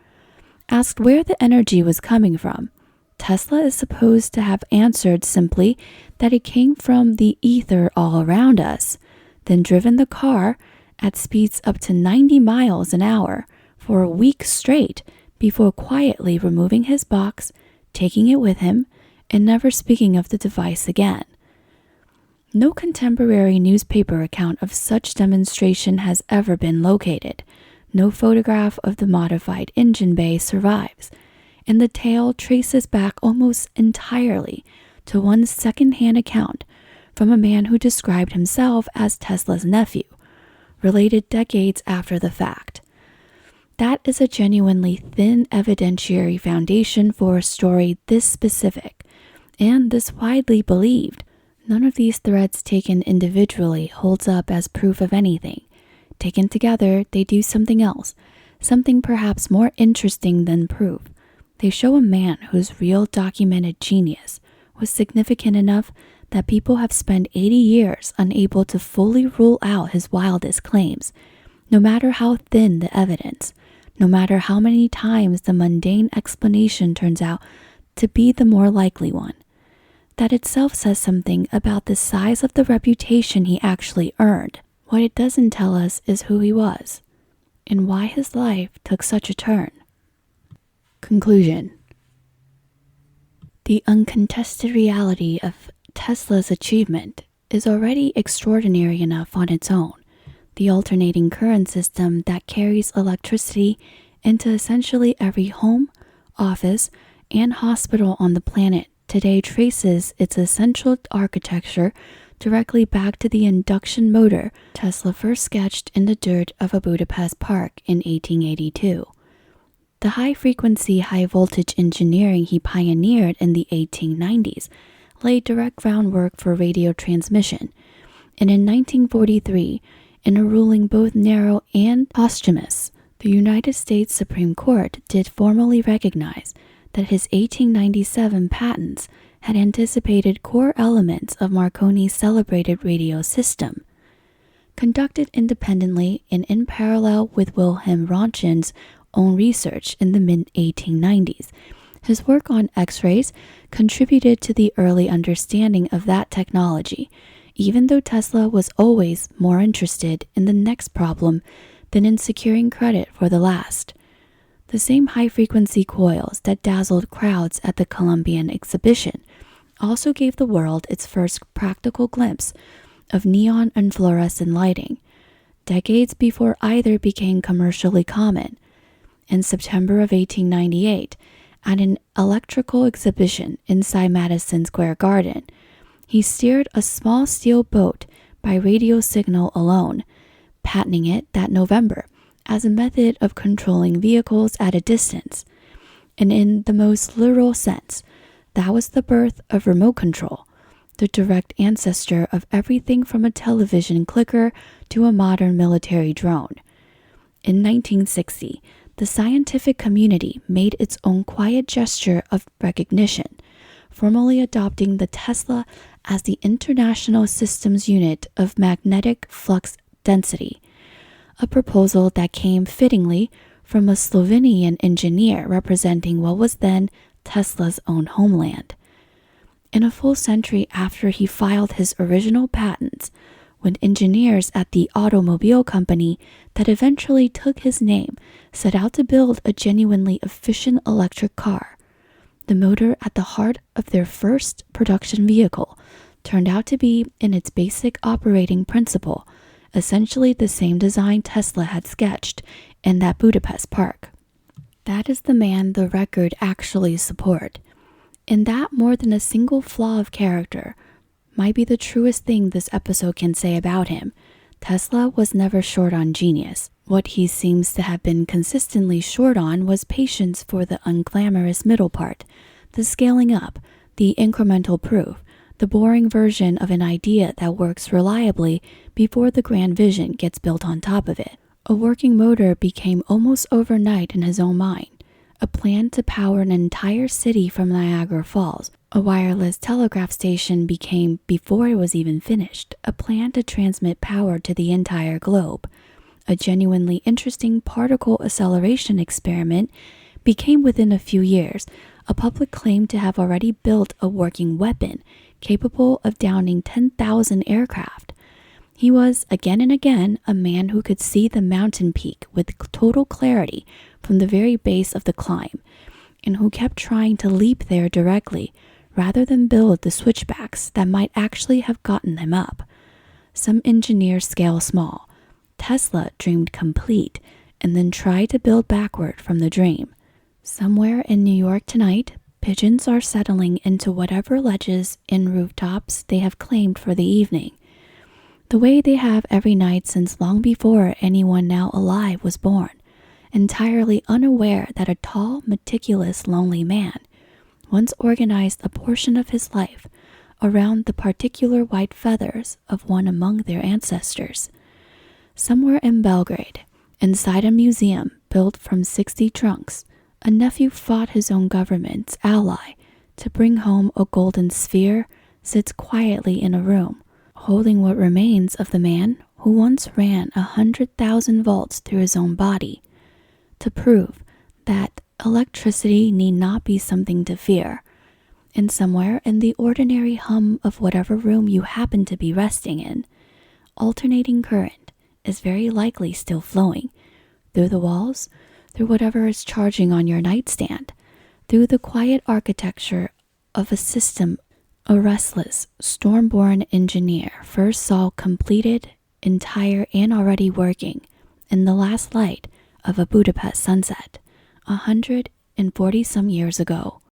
Asked where the energy was coming from, Tesla is supposed to have answered simply that it came from the ether all around us, then driven the car at speeds up to 90 miles an hour for a week straight before quietly removing his box, taking it with him, and never speaking of the device again. No contemporary newspaper account of such demonstration has ever been located. No photograph of the modified engine bay survives, and the tale traces back almost entirely to one second-hand account from a man who described himself as Tesla's nephew, related decades after the fact. That is a genuinely thin evidentiary foundation for a story this specific and this widely believed. None of these threads taken individually holds up as proof of anything. Taken together, they do something else, something perhaps more interesting than proof. They show a man whose real documented genius was significant enough that people have spent 80 years unable to fully rule out his wildest claims, no matter how thin the evidence, no matter how many times the mundane explanation turns out to be the more likely one. That itself says something about the size of the reputation he actually earned. What it doesn't tell us is who he was, and why his life took such a turn. Conclusion. The uncontested reality of Tesla's achievement is already extraordinary enough on its own. The alternating current system that carries electricity into essentially every home, office, and hospital on the planet today traces its essential architecture directly back to the induction motor Tesla first sketched in the dirt of a Budapest park in 1882. The high-frequency, high-voltage engineering he pioneered in the 1890s laid direct groundwork for radio transmission, and in 1943, in a ruling both narrow and posthumous, the United States Supreme Court did formally recognize that his 1897 patents had anticipated core elements of Marconi's celebrated radio system. Conducted independently and in parallel with Wilhelm Röntgen's own research in the mid-1890s, his work on X-rays contributed to the early understanding of that technology, even though Tesla was always more interested in the next problem than in securing credit for the last. The same high-frequency coils that dazzled crowds at the Columbian exhibition also gave the world its first practical glimpse of neon and fluorescent lighting, decades before either became commercially common. In September of 1898, at an electrical exhibition inside Madison Square Garden, he steered a small steel boat by radio signal alone, patenting it that November as a method of controlling vehicles at a distance. And in the most literal sense, that was the birth of remote control, the direct ancestor of everything from a television clicker to a modern military drone. In 1960, the scientific community made its own quiet gesture of recognition, formally adopting the Tesla as the International Systems Unit of Magnetic Flux Density, a proposal that came fittingly from a Slovenian engineer representing what was then Tesla's own homeland. In a full century after he filed his original patents, when engineers at the automobile company that eventually took his name set out to build a genuinely efficient electric car, the motor at the heart of their first production vehicle turned out to be, in its basic operating principle, essentially the same design Tesla had sketched in that Budapest park. That is the man the record actually support. And that, more than a single flaw of character, might be the truest thing this episode can say about him. Tesla was never short on genius. What he seems to have been consistently short on was patience for the unglamorous middle part, the scaling up, the incremental proof, the boring version of an idea that works reliably before the grand vision gets built on top of it. A working motor became almost overnight in his own mind, a plan to power an entire city from Niagara Falls. A wireless telegraph station became, before it was even finished, a plan to transmit power to the entire globe. A genuinely interesting particle acceleration experiment became, within a few years, a public claim to have already built a working weapon capable of downing 10,000 aircraft. He was, again and again, a man who could see the mountain peak with total clarity from the very base of the climb, and who kept trying to leap there directly, rather than build the switchbacks that might actually have gotten him up. Some engineers scale small. Tesla dreamed complete, and then tried to build backward from the dream. Somewhere in New York tonight, pigeons are settling into whatever ledges and rooftops they have claimed for the evening, the way they have every night since long before anyone now alive was born, entirely unaware that a tall, meticulous, lonely man once organized a portion of his life around the particular white feathers of one among their ancestors. Somewhere in Belgrade, inside a museum built from 60 trunks, a nephew fought his own government's ally to bring home a golden sphere, sits quietly in a room, holding what remains of the man who once ran 100,000 volts through his own body, to prove that electricity need not be something to fear. And somewhere in the ordinary hum of whatever room you happen to be resting in, alternating current is very likely still flowing through the walls, through whatever is charging on your nightstand, through the quiet architecture of a system a restless, storm-born engineer first saw completed, entire, and already working in the last light of a Budapest sunset 140 some years ago.